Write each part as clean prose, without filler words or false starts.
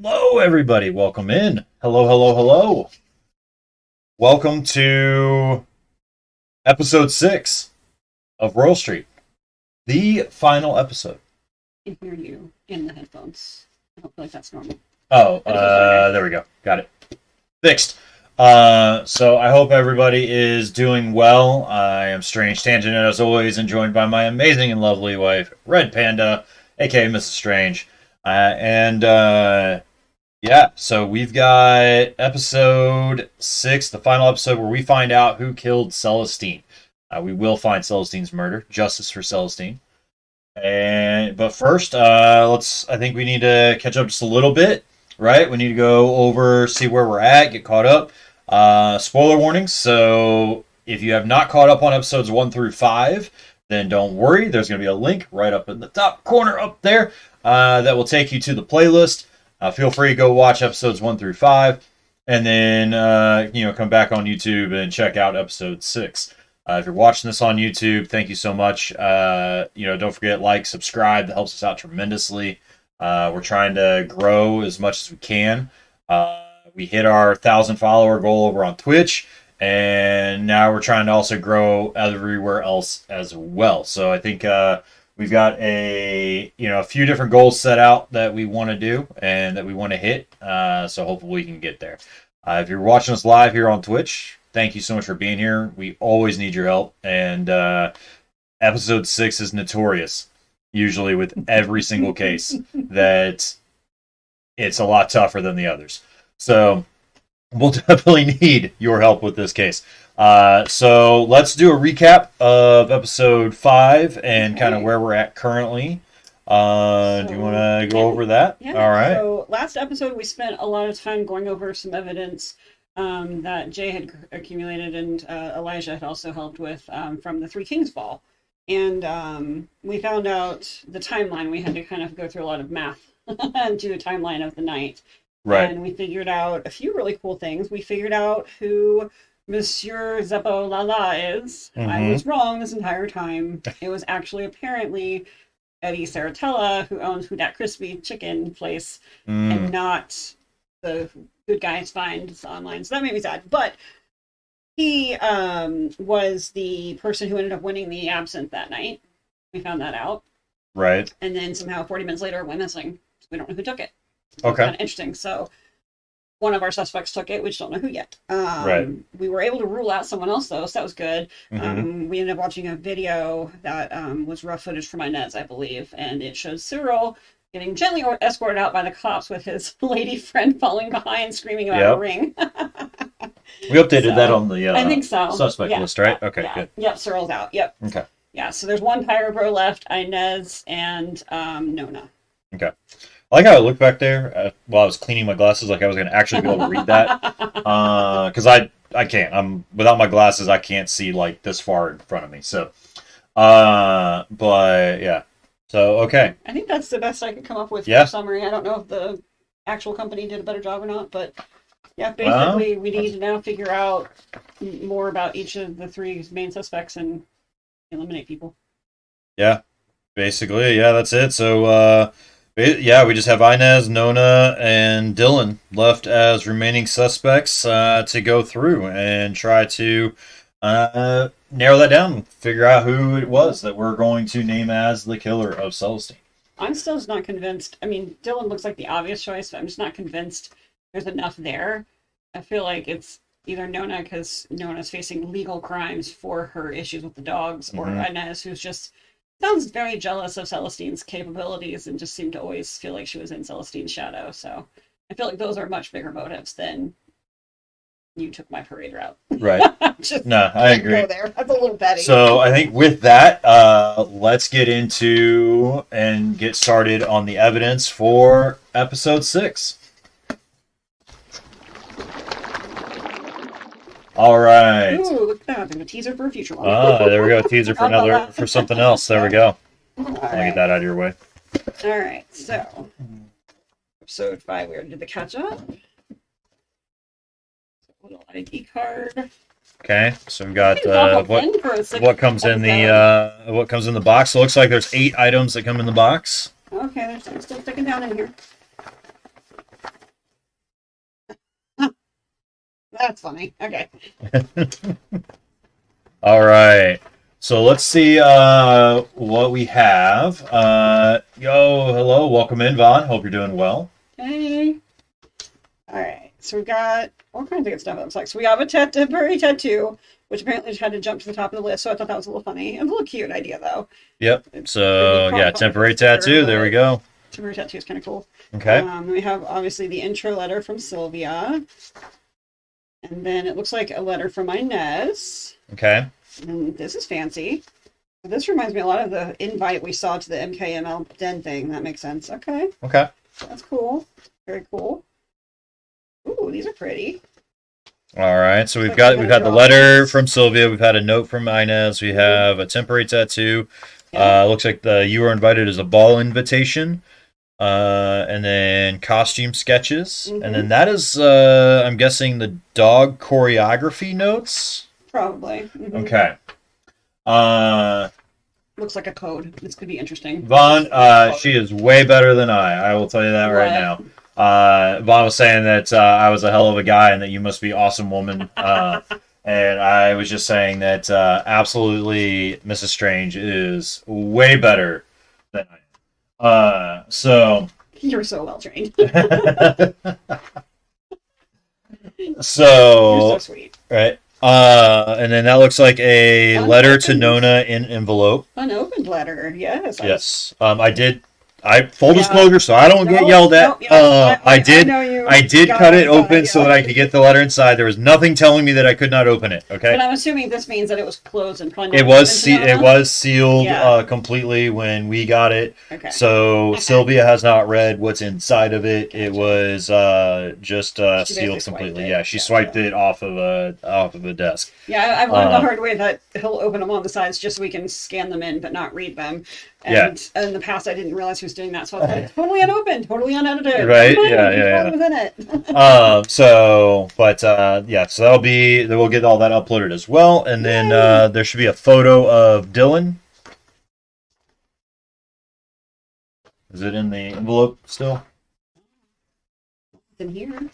Hello, everybody. Welcome in. Hello, hello, hello. Welcome to episode 6 of Royal Street, the final episode. I can hear you in the headphones. I don't feel like that's normal. Oh, there we go. Got it. Fixed. So I hope everybody is doing well. I am Strange Tangent, as always, and joined by my amazing and lovely wife, Red Panda, aka Mrs. Strange. Yeah, so we've got episode 6, the final episode where we find out who killed Celestine. We will find Celestine's murder, justice for Celestine. But first, I think we need to catch up just a little bit, right? We need to go over, see where we're at, get caught up. Spoiler warnings. So if you have not caught up on episodes 1 through 5, then don't worry. There's going to be a link right up in the top corner up there that will take you to the playlist. Feel free to go watch episodes 1 through 5, and then come back on YouTube and check out episode 6. If you're watching this on YouTube, thank you so much. Don't forget, like, subscribe. That helps us out tremendously. We're trying to grow as much as we can. We hit our 1,000 follower goal over on Twitch, and now we're trying to also grow everywhere else as well. So I think we've got a few different goals set out that we want to do and that we want to hit. So hopefully we can get there. If you're watching us live here on Twitch, thank you so much for being here. We always need your help. And episode 6 is notorious, usually with every single case, that it's a lot tougher than the others. So we'll definitely need your help with this case. So let's do a recap of episode 5 and kind of where we're at currently. Do you want to go over that? Yeah. All right. So last episode we spent a lot of time going over some evidence that Jay had accumulated and Elijah had also helped with from the Three Kings Ball. And we found out the timeline. We had to kind of go through a lot of math and do a timeline of the night. Right. And we figured out a few really cool things. We figured out who Monsieur Zeppo Lala is. Mm-hmm. I was wrong this entire time. It was actually apparently Eddie Saratella, who owns Who Dat Crispy Chicken place, and not the Good Guys Finds online. So that made me sad. But he was the person who ended up winning the absinthe that night. We found that out. Right. And then somehow 40 minutes later it went missing. So we don't know who took it. Okay. Kind of interesting. So one of our suspects took it. We just don't know who yet. Right. We were able to rule out someone else, though, so that was good. Mm-hmm. We ended up watching a video that was rough footage from Inez, I believe, and it shows Cyril getting gently escorted out by the cops with his lady friend following behind, screaming about a ring. We updated that on the I think so. Suspect list, right? Okay, yeah. good. Yep, Cyril's out. Yep. Okay. Yeah, so there's one Pyro Bro left, Inez, and Nona. Okay. I like how I looked back there while I was cleaning my glasses, like I was going to actually be able to read that. Because I can't. Without my glasses, I can't see like this far in front of me. So, but yeah. So, okay. I think that's the best I could come up with for Yeah. summary. I don't know if the actual company did a better job or not, but yeah, basically we need to now figure out more about each of the 3 main suspects and eliminate people. Yeah. Basically, yeah, that's it. So, yeah, we just have Inez, Nona, and Dylan left as remaining suspects to go through and try to narrow that down and figure out who it was that we're going to name as the killer of Celestine. I'm still just not convinced. I mean, Dylan looks like the obvious choice, but I'm just not convinced there's enough there. I feel like it's either Nona, because Nona's facing legal crimes for her issues with the dogs, or Inez, who's just sounds very jealous of Celestine's capabilities and just seemed to always feel like she was in Celestine's shadow. So I feel like those are much bigger motives than you took my parade route. Right. No, I agree. Go there. That's a little petty. So I think with that, let's get into and get started on the evidence for episode 6. All right. Ooh, look at that. A teaser for a future one. There we go. Teaser for something else. There we go. Let me get that out of your way. All right. So, episode 5, we already did the catch up. Little ID card. Okay, so we've got what comes in the box. So it looks like there's 8 items that come in the box. Okay, they're still sticking down in here. That's funny. Okay. All right. So let's see what we have. Hello, welcome in, Vaughn. Hope you're doing well. Hey. All right. So we got all kinds of good stuff. It looks like. So we have a temporary tattoo, which apparently just had to jump to the top of the list. So I thought that was a little funny. A little cute idea, though. Yep. So yeah, temporary tattoo. There we go. Temporary tattoo is kind of cool. Okay. We have obviously the intro letter from Sylvia, and then it looks like a letter from Inez. Okay. And this is fancy. This reminds me a lot of the invite we saw to the MKML Den thing. That makes sense. Okay. Okay. That's cool. Very cool. Ooh, these are pretty. All right. So we've had the letter from Sylvia. We've had a note from Inez. We have a temporary tattoo. Yeah. Looks like you were invited as a ball invitation. And then costume sketches. And then that is, I'm guessing, the dog choreography notes. Probably. Okay. Looks like a code. This could be interesting. Vaughn, she is way better than I will tell you that right now. Vaughn was saying that I was a hell of a guy and that you must be awesome woman. And I was just saying that absolutely Mrs. Strange is way better than I am. So you're so well trained. So you're so sweet. Right. And then that looks like a letter to Nona in envelope. Unopened letter, yes. Yes. Full disclosure, so I don't get yelled at. I did cut it open so that I could get the letter inside. There was nothing telling me that I could not open it. Okay. But I'm assuming this means that it was closed and probably. It was sealed completely when we got it. Okay. So Sylvia has not read what's inside of it. It was just sealed completely. Yeah, she swiped it off of a desk. Yeah, I've learned the hard way that he'll open them on the sides just so we can scan them in but not read them. And in the past, I didn't realize he was doing that, so I was like, totally unopened, totally unedited. Right? Yeah. Within it. So we'll get all that uploaded as well, and then there should be a photo of Dylan. Is it in the envelope still? It's in here.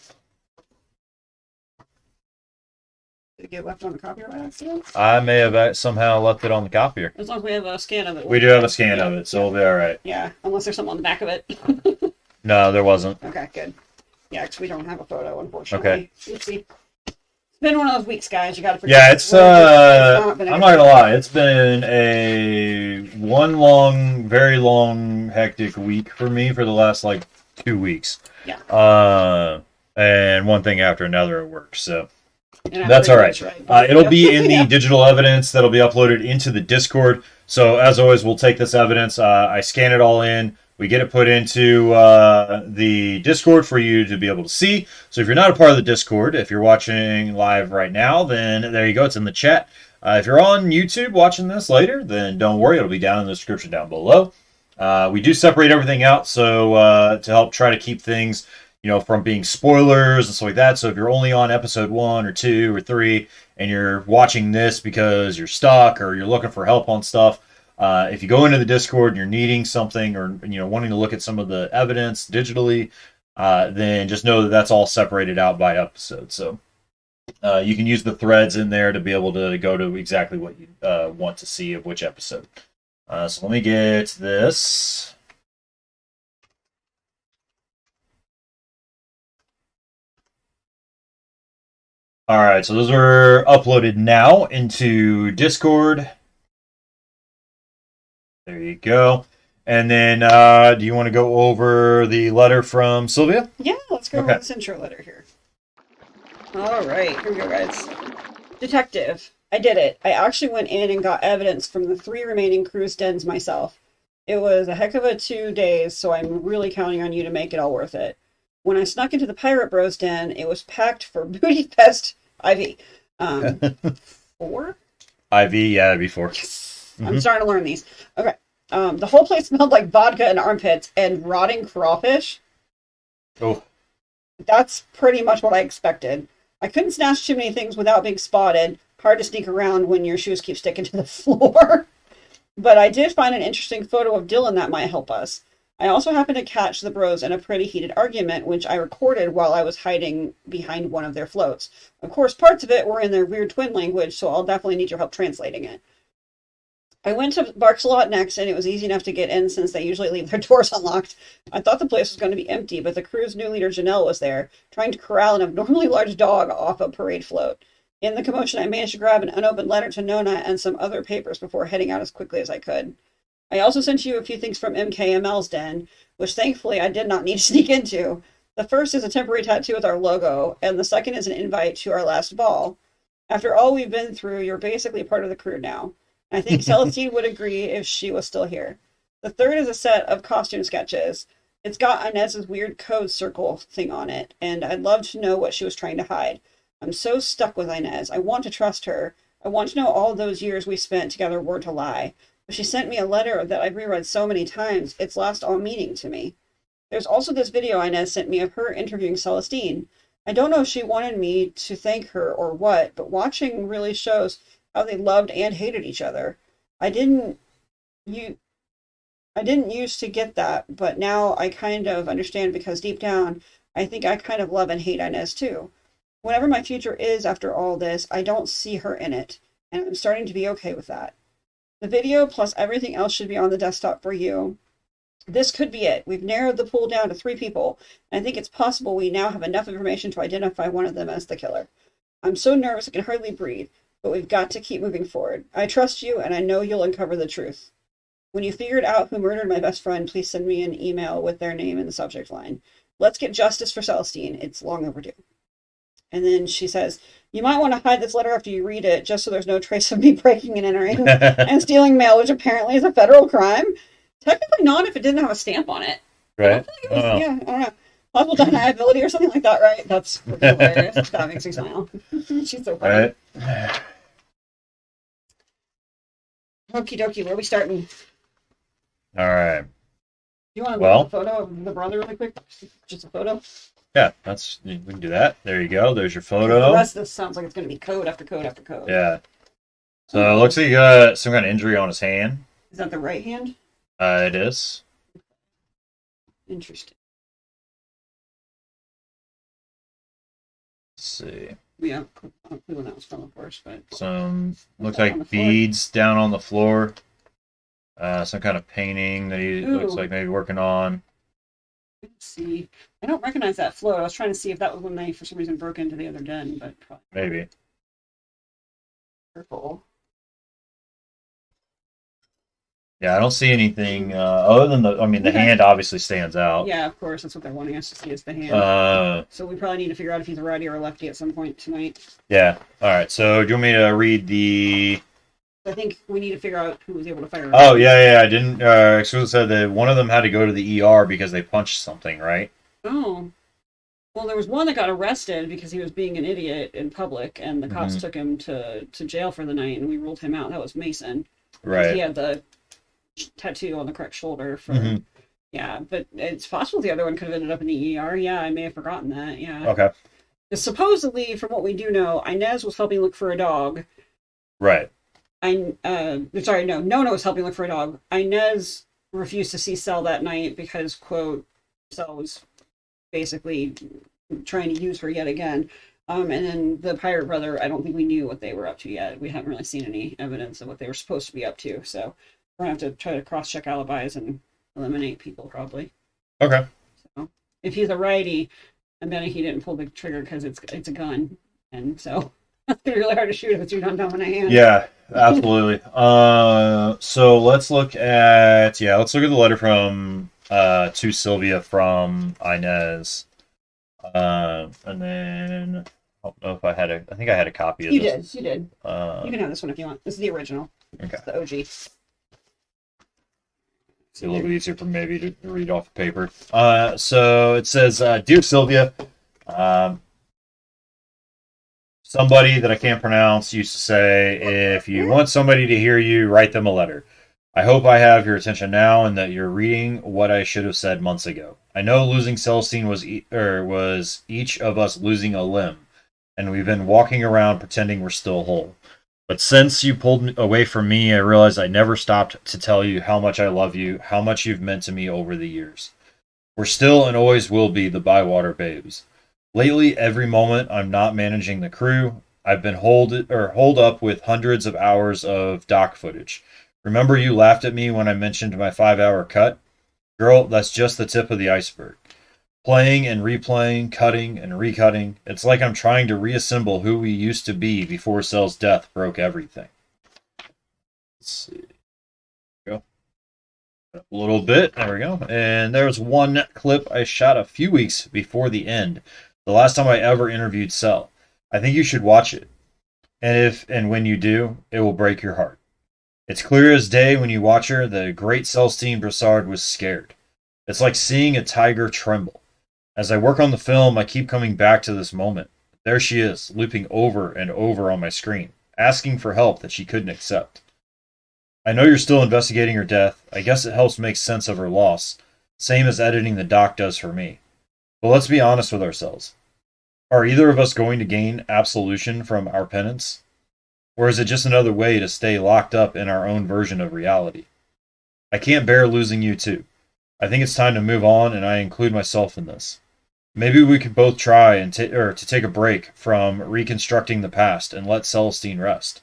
Did it get left on the copier by accident? I may have somehow left it on the copier. As long as we have a scan of it. We do have a scan of it, so we'll be all right. Yeah, unless there's something on the back of it. No, there wasn't. Okay, good. Yeah, because we don't have a photo, unfortunately. Okay. Let's see. It's been one of those weeks, guys. You got to forget. Yeah, I'm not gonna lie. It's been one very long, hectic week for me for the last 2 weeks. Yeah. And one thing after another at work. So. And That's all right. It'll be in the digital evidence that'll be uploaded into the Discord. So as always, we'll take this evidence. I scan it all in. We get it put into the Discord for you to be able to see. So if you're not a part of the Discord, if you're watching live right now, then there you go. It's in the chat. If you're on YouTube watching this later, then don't worry. It'll be down in the description down below. We do separate everything out so to help try to keep things from being spoilers and stuff like that. So if you're only on episode 1 or 2 or 3 and you're watching this because you're stuck or you're looking for help on stuff, if you go into the Discord and you're needing something or wanting to look at some of the evidence digitally, then just know that that's all separated out by episode. So you can use the threads in there to be able to go to exactly what you want to see of which episode. So let me get this. All right, so those are uploaded now into Discord. There you go. And then, do you want to go over the letter from Sylvia? Yeah, let's go over this intro letter here. All right, here we go, guys. Detective, I did it. I actually went in and got evidence from the 3 remaining cruise dens myself. It was a heck of a 2 days, so I'm really counting on you to make it all worth it. When I snuck into the Pirate Bros den, it was packed for Booty Fest IV. 4? IV, yeah, it'd be 4. Yes. I'm starting to learn these. Okay. The whole place smelled like vodka and armpits and rotting crawfish. Oh. That's pretty much what I expected. I couldn't snatch too many things without being spotted. Hard to sneak around when your shoes keep sticking to the floor. But I did find an interesting photo of Dylan that might help us. I also happened to catch the bros in a pretty heated argument, which I recorded while I was hiding behind one of their floats. Of course, parts of it were in their weird twin language, so I'll definitely need your help translating it. I went to Barcelot next, and it was easy enough to get in since they usually leave their doors unlocked. I thought the place was going to be empty, but the crew's new leader, Janelle, was there, trying to corral an abnormally large dog off a parade float. In the commotion, I managed to grab an unopened letter to Nona and some other papers before heading out as quickly as I could. I also sent you a few things from MKML's den, which thankfully I did not need to sneak into. The first is a temporary tattoo with our logo, and the second is an invite to our last ball. After all we've been through, you're basically part of the crew now. I think Celestine would agree if she was still here. The third is a set of costume sketches. It's got Inez's weird code circle thing on it, and I'd love to know what she was trying to hide. I'm so stuck with Inez. I want to trust her. I want to know all those years we spent together were to lie. But she sent me a letter that I've reread so many times, it's lost all meaning to me. There's also this video Inez sent me of her interviewing Celestine. I don't know if she wanted me to thank her or what, but watching really shows how they loved and hated each other. I didn't used to get that, but now I kind of understand because deep down, I think I kind of love and hate Inez too. Whatever my future is after all this, I don't see her in it, and I'm starting to be okay with that. The video plus everything else should be on the desktop for you. This could be it. We've narrowed the pool down to 3 people, and I think it's possible we now have enough information to identify one of them as the killer. I'm so nervous I can hardly breathe, but we've got to keep moving forward. I trust you, and I know you'll uncover the truth. When you figured out who murdered my best friend, please send me an email with their name in the subject line. Let's get justice for Celestine. It's long overdue. And then she says, you might want to hide this letter after you read it, just so there's no trace of me breaking and entering and stealing mail, which apparently is a federal crime. Technically not if it didn't have a stamp on it. Right? Yeah, I don't know. Possible deniability or something like that, right? That's hilarious. That makes me smile. She's so funny. Right. Okie dokie, where are we starting? All right. You want to look at the photo of the brother really quick? Just a photo? Yeah, we can do that. There you go. There's your photo. The rest of this sounds like it's going to be code after code after code. Yeah. So it looks like he got some kind of injury on his hand. Is that the right hand? It is. Interesting. Let's see. Yeah, I don't know when that was from, of course, but some looks like beads down on the floor. Some kind of painting that he looks like maybe working on. Let's see. I don't recognize that float. I was trying to see if that was when they, for some reason, broke into the other den, but probably maybe. Purple. Yeah, I don't see anything other than the hand obviously stands out. Yeah, of course. That's what they're wanting us to see is the hand. So we probably need to figure out if he's a righty or a lefty at some point tonight. Yeah. All right. So do you want me to read the... I think we need to figure out who was able to fire. Oh, yeah. I didn't... Excuse said that one of them had to go to the ER because they punched something, right? Oh. Well, there was one that got arrested because he was being an idiot in public, and the cops took him to jail for the night, and we ruled him out. That was Mason. Right. He had the tattoo on the correct shoulder for yeah, but it's possible the other one could have ended up in the ER. Yeah, I may have forgotten that. Yeah. Okay. Supposedly, from what we do know, Inez was helping look for a dog. Right. Nona was helping look for a dog. Inez refused to see Cel that night because, quote, Cel was basically trying to use her yet again. And then the pirate brother, I don't think we knew what they were up to yet. We haven't really seen any evidence of what they were supposed to be up to, so we're going to have to try to cross-check alibis and eliminate people, probably. Okay. So, if he's a righty, I'm betting he didn't pull the trigger because it's a gun, and so it's going to be really hard to shoot if it's your non-dominant hand. Yeah, absolutely. So let's look at the letter from to Sylvia from Inez. And then I don't know if I think I had a copy of this. You did. You can have this one if you want. This is the original. Okay. It's the OG. It's a little bit easier for maybe to read off the paper. So it says, Dear Sylvia, somebody that I can't pronounce used to say, if you want somebody to hear you, write them a letter. I hope I have your attention now and that you're reading what I should have said months ago. I know losing Celestine was each of us losing a limb, and we've been walking around pretending we're still whole. But since you pulled away from me, I realized I never stopped to tell you how much I love you, how much you've meant to me over the years. We're still and always will be the Bywater Babes. Lately, every moment I'm not managing the crew, I've been holed up with hundreds of hours of doc footage. Remember you laughed at me when I mentioned my 5 hour cut? Girl, that's just the tip of the iceberg. Playing and replaying, cutting and recutting. It's like I'm trying to reassemble who we used to be before Cell's death broke everything. Let's see. Go. A little bit. There we go. And there's one clip I shot a few weeks before the end. The last time I ever interviewed Cell. I think you should watch it. And if and when you do, it will break your heart. It's clear as day when you watch her, the great Celestine Broussard was scared. It's like seeing a tiger tremble. As I work on the film, I keep coming back to this moment. There she is, looping over and over on my screen, asking for help that she couldn't accept. I know you're still investigating her death. I guess it helps make sense of her loss, same as editing the doc does for me. But let's be honest with ourselves. Are either of us going to gain absolution from our penance? Or is it just another way to stay locked up in our own version of reality? I can't bear losing you too. I think it's time to move on, and I include myself in this. Maybe we could both try and to take a break from reconstructing the past and let Celestine rest.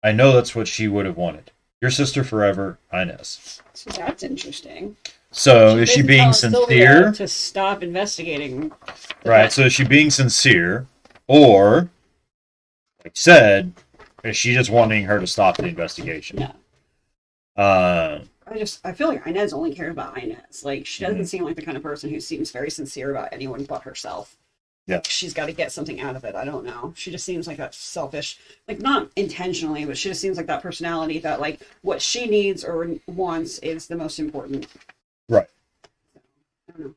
I know that's what she would have wanted. Your sister forever, Inez. So that's interesting. So is she basically being telling Sylvia sincere? to stop investigating. Right, so is she being sincere? Or, like you said, is she just wanting her to stop the investigation? No. Uh, I feel like Inez only cares about Inez. Like, she doesn't Mhm. seem like the kind of person who seems very sincere about anyone but herself. Yeah. She's got to get something out of it. I don't know. She just seems like that selfish, like not intentionally, but she just seems like that personality that like what she needs or wants is the most important. right. I don't know.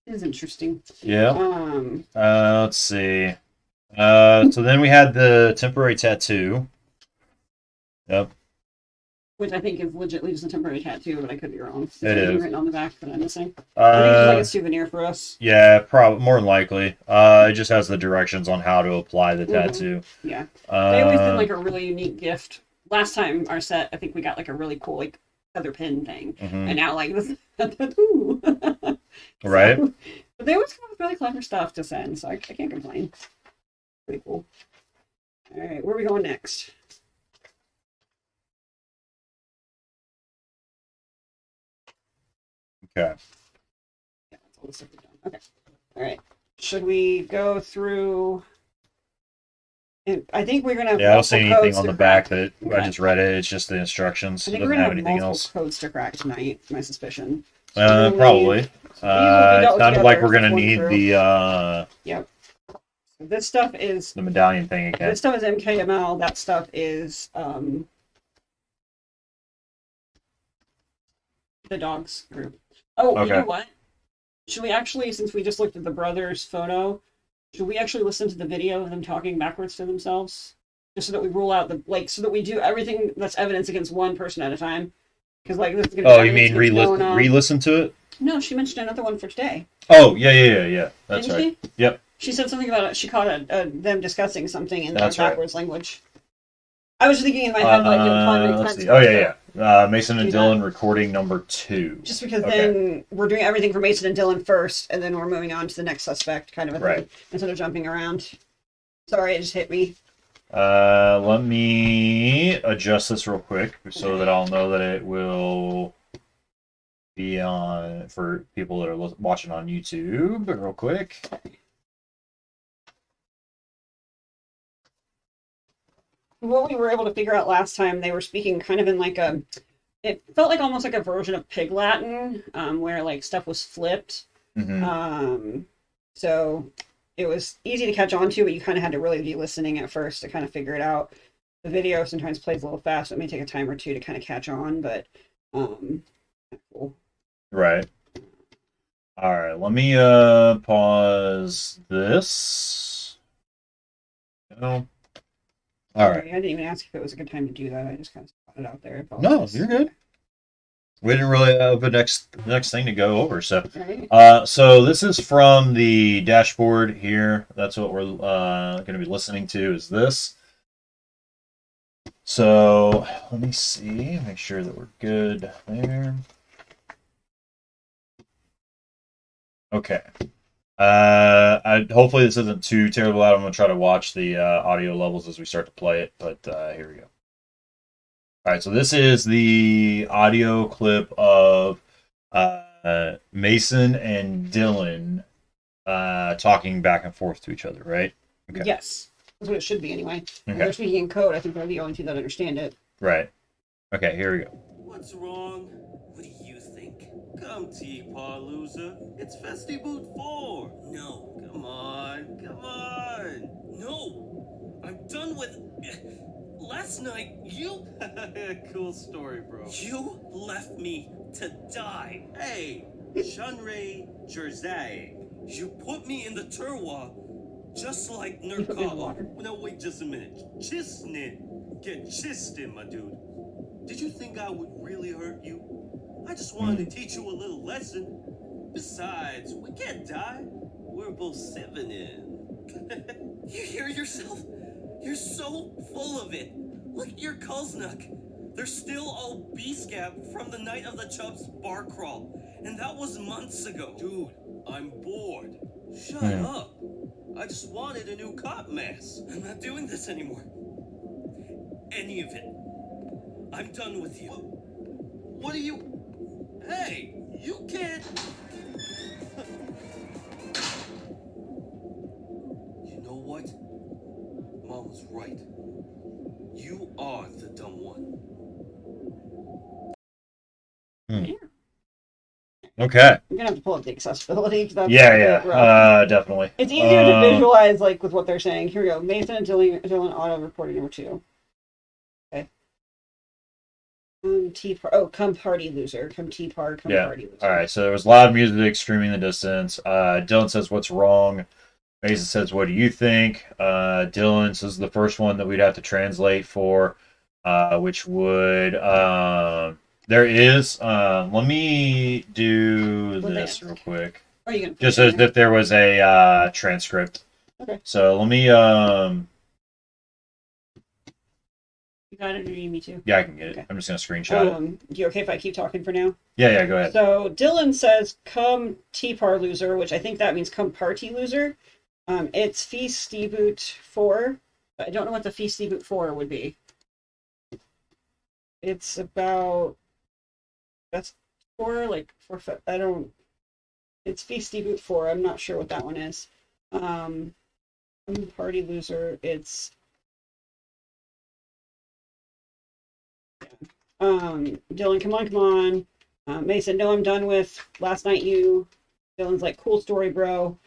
It is interesting. Yeah. Um, Let's see. So then we had the temporary tattoo. Yep. which I think is legitly just a temporary tattoo, but I could be wrong. Is It there anything is. written on the back that I'm missing? I think it's just like a souvenir for us. Yeah, probably more than likely. It just has the directions on how to apply the tattoo. Yeah. They always did Uh, like a really unique gift. Last time our set, I think we got like a really cool like feather pin thing, mhm. and now like this tattoo. Right. So, but they always come up with really clever stuff to send, so I can't complain. Pretty cool. All right, where are we going next? Okay. Yeah, that's all the stuff we've done. Okay. All right. Should we go through? And I think we're gonna have Yeah, I don't see multiple anything codes on to the back crack. that I Okay. just read it. It's just the instructions. I It think we're doesn't gonna have have anything multiple else. codes to crack tonight. My suspicion. So we're gonna Probably. need- these will be It dealt sounded like together, we're gonna one need through. the This stuff is the medallion thing again. this stuff is MKML. That stuff is the dogs group. Oh, you Okay. know what? Should we actually, since we just looked at the brothers' photo, should we actually listen to the video of them talking backwards to themselves, just so that we rule out the so that we do everything that's evidence against one person at a time? Because like this is gonna be Oh, you evidence mean against Nona. re-listen to it? No, she mentioned another one for today. Oh, yeah. That's Didn't right. she? Yep. She said something about it. She caught them discussing something in their That's right. backwards language. I was thinking in my head like it would probably make Let's sense. see. Oh, yeah. Mason and Do Dylan recording number 2. Just because Okay. then we're doing everything for Mason and Dylan first, and then we're moving on to the next suspect, kind of a thing, Right. instead of jumping around. Sorry, it just hit me. Let me adjust this real quick so that I'll know that it will be on for people that are watching on YouTube. Real quick. What we were able to figure out last time, they were speaking kind of in like it felt like almost like a version of Pig Latin, where like stuff was flipped. Mm-hmm. So it was easy to catch on to, but you kind of had to really be listening at first to kind of figure it out. The video sometimes plays a little fast, so it may take a time or two to kind of catch on, but cool. Right. All right. Let me pause this. No. All right. I didn't even ask if it was a good time to do that. I just kind of put it out there. No, you're good. we didn't really have a next thing to go over. So, Right. so this is from the dashboard here. That's what we're going to be listening to. Is this? So let me see. Make sure that we're good there. Okay. Hopefully this isn't too terrible loud. I'm gonna try to watch the audio levels as we start to play it. But here we go. All right, so this is the audio clip of Mason and Dylan talking back and forth to each other, right? Okay. Yes. That's what it should be anyway. When Okay. they're speaking in code, I think they're the only two that understand it. Right. Okay, here we go. What's wrong? What do you think? Come, teapot loser. It's Festiboot 4. No. Come on. Come on. No. I'm done with... Last night, you... Cool story, bro. You left me to die. Hey, Shunrei Jersey. You put me in the turwa just like put me in the Nurkava. water. No, wait just a minute. Chisnin. Get chistin, my dude. Did you think I would really hurt you? I just wanted to teach you a little lesson. Besides, we can't die. We're both 7 in. You hear yourself? You're so full of it. Look at your Kuznuk. They're still all B-scab from the night of the Chubbs bar crawl. And that was months ago. Dude, I'm bored. Shut up. I just wanted a new cop mask. I'm not doing this anymore. Any of it. I'm done with you. What are you... Hey, you can't... You know what? Mom was right. You are the dumb one. Okay. I'm gonna have to pull up the accessibility. 'Cause that's Yeah, a bit yeah. rough. Definitely. It's easier to visualize, like, with what they're saying. Here we go. Mason and Dylan auto recording number 2. Okay. Come party loser. Come tea par. Come Yeah. party loser. All right. So there was loud music screaming in the distance. Dylan says, "What's wrong?" Mason says, "What do you think?" Dylan says the first one that we'd have to translate for, which would there is. Let me do What'd they this ask? real quick, Are you gonna just as if there was a transcript. Okay. So let me. You got it, or you need me to? Yeah, I can get it. Okay. I'm just gonna screenshot it. You okay if I keep talking for now? Yeah, yeah. Go ahead. So Dylan says, "Come tea par loser," which I think that means "come party loser." It's Feasty Boot 4. I don't know what the Feasty Boot 4 would be. It's about... That's 4, like, 4 foot. I don't... It's Feasty Boot 4. I'm not sure what that one is. I'm party loser. It's... Dylan, come on. Mason, no, I'm done with last night you. Dylan's like, cool story, bro.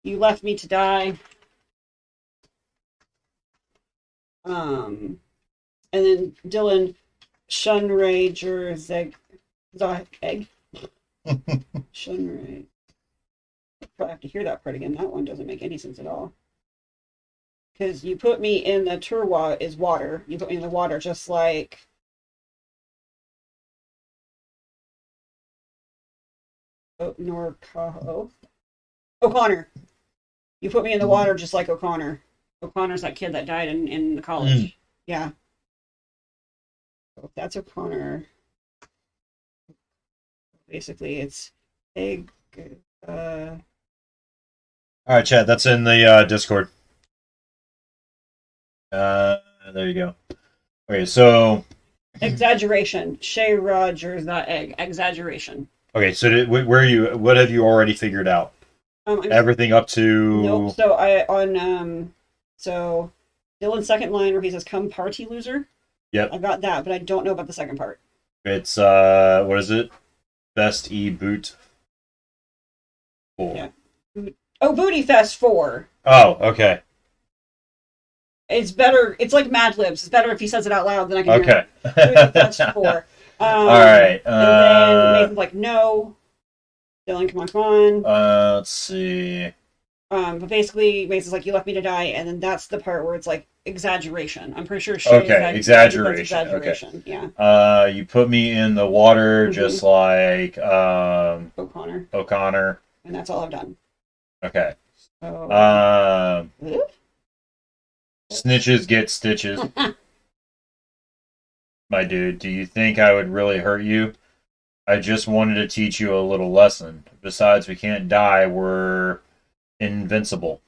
You left me to die. And then Dylan, Shunrager Zeg Egg. Shunray. Probably have to hear that part again. That one doesn't make any sense at all. Because you put me in the turwa is water. You put me in the water just like O'Connor. You put me in the water just like O'Connor. O'Connor's that kid that died in the college. Yeah. So if that's O'Connor, basically it's egg. All right, Chad. That's in the Discord. There you go. Okay, so Exaggeration. Shay Rogers, that egg. Exaggeration. okay, so where are you? What have you already figured out? Everything up to Nope. So so Dylan's second line where he says "come party loser." Yep. I got that, but I don't know about the second part. It's what is it? Best E boot 4. Yeah. Oh, Booty Fest 4. Oh, okay. It's better. It's like Mad Libs. It's better if he says it out loud than I can hear Okay. it. Booty Fest 4. All right. And then Nathan's like, no. Dylan, come on. Let's see. But basically, Mason's like, you left me to die, and then that's the part where it's like exaggeration. I'm pretty sure she exaggeration. Yeah. You put me in the water just like O'Connor. And that's all I've done. Okay. So, snitches get stitches. My dude, do you think I would really hurt you? I just wanted to teach you a little lesson. Besides, we can't die. We're invincible.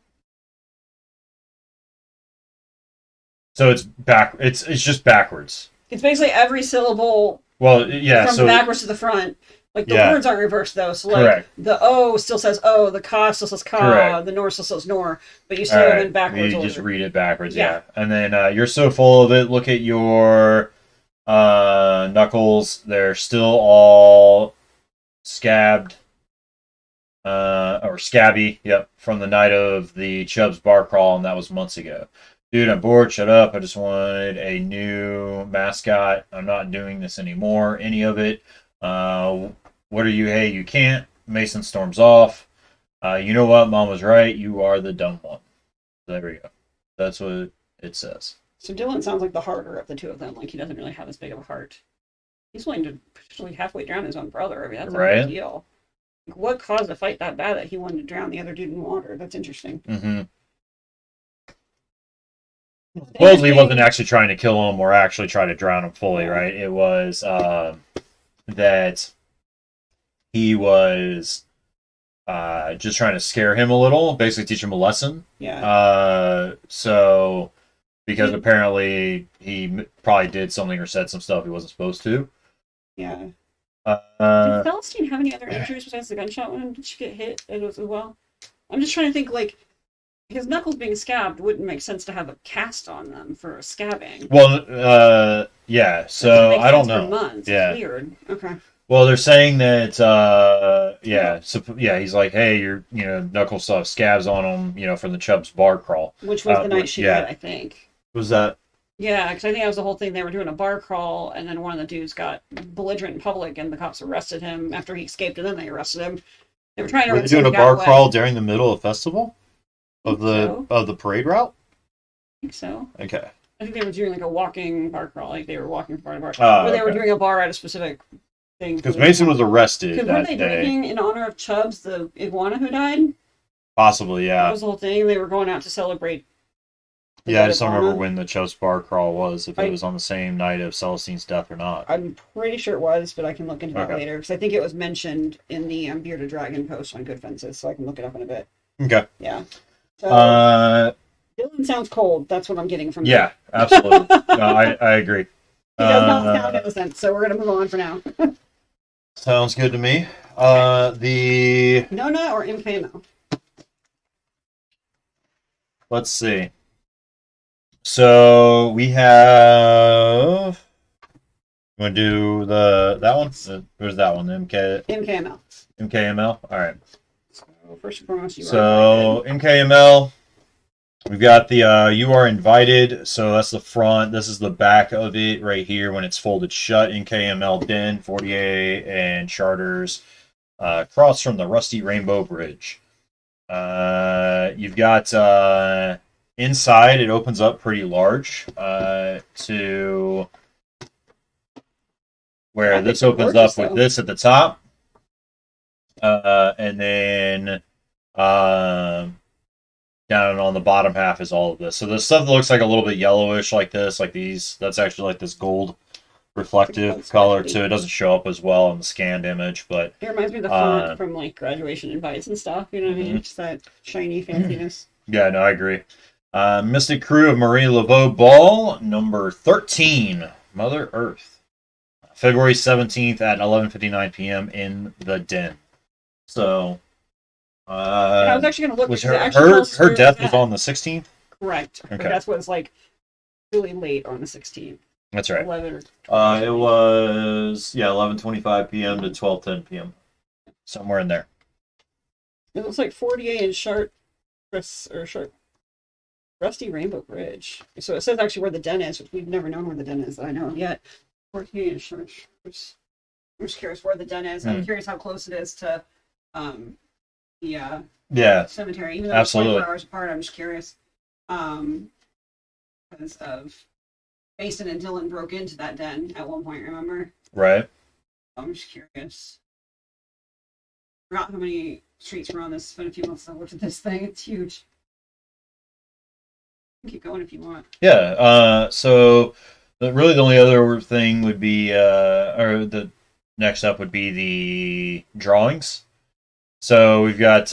So it's back. It's just backwards. It's basically every syllable. Well, yeah. From backwards to the front. Like the words aren't reversed though. So like correct. The O still says O, the Ka still says Ka, correct. The Nor still says Nor, but you say them in backwards. You just read it backwards. Yeah. And then you're so full of it. Look at your knuckles. They're still all scabbed. Or scabby, yep, from the night of the Chubb's bar crawl, and that was months ago. Dude, I'm bored, shut up. I just wanted a new mascot. I'm not doing this anymore, any of it. What are you? Hey, you can't. Mason storms off. You know what? Mom was right. You are the dumb one. There we go. That's what it says. So Dylan sounds like the harder of the two of them. Like he doesn't really have as big of a heart. He's willing to potentially halfway drown his own brother. I mean, that's a big deal. What caused the fight that bad that he wanted to drown the other dude in water? That's interesting. Mm-hmm. Supposedly he wasn't actually trying to kill him or actually try to drown him fully, right? It was that he was just trying to scare him a little, basically teach him a lesson. Yeah. So, because apparently he probably did something or said some stuff he wasn't supposed to. Yeah. Did Celestine have any other injuries besides the gunshot wound? Did she get hit as well? I'm just trying to think, like, his knuckles being scabbed wouldn't make sense to have a cast on them for scabbing. Well, yeah, so I don't know. For months. Yeah. It's weird. Okay. Well, they're saying that, he's like, hey, your knuckles still have scabs on them, from the Chubb's bar crawl. Which was the night she died, I think. Was that? Yeah, because I think that was the whole thing. They were doing a bar crawl, and then one of the dudes got belligerent in public, and the cops arrested him after he escaped, and then they arrested him. They were trying to. Were they doing a bar crawl during the middle of festival of the parade route? I think so. Okay. I think they were doing like a walking bar crawl, like they were walking from bar to bar, or they were doing a bar at a specific thing. Because Mason was arrested that day. Were they drinking in honor of Chubbs, the iguana who died? Possibly, yeah. That was the whole thing. They were going out to celebrate. Yeah, I just don't remember when the Chubb's bar crawl was, if it was on the same night of Celestine's death or not. I'm pretty sure it was, but I can look into that later, because I think it was mentioned in the Bearded Dragon post on Good Fences, so I can look it up in a bit. Okay. Yeah. So, Dylan sounds cold. That's what I'm getting from Yeah, absolutely. No, I agree. He does not sound innocent, so we're going to move on for now. Sounds good to me. The... Nona or MKML? Let's see. So we have. You want to do that one? Where's that one? MKML. MKML. All right. So first and foremost, MKML. We've got the You Are Invited. So that's the front. This is the back of it right here when it's folded shut. MKML Den 48 and charters across from the Rusty Rainbow Bridge. You've got. Inside, it opens up pretty large to where this opens up with this at the top. And then down on the bottom half is all of this. So the stuff that looks like a little bit yellowish like this, like these, that's actually like this gold reflective color too. It doesn't show up as well in the scanned image, but it reminds me of the font from like graduation invites and stuff. You know what I mean? Just that shiny fanciness. Yeah, no, I agree. Mystic Crew of Marie Laveau Ball, number 13, Mother Earth. February 17th at 11:59 p.m. in the Den. So, I was actually going to look. Was her death was on the 16th? Correct. Okay. Her death was like really late on the 16th. That's right. 11 or it was 11:25 p.m. to 12:10 p.m. Somewhere in there. It looks like 48 in Sharp Rusty Rainbow Bridge. So it says actually where the den is, which we've never known where the den is that I know yet. 48 in Sharp. I'm just curious where the den is. I'm curious how close it is to the Yeah, cemetery, even though absolutely. it's 24 hours apart. I'm just curious. Because of Mason and Dylan broke into that den at one point, remember? Right. I'm just curious. Forgot how many streets were on this. It's been a few months since I looked at this thing. It's huge. Keep going if you want. Yeah. So really the only other thing would be, or the next up would be the drawings. So we've got,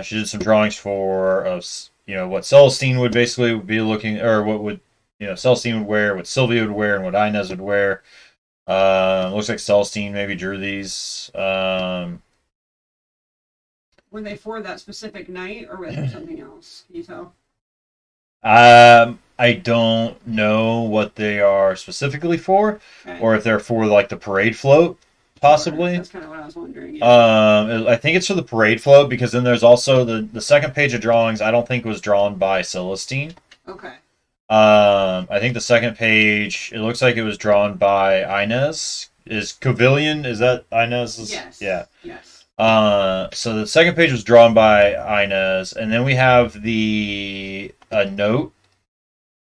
she did some drawings for us, what Celestine would basically be looking, or what would, Celestine would wear, what Sylvia would wear, and what Inez would wear. Looks like Celestine maybe drew these. Were they for that specific night, or was it something else? Can you tell? I don't know what they are specifically for, Okay. or if they're for like the parade float, possibly. That's kind of what I was wondering. Yeah. I think it's for the parade float because then there's also the second page of drawings. I don't think was drawn by Celestine. Okay. I think the second page, it looks like it was drawn by Inez. Is Covillion? Is that Inez's? Yes. Yeah. Yes. So the second page was drawn by Inez, and then we have a note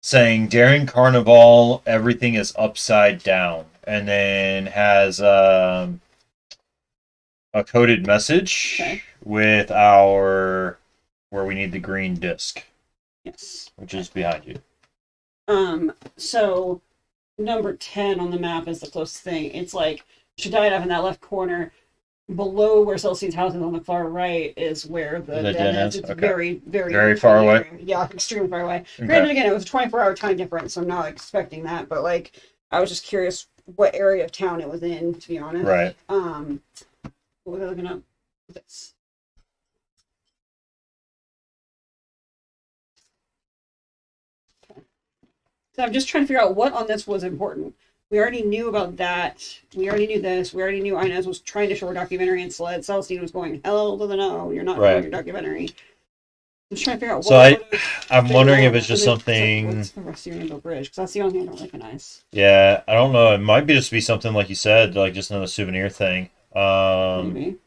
saying during Carnival everything is upside down, and then has a coded message with where we need the green disc. Yes. Which is behind you. So number 10 on the map is the closest thing. It's like she died up in that left corner. Below where Celestine's house is on the far right is where the den is. It's okay. very far away. Yeah, extremely far away. Okay. Granted, again, it was a 24-hour time difference, so I'm not expecting that. But like, I was just curious what area of town it was in, to be honest. Right. What was I looking up? This. So I'm just trying to figure out what on this was important. We already knew about that. We already knew this. We already knew Inez was trying to show her documentary and Celestine was going, hell to the no, you're not doing your documentary. I'm just trying to figure out what. I'm wondering if it's just something. What's the rest of your Rainbow Bridge? Because that's the only thing I don't recognize. Yeah, I don't know. It might just be something like you said, like just another souvenir thing. Maybe.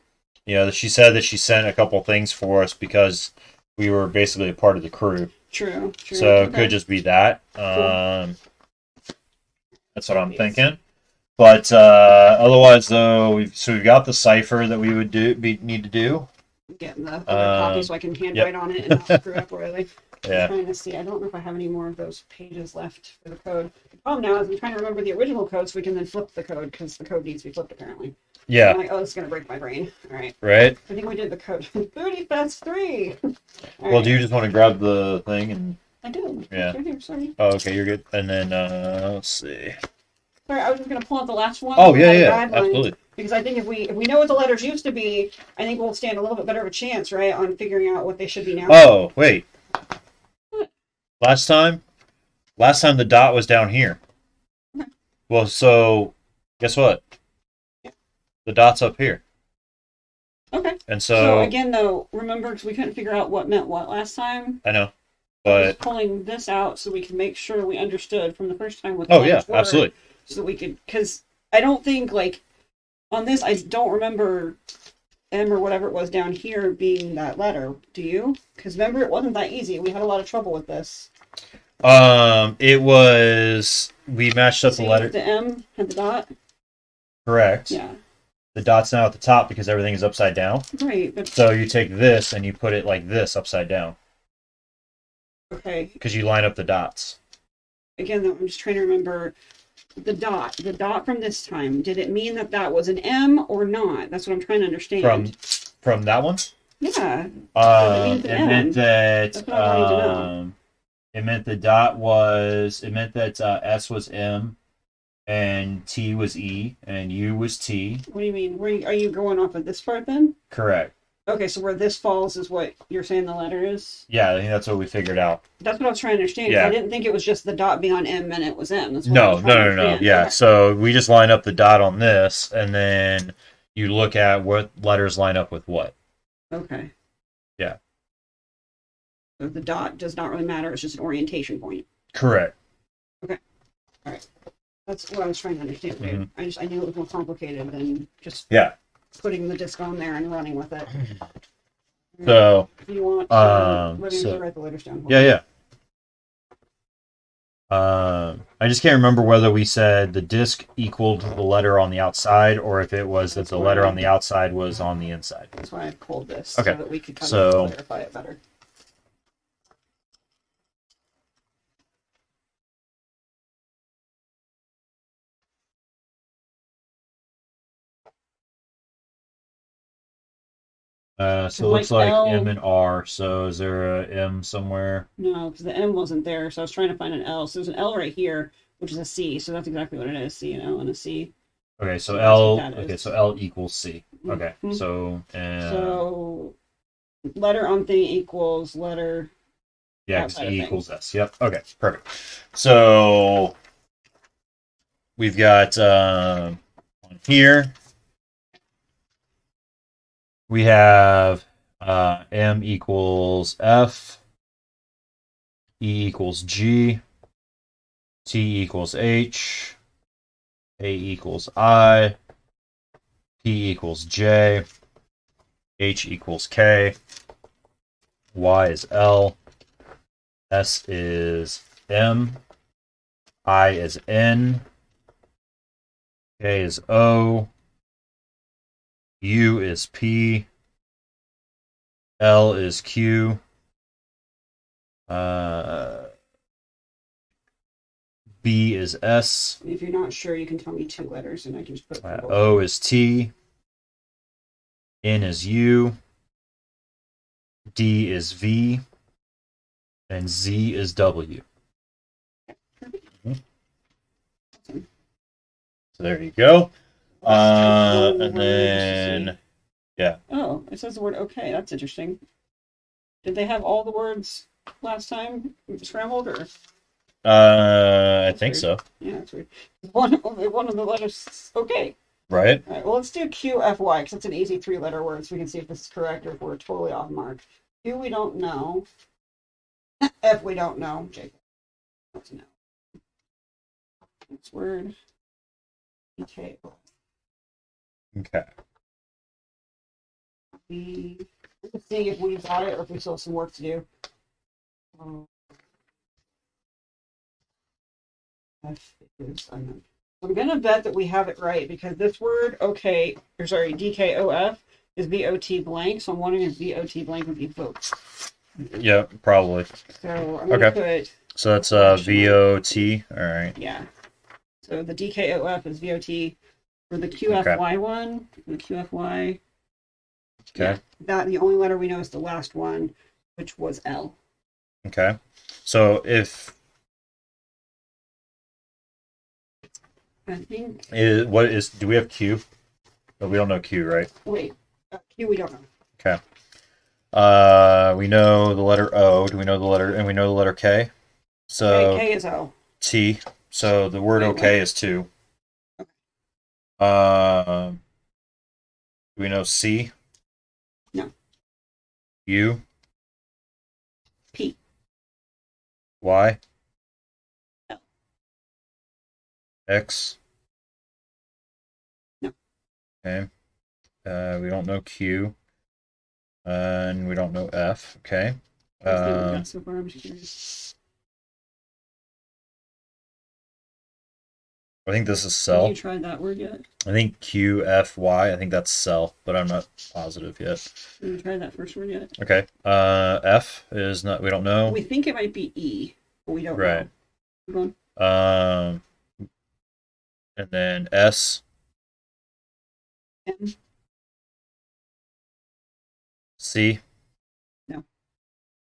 She said that she sent a couple things for us because we were basically a part of the crew. True. So it could just be that. Cool. That's what I'm thinking. But otherwise, though, we've got the cipher that we would need to do. I'm getting the other copy so I can handwrite on it and not screw up royally. Yeah. I'm trying to see. I don't know if I have any more of those pages left for the code. The problem now is I'm trying to remember the original code so we can then flip the code because the code needs to be flipped apparently. Yeah. I'm like, oh, this is going to break my brain. All right. Right? I think we did the code. Booty Fest 3! Well, do you just want to grab the thing? And I do. Yeah. Right here, sorry. Oh, okay, you're good. And then, let's see. Sorry, I was just going to pull out the last one. Oh, yeah, absolutely. Because I think if we know what the letters used to be, I think we'll stand a little bit better of a chance, right, on figuring out what they should be now. Oh, wait. What? Last time the dot was down here. Okay. Well, so, guess what? Yeah. The dot's up here. Okay. And so again, though, remember, because we couldn't figure out what meant what last time. I know. I was But pulling this out so we can make sure we understood from the first time what the oh, yeah, letters were. absolutely. So that we could, because I don't think, like, on this, I don't remember M or whatever it was down here being that letter. Do you? Because remember, it wasn't that easy. We had a lot of trouble with this. It was, we matched up the letter. The M had the dot? Correct. Yeah. The dot's now at the top because everything is upside down. Right. But So you take this and you put it like this upside down okay. because you line up the dots. Again, though, I'm just trying to remember the dot from this time. Did it mean that that was an M or not? That's what I'm trying to understand. From that one? Yeah. It meant that That's what I wanted to know. it meant the dot was S was M and T was E and U was T. What do you mean? Are you going off of this part then? Correct. Okay, so where this falls is what you're saying the letter is? Yeah, I think that's what we figured out. That's what I was trying to understand. Yeah. I didn't think it was just the dot being on M and it was M. That's what I No. was trying to understand. Yeah, Okay. so we just line up the dot on this and then you look at what letters line up with what. Okay. Yeah. So the dot does not really matter. It's just an orientation point. Correct. Okay. All right. That's what I was trying to understand. Mhm. I knew it was more complicated than just Yeah. putting the disc on there and running with it. So, Do you want so- to write the letters down? yeah. I just can't remember whether we said the disc equaled the letter on the outside or if it was that the letter on the outside was on the inside. That's why I pulled this, Okay. so that we could kind So- of clarify it better. So it looks like L- M and R. So is there a M somewhere? No, because the M wasn't there, so I was trying to find an L. So there's an L right here, which is a C, so that's exactly what it is. C and L and a C. Okay, so So that's L. what that Okay, is. so L equals C. Okay, Mhm. so So letter on thing equals letter. yeah, because outside of E thing. equals S. Yep. Okay, perfect. So we've got on here. We have M equals F, E equals G, T equals H, A equals I, P equals J, H equals K, Y is L, S is M, I is N, K is O, U is P, L is Q, B is S, If you're not sure, you can tell me two letters, and I can just put it. for both. O is T, N is U, D is V, and Z is W. So there you go. And then, yeah. Oh, it says the word okay. That's interesting. Did they have all the words last time scrambled, or? I think so. Yeah, that's weird. One of the letters. Okay. Right? All right. Well, let's do QFY because it's an easy three-letter word, so we can see if this is correct or if we're totally off mark. Q we don't know. F we don't know. J. Let's know. Next word. DK. Okay. Let's see if we got it or if we still have some work to do. F is unknown. I'm gonna bet that we have it right because this word okay, or sorry, DKOF is VOT blank, so I'm wondering if VOT blank would be vote. Yeah, probably. So I'm gonna put So that's VOT. All right. yeah. So the DKOF is VOT. For the QFY one, the QFY. Okay. That the only letter we know is the last one, which was L. Okay. So if I think. do we have Q? But we don't know Q, right? Wait, Q we don't know. Okay. We know the letter O. Do we know the letter? And we know the letter K. So K is O. T. So the word Wait, okay what? is 2. Okay. Do we know C? No. U? P. Y? L. X? No. Okay. We don't know Q. And we don't know F. Okay. That's the one we got so far. I'm just curious. I think this is Have cell. you tried that word yet? I think Q, F, Y. I think that's cell, but I'm not positive yet. Have you tried that first word yet? Okay. F is not. We don't know. We think it might be E, but we don't know. Right. Keep going. And then S, M. C. No.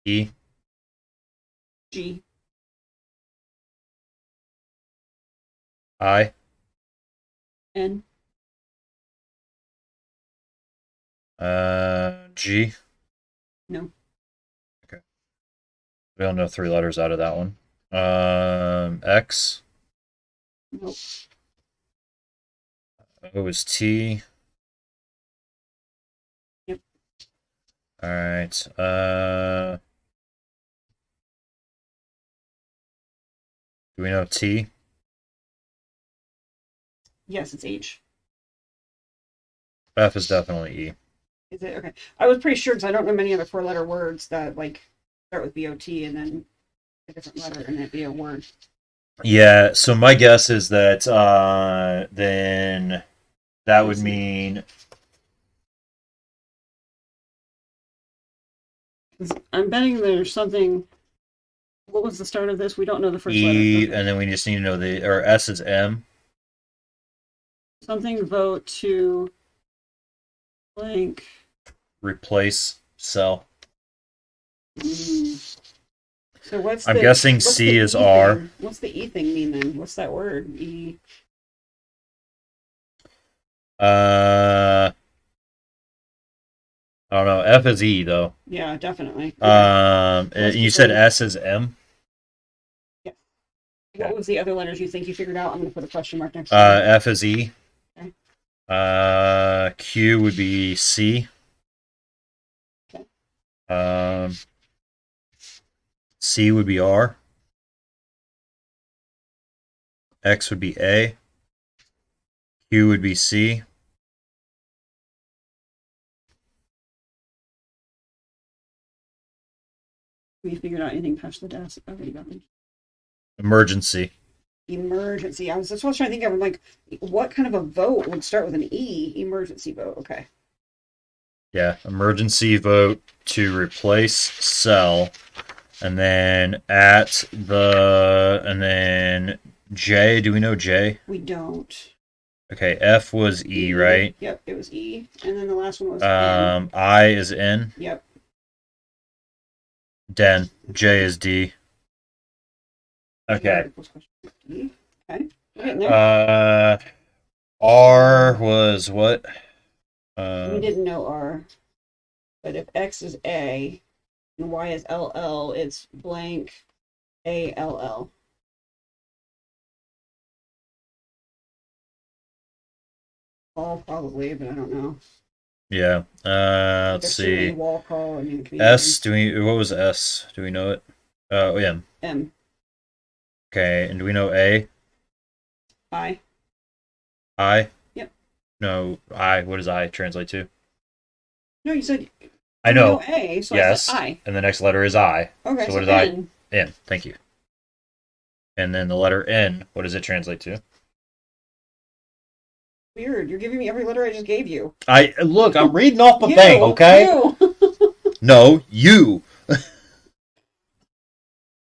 E, G. I, N. G. No. Okay. We don't know 3 letters out of that one. X. Nope. O is T. Yep. All right. Do we know T? Yes, it's H. F is definitely E. Is it? Okay. I was pretty sure because I don't know many other 4-letter words that like start with BOT and then a different letter and it be a word. Yeah, so my guess is that then that would mean I'm betting there's something. What was the start of this? We don't know the first E, letter. and then we just need to know or S is M. Something vote to blank. Replace cell. So what's I'm guessing C is E R. thing? What's the E thing mean then? What's that word? E. I don't know. F is E though. Yeah, definitely. You said S is M. Yeah. What was the other letters you think you figured out? I'm gonna put a question mark next to F is E. Okay. Q would be C. Okay. C would be R. X would be A. Q would be C. Have you figured out anything past the desk? Okay, you got me. Emergency. Emergency. That's what I was trying to think of. I'm like, what kind of a vote would start with an E? Emergency vote. Okay. Yeah, emergency vote to replace cell, and then and then J. Do we know J? We don't. Okay, F was E, right? Yep, it was E, and then the last one was N. I is N. Yep. Den. J is D. Okay. Okay. We're getting there. R was what? We didn't know R, but if X is A and Y is LL, it's blank ALL. All probably, but I don't know. Yeah. Let's see. Wall call. I mean, S. What was S? Do we know it? Oh, M. M. Okay, and do we know A? I. I? Yep. No, I. What does I translate to? No, you said. I know. A. So yes. I said I. And the next letter is I. Okay. So what is N. I? N. Thank you. And then the letter N. What does it translate to? Weird. You're giving me every letter I just gave you. Look. I'm reading off the thing. Okay. No, you.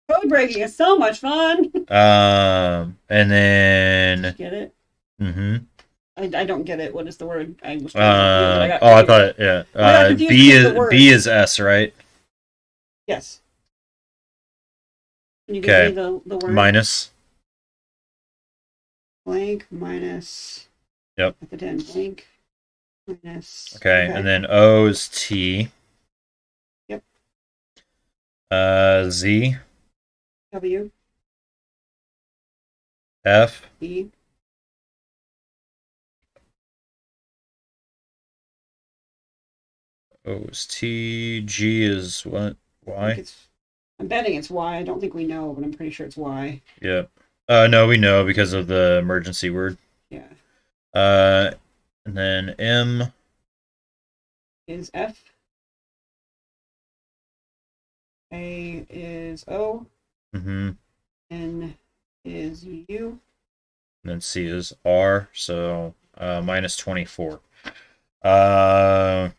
Code breaking is so much fun. And then. Get it? Mm-hmm. I don't get it. What is the word? I was I thought yeah. B is S, right? Yes. Can you give me the word? Minus. Blank minus. Yep. At the end. Blank minus. Okay, and then O is T. Yep. Z. W. F. E. O is T. G is what? Y? I'm betting it's Y. I don't think we know, but I'm pretty sure it's Y. Yeah. No, we know because of the emergency word. Yeah. And then M. Is F. A is O. Mm-hmm. N is U. And then C is R, so minus 24. So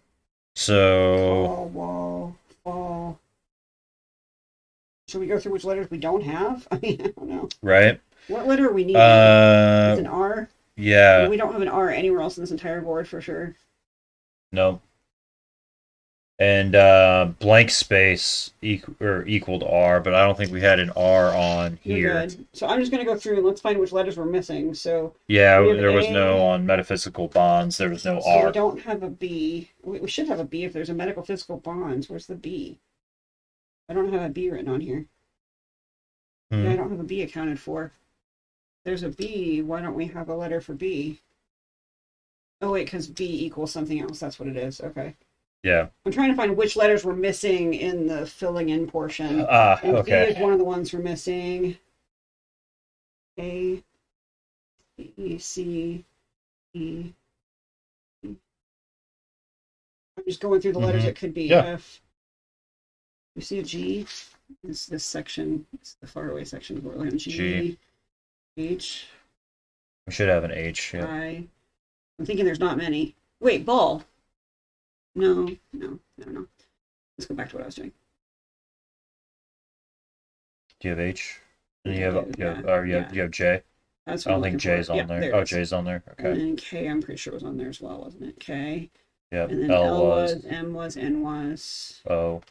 Fall. Should we go through which letters we don't have? I mean, I don't know. Right. What letter are we needing? It's an R? Yeah. We don't have an R anywhere else in this entire board for sure. No. And blank space equaled R, but I don't think we had an R on here. You're good. So I'm just going to go through and let's find which letters we're missing. So yeah, there was no on metaphysical bonds. There was no R. We don't have a B. We should have a B if there's a medical physical bonds. Where's the B? I don't have a B written on here. Yeah, I don't have a B accounted for. There's a B. Why don't we have a letter for B? Oh, wait, because B equals something else. That's what it is. Okay. Yeah. I'm trying to find which letters we're missing in the filling in portion. And okay. B is one of the ones we're missing. A, B, C, E. I'm just going through the letters. Mhm. It could be Yeah. F. You see a G? It's this section. It's the faraway section. We're looking at G, H, We should have an H. Yeah. I. I'm thinking there's not many. Wait, ball. No. Let's go back to what I was doing. Do you have H? And Yeah, you have J. That's I what don't I'm think looking J's for. on Yeah, there. it Oh, is. J's on there. And Okay. then K, I'm pretty sure was on there as well, wasn't it? K. Yep. And then L was, M was, N was. O.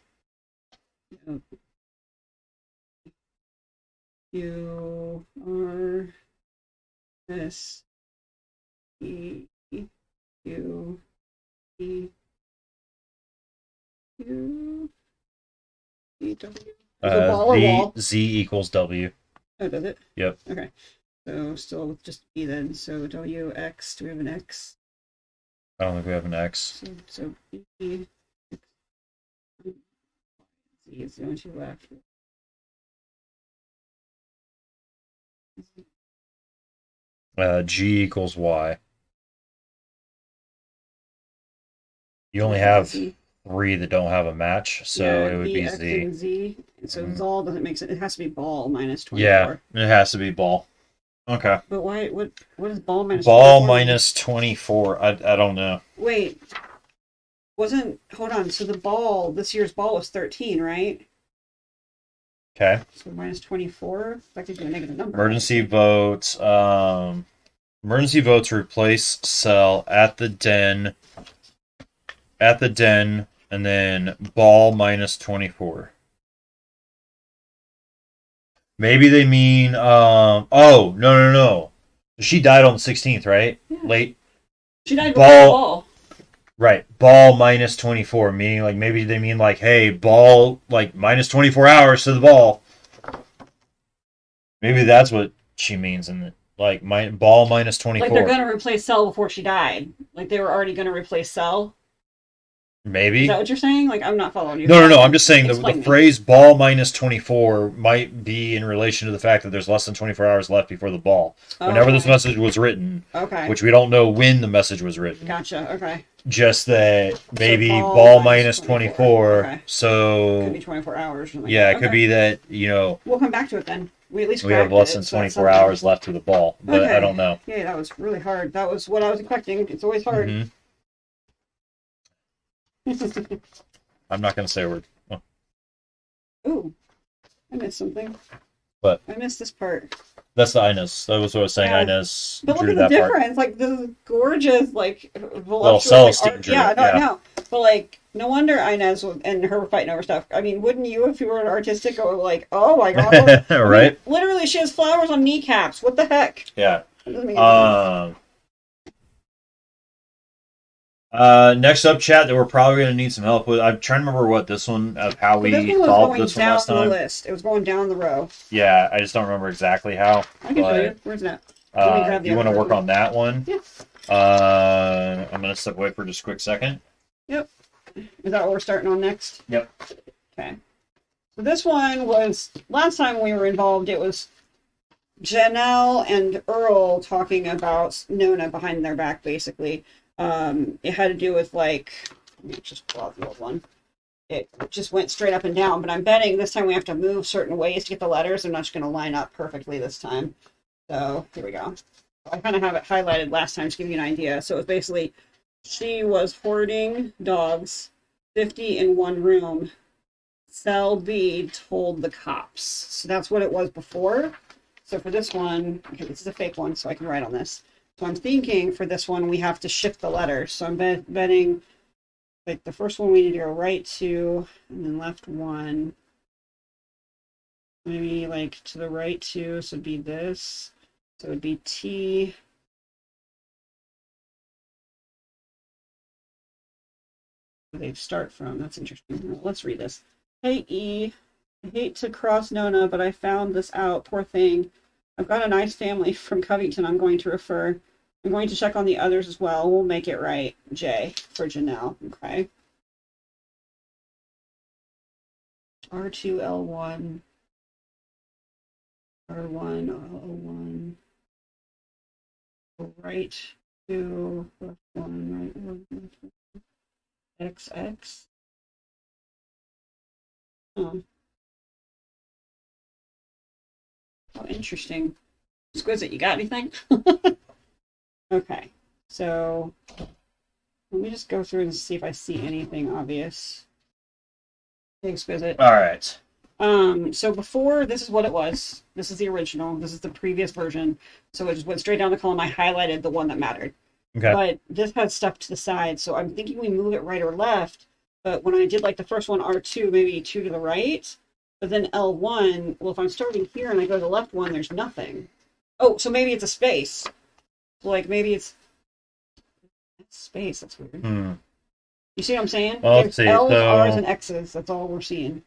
Q, R, S, E, Q, E, Q, E, W. Is it ball or wall? Z equals W. Oh, does it? Yep. Okay. So still with just E then. So W, X. Do we have an X? I don't think we have an X. So E, X, Z is the only two left. G equals Y. You only have Z. 3 that don't have a match, so Yeah, it would B, be X, Z. and Z. So Mhm. Zol doesn't make sense. It has to be ball minus 24. Yeah, it has to be ball. Okay. But why? What is ball minus? Ball 24 mean? minus 24. I don't know. Wait, wasn't? Hold on. So the ball this year's ball was 13, right? Okay. So minus 24. That gives you a negative number. Emergency votes. Emergency votes replace cell at the den. At the den, and then ball minus 24. Maybe they mean oh, no. She died on the 16th, right? Yeah. Late. She died Ball- before the ball. Right. Ball minus 24, meaning like maybe they mean like, hey, ball like minus 24 hours to the ball. Maybe that's what she means in the like my ball minus 24. Like they're gonna replace Cell before she died. Like they were already gonna replace Cell. Maybe. Is that what you're saying? Like I'm not following you. No. I'm just saying the Explain me. phrase ball minus 24 might be in relation to the fact that there's less than 24 hours left before the ball. Whenever this message was written, Okay. which we don't know when the message was written. Gotcha. Okay. Just that maybe ball ball minus minus 24. Okay. So Could be 24 hours. Or something yeah, like it that. could be that, We'll come back to it then. We at least we have cracked less it, than so that's 24 something. hours left to the ball, but Okay. I don't know. Yeah, that was really hard. That was what I was expecting. It's always hard. Mhm. I'm not going to say a word. Oh, Ooh, I missed something. What? I missed this part. that's the Inez. That was what I was saying. Yeah. Inez But look drew at the that part. difference. Like this gorgeous, like voluptuous. Celestine art. drew Yeah, it, no, yeah. I know. But like, no wonder Inez and her were fighting over stuff. I mean, wouldn't you if you were an artistic or like, oh my god, I mean, Right? literally, she has flowers on kneecaps. What the heck? Yeah. That doesn't make any sense. Next up, chat, that we're probably going to need some help with. I'm trying to remember what this one, of how But this we one was solved going this one down last the time. list. It was going down the row. Yeah, I just don't remember exactly how. I can show you. But Where's that? Let me grab the you want to other work one. on that one? Yeah. I'm going to step away for just a quick second. Yep. Is that what we're starting on next? Yep. Okay. So this one was, last time we were involved, it was Janelle and Earl talking about Nona behind their back, basically. It had to do with, like, let me just pull out the old one. It just went straight up and down, but I'm betting this time we have to move certain ways to get the letters. They're not just going to line up perfectly this time. So here we go. I kind of have it highlighted last time to give you an idea. So it's basically, she was hoarding dogs, 50 in one room. Cell B told the cops. So that's what it was before. So for this one, okay, this is a fake one, so I can write on this. So I'm thinking for this one, we have to shift the letters. So I'm betting, like the first one we need to go right to, and then left one. Maybe like to the right two, so it'd be this. So it'd be T. Where they start from. That's interesting. Let's read this. Hey E, I hate to cross Nona, but I found this out. Poor thing. I've got a nice family from Covington I'm going to refer. I'm going to check on the others as well. We'll make it right. J for Janelle. Okay. R2L1. R1, L1. Right 2, left 1, right 1, left 1. XX. Oh. Oh, interesting. Exquisite, you got anything? Okay, so let me just go through and see if I see anything obvious. Exquisite. All right. So before, this is what it was. This is the original. This is the previous version. So it just went straight down the column. I highlighted the one that mattered. Okay. But this has stuff to the side, so I'm thinking we move it right or left. But when I did like the first one, R2, maybe 2 to the right. But then L1, well, if I'm starting here and I go to the left one, there's nothing. Oh, so maybe it's a space. Like maybe it's space. That's weird. You see what I'm saying? Well, There's let's see. L's, So... R's, and X's. That's all we're seeing.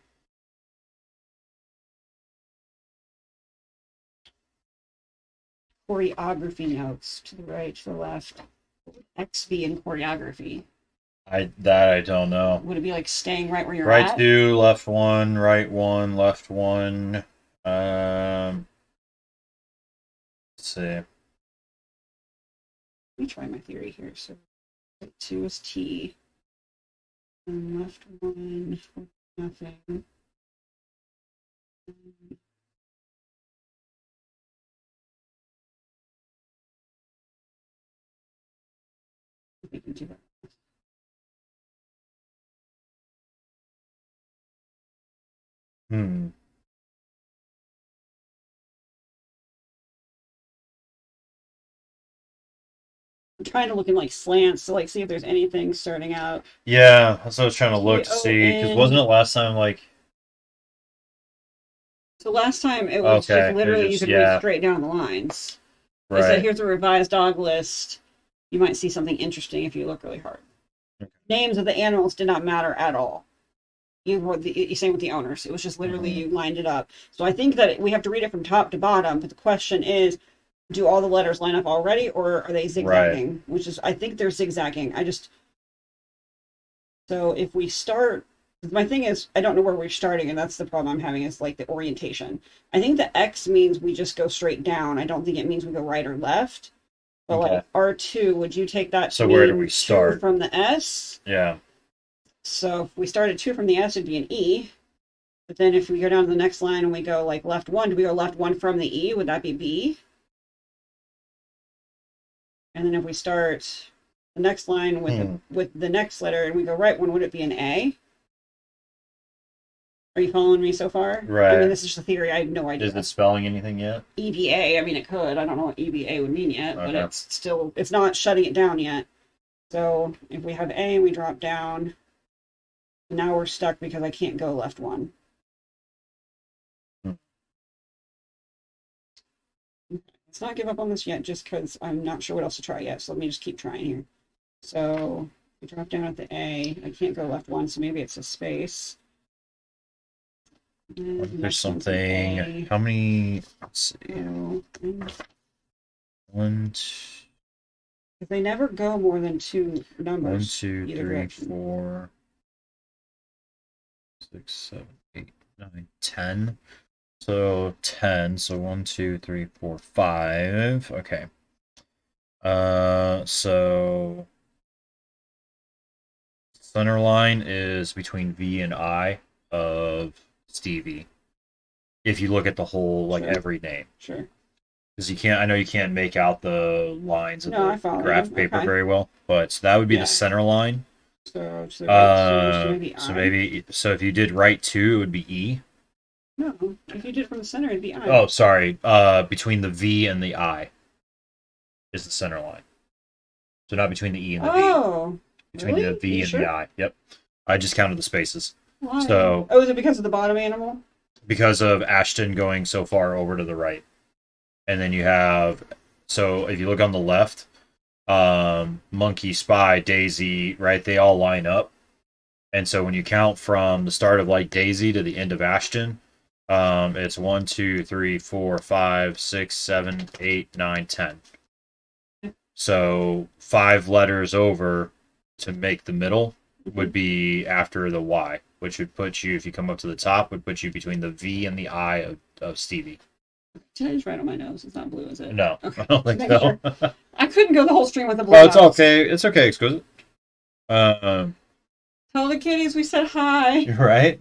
Choreography notes to the right, to the left. XV in choreography. I don't know. Would it be like staying right where you're Right at? 2, left 1, right 1, left 1. Let's see. Let me try my theory here. So right 2 is T. And left 1, nothing. We can do that. Hmm. I'm trying to look in like slants to like see if there's anything starting out. Yeah, that's what I was trying to look to see. Because wasn't it last time like... So last time it was Okay, just literally it you just- could yeah. read straight down the lines. It Right. said here's a revised dog list. You might see something interesting if you look really hard. Okay. Names of the animals did not matter at all. Same with the owners. It was just literally you lined it up. So I think that we have to read it from top to bottom. But the question is, do all the letters line up already, or are they zigzagging? Right. Which is, I think they're zigzagging. So if we start, my thing is, I don't know where we're starting, and that's the problem I'm having is like the orientation. I think the X means we just go straight down. I don't think it means we go right or left. But Okay. like R2, would you take that? So to where do mean we 2 start? from the S? Yeah. So if we started 2 from the S, it'd be an E. But then if we go down to the next line and we go like left 1, do we go left 1 from the E? Would that be B? And then if we start the next line with the next letter and we go right 1, would it be an A? Are you following me so far? Right. I mean, this is just a theory. I have no idea. Is it spelling anything yet? EVA, I mean, it could. I don't know what EVA would mean yet, but Okay. it's not shutting it down yet. So if we have A and we drop down, now we're stuck because I can't go left 1. Let's not give up on this yet, just because I'm not sure what else to try yet. So let me just keep trying here. So we drop down at the A. I can't go left 1, so maybe it's a space. And There's next one's an something. A. How many? Let's see. So, 1, if they never go more than 2 numbers, 2, either 3, direction. 4, 6, 7, 8, 9, 10. So 10. So 1, 2, 3, 4, 5. Okay. So center line is between V and I of Stevie. If you look at the whole, like Sure. every name, Sure. because I know you can't make out the lines of No, I the follow graph you. paper Okay. very well, but so that would be Yeah. the center line. So to the right, so maybe I. So if you did right 2, it would be E. No, if you did it from the center, it'd be I. Oh, sorry. Between the V and the I is the center line. So not between the E and the V. Oh, Between really? the V You and sure? the I. Yep. I just counted the spaces. Why? So- Oh, is it because of the bottom animal? Because of Ashton going so far over to the right. And then you have, so if you look on the left, Monkey, Spy, Daisy, right? They all line up. And so when you count from the start of like Daisy to the end of Ashton, it's 1, 2, 3, 4, 5, 6, 7, 8, 9, 10. So 5 letters over to make the middle would be after the Y, which would put you, if you come up to the top, would put you between the V and the I of Stevie. Did I just write on my nose? It's not blue, is it? No, Okay. I don't think Making so. I couldn't go the whole stream with a blue Oh, it's nose. okay. It's okay, Exquisite. Tell the kitties we said hi. Right?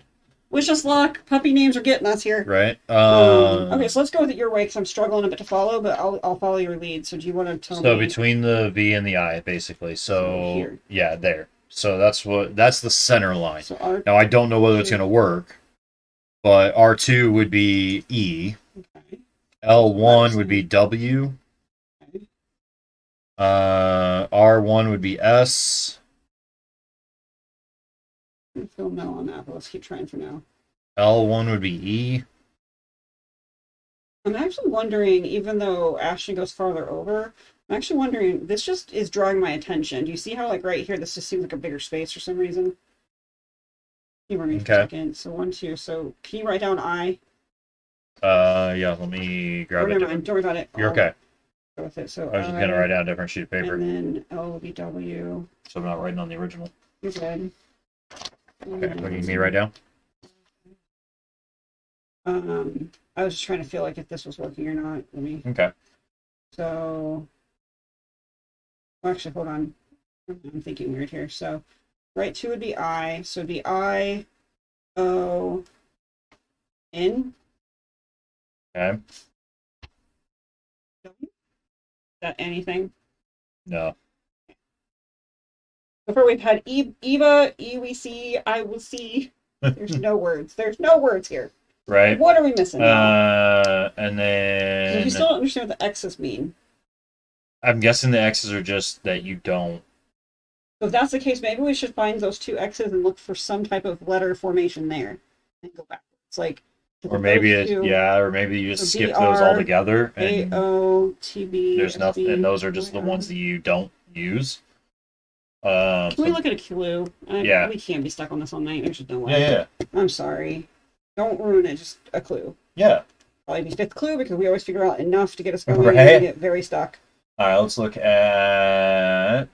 Wish us luck. Puppy names are getting us here. Right. Okay, so let's go with it your way because I'm struggling a bit to follow, but I'll follow your lead. So do you want to tell So me? between the V and the I, basically. So Here. yeah, there. So that's the center line. So R. Now I don't know whether it's going to work, but R2 would be E. Okay. L1 would be W. Okay. R1 would be S. I feel no on that, but let's keep trying for now. L1 would be E. I'm actually wondering, even though Ashton goes farther over, I'm actually wondering, this just is drawing my attention. Do you see how, like, right here, this just seems like a bigger space for some reason? Humor me for a second. So 1, 2. So can you write down I? Yeah, let me grab it. Never mind. Don't worry about it. You're okay. Go with it. So I was just going to write down a different sheet of paper. And then L will be W. So I'm not writing on the original. You're good. Okay, what do you need me to write down? I was just trying to feel like if this was working or not. Let me. Okay. So, well, actually, hold on. I'm thinking weird here. So, right 2 would be I. So it'd be I, O, N. Okay. W. Is that anything? No. So far we've had Eva, EWC, I will see. There's no words. There's no words here. Right. What are we missing? And then So you still don't understand what the X's mean. I'm guessing the X's are just that you don't. So if that's the case, maybe we should find those 2 X's and look for some type of letter formation there and go back. It's like, Or maybe or maybe you just skip those altogether. And AOTB. there's nothing, and those are just the ones that you don't use. Can we look at a clue? Yeah. We can't be stuck on this all night. There's just no way. Yeah. I'm sorry. Don't ruin it. Just a clue. Yeah. Probably be 5th clue because we always figure out enough to get us going Right. and get very stuck. All right, let's look at.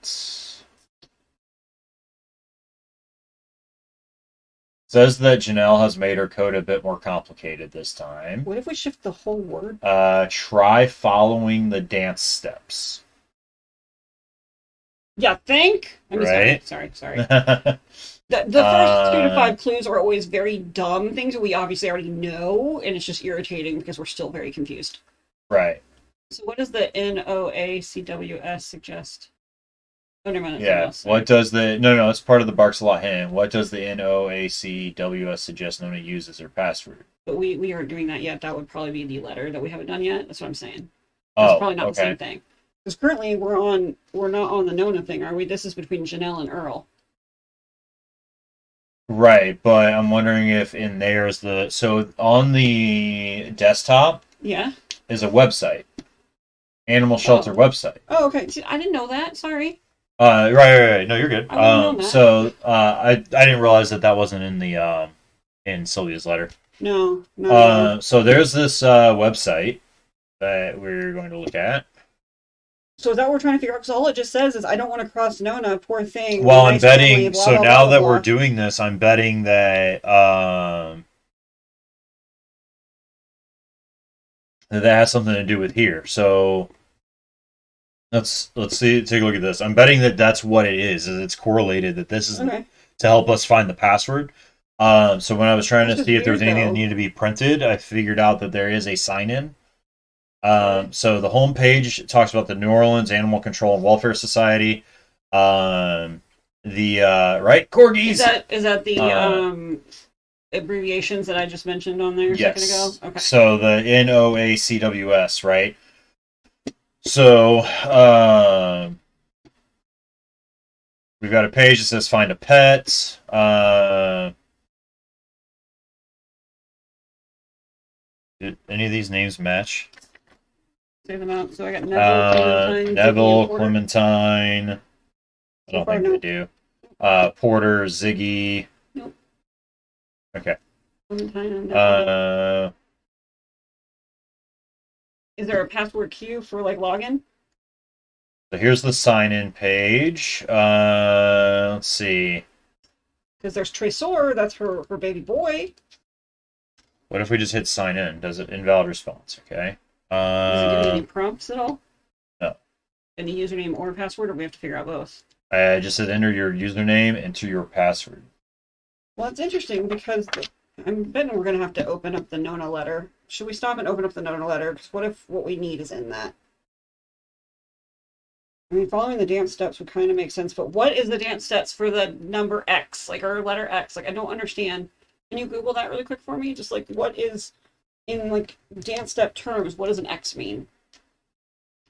Says that Janelle has made her code a bit more complicated this time. What if we shift the whole word? Try following the dance steps. Yeah, think. Right. Sorry. The first 2 to 5 clues are always very dumb things that we obviously already know, and it's just irritating because we're still very confused. Right. So what does the NOACWS suggest? Oh, never mind. Yeah. What does the no? It's part of the Barks a Lot hint. What does the NOACWS suggest Nona uses her password? But we aren't doing that yet. That would probably be the letter that we haven't done yet. That's what I'm saying. That's probably not the same thing. Because currently we're not on the Nona thing, are we? This is between Janelle and Earl. Right, but I'm wondering if in there's so on the desktop is a website. Animal shelter website. Oh, okay. See, I didn't know that. Sorry. Right. No, you're good. I so I didn't realize that wasn't in the in Sylvia's letter. No. So there's this website that we're going to look at. So is that what we're trying to figure out? Because all it just says is, I don't want to cross Nona, poor thing. Well, I'm betting, so now that we're doing this, I'm betting that that has something to do with here. So let's see, take a look at this. I'm betting that that's what it is it's correlated, that this is to help us find the password. So when I was trying to see if there was anything that needed to be printed, I figured out that there is a sign-in. So the homepage talks about the New Orleans Animal Control and Welfare Society. Right, corgis. Is that the abbreviations that I just mentioned on there a second ago? Okay. So the NOACWS, right? So we've got a page that says find a pet. Did any of these names match? Say them out. So I got Neville, Neville, Clementine. I don't think they do. Porter, Ziggy. Nope. Okay. Clementine. Is there a password queue for like login? So here's the sign-in page. Let's see. Because there's Tresor. That's her baby boy. What if we just hit sign in? Does it invalid response? Okay. Does it give me any prompts at all? No. Any username or password, or we have to figure out both? I just said enter your username, enter your password. Well, it's interesting because I'm betting we're going to have to open up the Nona letter. Should we stop and open up the Nona letter? Because what if what we need is in that? I mean, following the dance steps would kind of make sense, but what is the dance steps for the number X, like, or letter X? Like, I don't understand. Can you Google that really quick for me? Just like, what is, in like dance step terms, what does an X mean?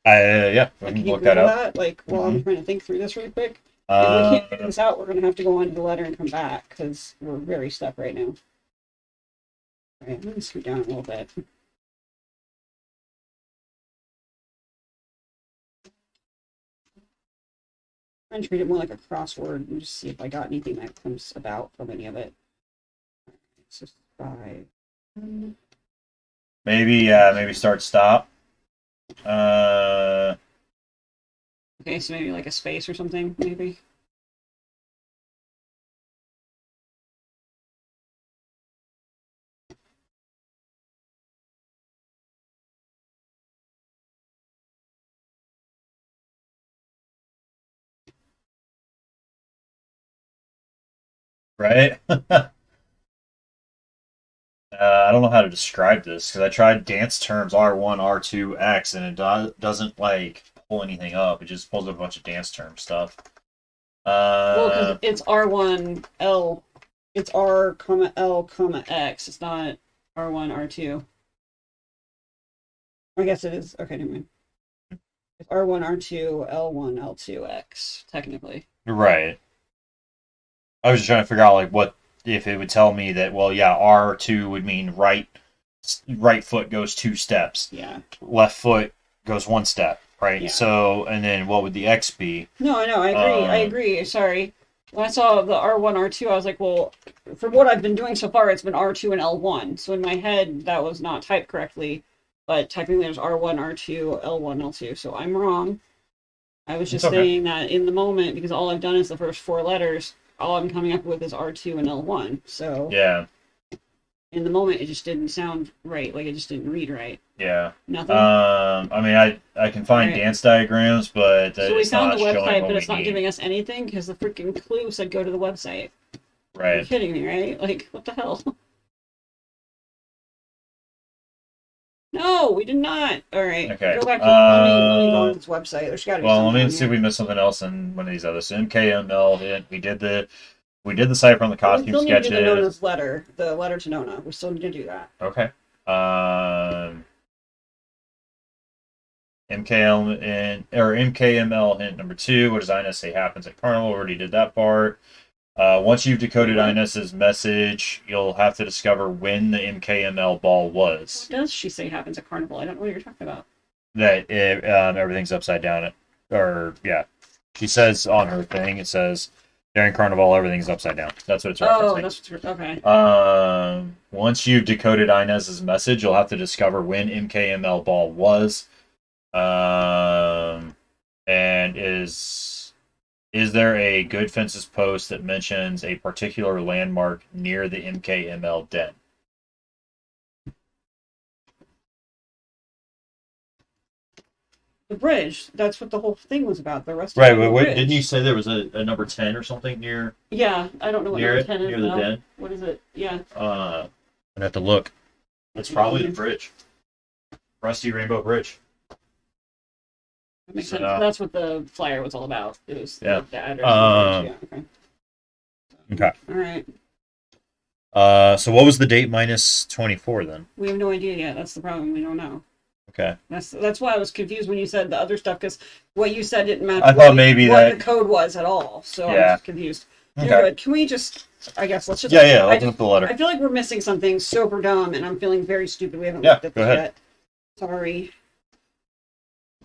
Yeah, we Like, can can you look that Google up. that? Like, while I'm trying to think through this really quick. If we can't figure this out, we're going to have to go on to the letter and come back because we're very stuck right now. All right, let me scoot down a little bit. I'm trying to treat it more like a crossword and just see if I got anything that comes about from any of it. So 5. Maybe start stop. Okay, so maybe like a space or something, maybe. Right? I don't know how to describe this because I tried dance terms R1, R2, X, and it doesn't like pull anything up. It just pulls up a bunch of dance term stuff. Well, because it's R1, L, it's R, comma, L, comma, X. It's not R1, R2. I guess it is. Okay, never mind. It's R1, R2, L1, L2, X, technically. Right. I was just trying to figure out like what if it would tell me that well yeah R2 would mean right foot goes 2 steps. Yeah. Left foot goes 1 step, right? Yeah. So and then what would the X be? No, I know, I agree. I agree. Sorry. When I saw the R1, R2, I was like, well, from what I've been doing so far, it's been R2 and L1. So in my head, that was not typed correctly. But technically, there's R1, R2, L1, L2. So I'm wrong. I was just saying that in the moment, because all I've done is the first 4 letters, all I'm coming up with is R2 and L1. So Yeah. in the moment, it just didn't sound right. Like, it just didn't read right. Yeah. Nothing? I mean, I can find dance diagrams, but so we it's found not the website, showing what but it's we not need. giving us anything because the freaking clue said go to the website. Right. You're kidding me, right? Like, what the hell? No, we did not. All right. Okay. Go back to let me go on this website. There's got to be Well, something let me on see here. if we missed something else in one of these others. So MKML hit. We did the cipher on the We costume still need to do the sketches. Nona's letter, the letter to Nona. We still need to do that. Okay. MKML hint number 2. What does Ines say happens at Carnival? Already did that part. Once you've decoded Ines's message, you'll have to discover when the MKML ball was. What does she say happens at Carnival? I don't know what you're talking about. That everything's upside down. She says on her thing. It says during Carnival everything's upside down. That's what it's referencing. Oh, that's okay. Once you've decoded Inez's message, you'll have to discover when MKML ball was. And is there a Good Fences post that mentions a particular landmark near the MKML den? The bridge. That's what the whole thing was about. The rest Right, of but the bridge. didn't you say there was a number 10 or something near? Yeah, I don't know what near number it, 10 is. near the now. den? What is it? Yeah. I'd have to look. It's probably the bridge. Rusty Rainbow Bridge. That makes sense. That's what the flyer was all about. It was the address. Okay. Okay. All right. So what was the date minus 24 then? We have no idea yet. That's the problem. We don't know. Okay. That's why I was confused when you said the other stuff, because what you said didn't match I thought maybe what that the code was at all. So Yeah. I was confused. Okay. You're good. Can we just? I guess let's just. Open up the letter. I feel like we're missing something super dumb, and I'm feeling very stupid. We haven't Yeah, looked at go this ahead. yet. Sorry.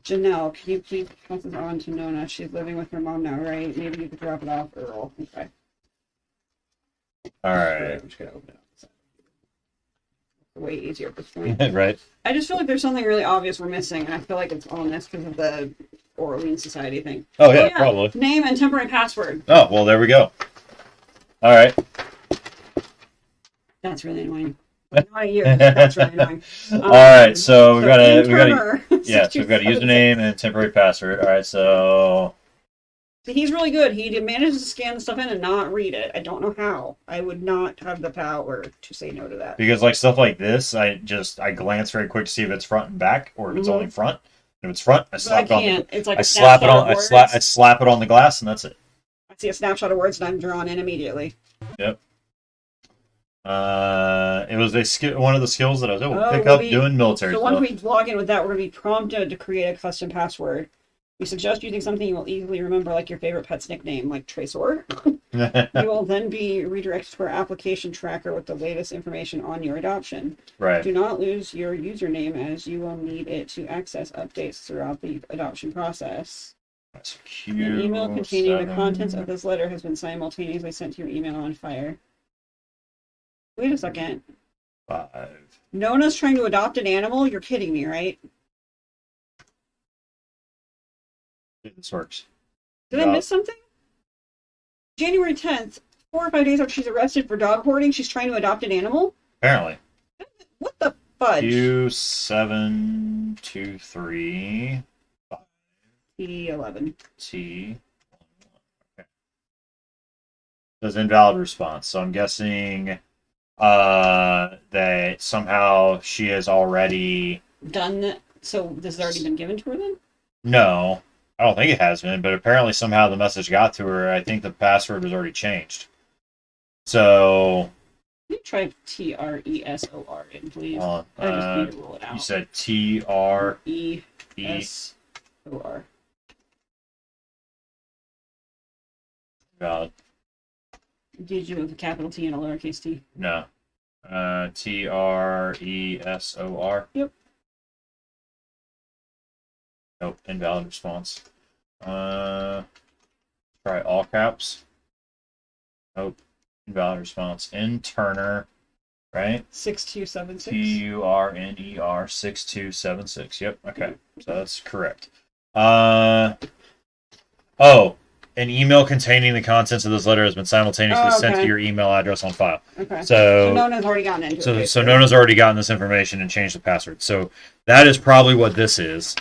Janelle, can you please pass this on to Nona? She's living with her mom now, right? Maybe you could drop it off, Earl. Okay. All right. I'm just gonna open it up. Way easier at this point. Right. I just feel like there's something really obvious we're missing, and I feel like it's on this because of the Orleans Society thing. Oh yeah, probably. Name and temporary password. Oh well, there we go. All right. That's really annoying. Not a year. That's really annoying. All right, so we've got a Turner, so we've got a username and temporary password. All right, so See, he's really good. He manages to scan the stuff in and not read it. I don't know how. I would not have the power to say no to that. Because like stuff like this, I glance very quick to see if it's front and back or if it's only front. And if it's front, I slap it on the. It's like I slap it on. I slap it on the glass, and that's it. I see a snapshot of words, and I'm drawn in immediately. Yep. It was one of the skills that I was able to pick up doing military stuff. So once we log in with that, we're going to be prompted to create a custom password. We suggest using something you will easily remember, like your favorite pet's nickname, like Tresor. You will then be redirected to our application tracker with the latest information on your adoption. Right. Do not lose your username, as you will need it to access updates throughout the adoption process. That's cute. An email containing the contents of this letter has been simultaneously sent to your email on fire. Wait a second. 5. Nona's trying to adopt an animal? You're kidding me, right? This works. Did I miss something? January 10th, 4 or 5 days after she's arrested for dog hoarding, she's trying to adopt an animal? Apparently. What the fudge? Q723 T11. T. Okay. Says invalid response. So I'm guessing that somehow she has already done that. So this has already been given to her then? No, I don't think it has been, but apparently somehow the message got to her. I think the password was already changed. So Can you try TRESOR in, please? I just need to roll it out. You said TRESOR. Valid. Did you have a capital T and a lowercase t? No. TRESOR. Yep. Nope, invalid response. Try all caps. Nope, invalid response. Turner, right? 6276. TURNER 6276. Yep. Okay, so that's correct. An email containing the contents of this letter has been simultaneously sent to your email address on file. Okay. So Nona's already gotten into it. So Nona's already gotten this information and changed the password. So that is probably what this is.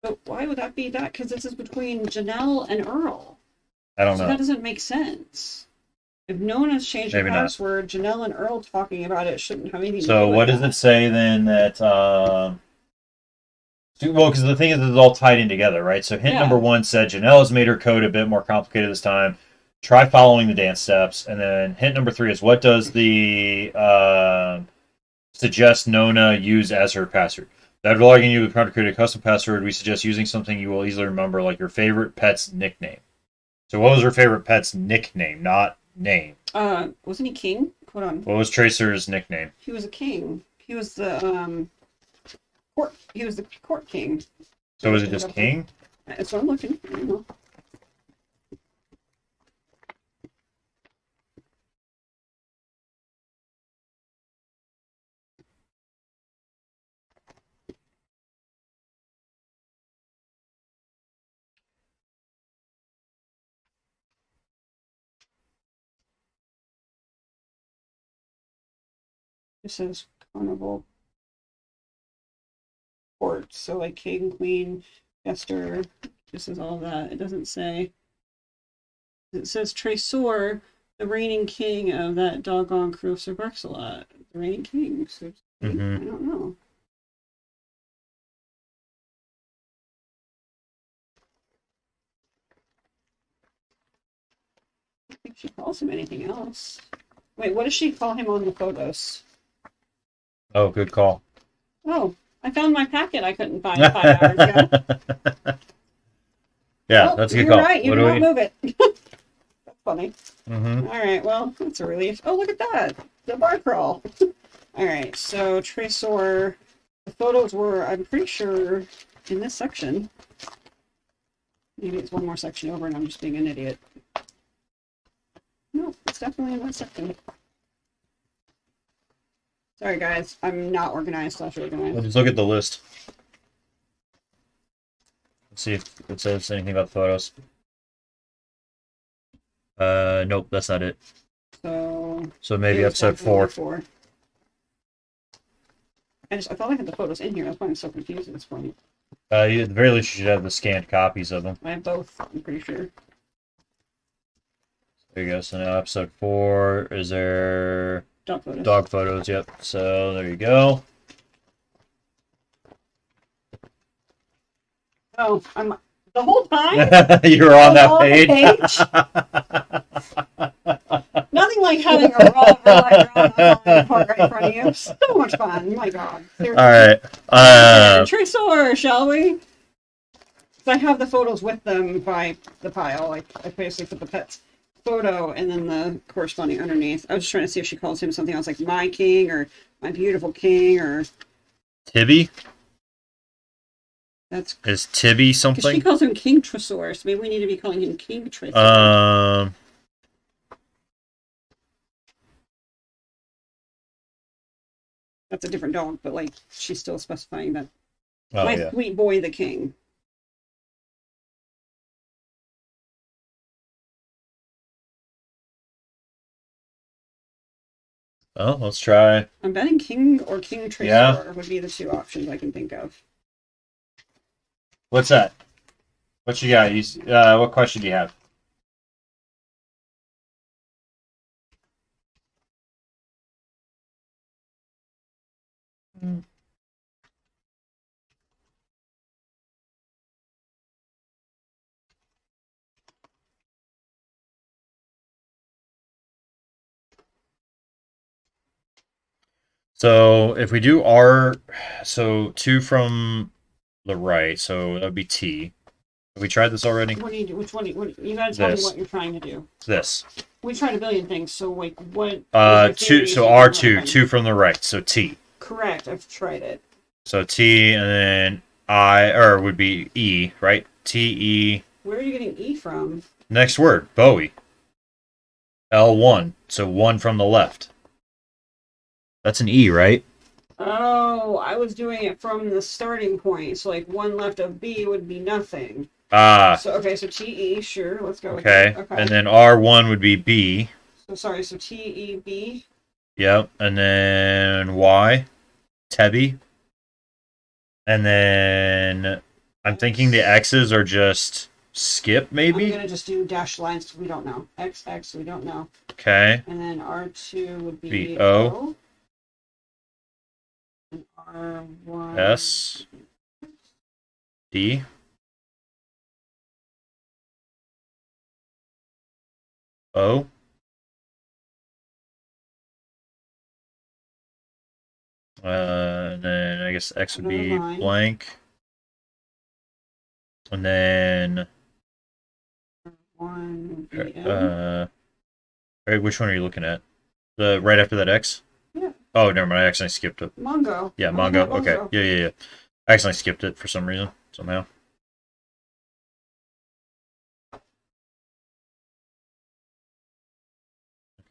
But why would that be that? Because this is between Janelle and Earl. I don't know. That doesn't make sense. If Nona's changed the password, Janelle and Earl talking about it shouldn't have anything to do with it. So what does it say then that... Well, because the thing is, it's all tied in together, right? So hint number 1 said Janelle has made her code a bit more complicated this time. Try following the dance steps. And then hint number 3 is, what does the suggest Nona use as her password? After logging you with to create a custom password, we suggest using something you will easily remember, like your favorite pet's nickname. So what was her favorite pet's nickname, not name? Wasn't he king? Hold on. What was Tracer's nickname? He was a king. He was the court. He was the court king. So was it just king? That's what I'm looking. I don't know. This is carnival court, so like king, queen, jester. This is all that. It doesn't say. It says Tresor, the reigning king of that doggone crew of Sir Barcelot. The reigning king. So I don't know. I think she calls him anything else. Wait, what does she call him on the photos? Oh, good call. Oh, I found my packet I couldn't find 5 hours ago. Yeah, that's a good call. You're right, you cannot move it. That's funny. Mm-hmm. All right, well, that's a relief. Oh, look at that. The bar crawl. All right, so Tresor, the photos were, I'm pretty sure, in this section. Maybe it's one more section over and I'm just being an idiot. No, it's definitely in that section. Sorry, guys. I'm not organized. Organized. Let's look at the list. Let's see if it says anything about the photos. Nope, that's not it. So maybe episode 4. I thought I had the photos in here. That's why I'm so confused at this point. At the very least, you should have the scanned copies of them. I have both, I'm pretty sure. There you go. So now episode 4, is there Dog photos. dog photos? Yep. So there you go. Oh, I'm the whole time? You were on that On the page. Nothing like having a raw report right in front of you. So much fun. My God. Seriously. All right. Tresor, shall we? 'Cause I have the photos with them by the pile. I basically put the pet's photo and then the corresponding underneath. I was just trying to see if she calls him something else like my king or my beautiful king or Tibby? that's Is Tibby because she something? calls him King Tresor, so maybe we need to be calling him King Tresor. That's a different dog, but like she's still specifying that Oh, my yeah. sweet boy the king. Oh, let's try. I'm betting King or King Tresor Yeah. would be the two options I can think of. What's that? What you got? What question do you have? So if we do so 2 from the right, so that would be T. Have we tried this already? What do you do? Which one? You gotta tell me This. what you're trying to do. This. We tried a billion things, so like what? Two. So R2, 2 from the right. So T. Correct. I've tried it. So T, and then would be E, right? T-E. Where are you getting E from? Next word, Bowie. L1. So 1 from the left. That's an E, right? Oh, I was doing it from the starting point. So like one left of B would be nothing. So okay, so TE, sure, let's go with Okay. that. Okay. And then R1 would be B. So sorry, so TEB. Yep. And then Y. Tebby. And then I'm thinking the X's are just skip, I'm maybe? gonna just do dashed lines because we don't know. XX, we don't know. Okay. And then R2 would be Be O. And R1 S. D. O. And then I guess X would be Another line. blank. And then one would be M. right, which one are you looking at? The right after that X? Yeah. Oh, never mind. I accidentally skipped it. Mongo. Yeah, I'm Mongo. looking Okay. at Mongo. Yeah. I accidentally skipped it for some reason. Somehow.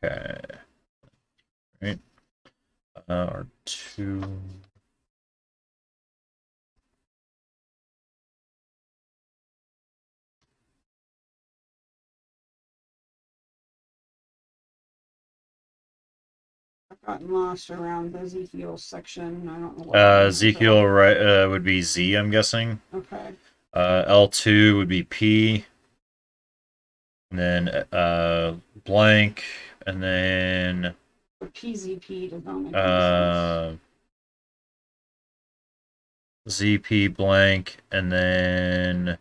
Okay. Right. R2. I've gotten lost around the Ezekiel section. I don't know what. Ezekiel right would be Z, I'm guessing. Okay. L2 would be P. And then blank. And then So PZP does not make any sense. ZP blank. And then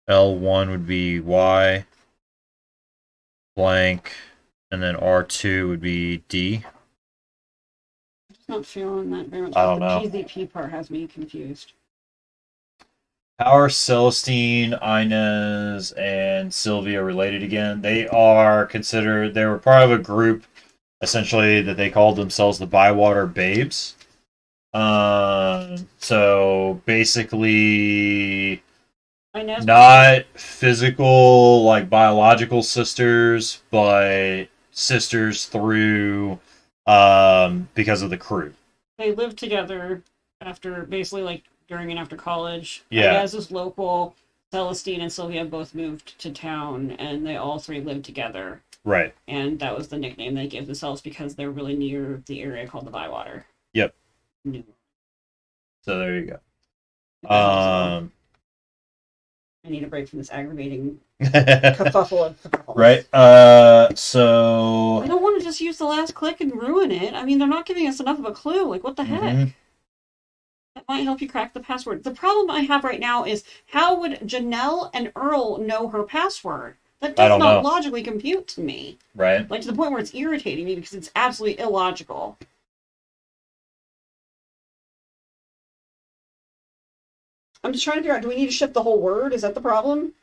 L1 would be Y. Blank. And then R2 would be D. I'm just not feeling that very much. I don't know. The PZP part has me confused. How are Celestine, Inez, and Sylvia related again? They were part of a group, essentially, that they called themselves the Bywater Babes. So basically, Inez not physical, like biological sisters, but sisters through, because of the crew. they lived together after basically like during and after college. Yeah. As is local, Celestine and Sylvia both moved to town, and they all three lived together. Right. And that was the nickname they gave themselves because they're really near the area called the Bywater. Yep. New. So there you go. Um, I need a break from this aggravating kerfuffle of kerfuffles. right. I So don't want to just use the last click and ruin it. I mean, they're not giving us enough of a clue. Like, what the heck? That might help you crack the password. The problem I have right now is how would Janelle and Earl know her password? That I does don't not know. logically compute to me. right. Like, to the point where it's irritating me because it's absolutely illogical. I'm just trying to figure out, do we need to shift the whole word? Is that the problem?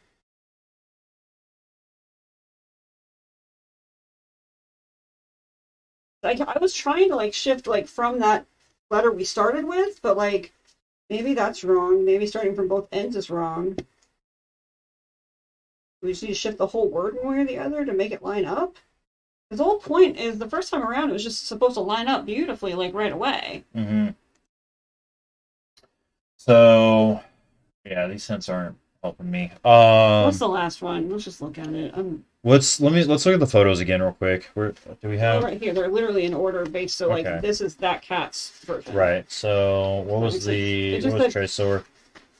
Like, I was trying to, like, shift, like, from that letter we started with, but, like, maybe that's wrong. Maybe starting from both ends is wrong. We just need to shift the whole word one way or the other to make it line up. Because the whole point is the first time around it was just supposed to line up beautifully, like, right away. So yeah, these hints aren't helping me. What's the last one? Let's just look at it. Let's look at the photos again real quick. Where do we have? Right here. They're literally in order based. So, like, Okay. this is that cat's version. Right. So what was Tresor?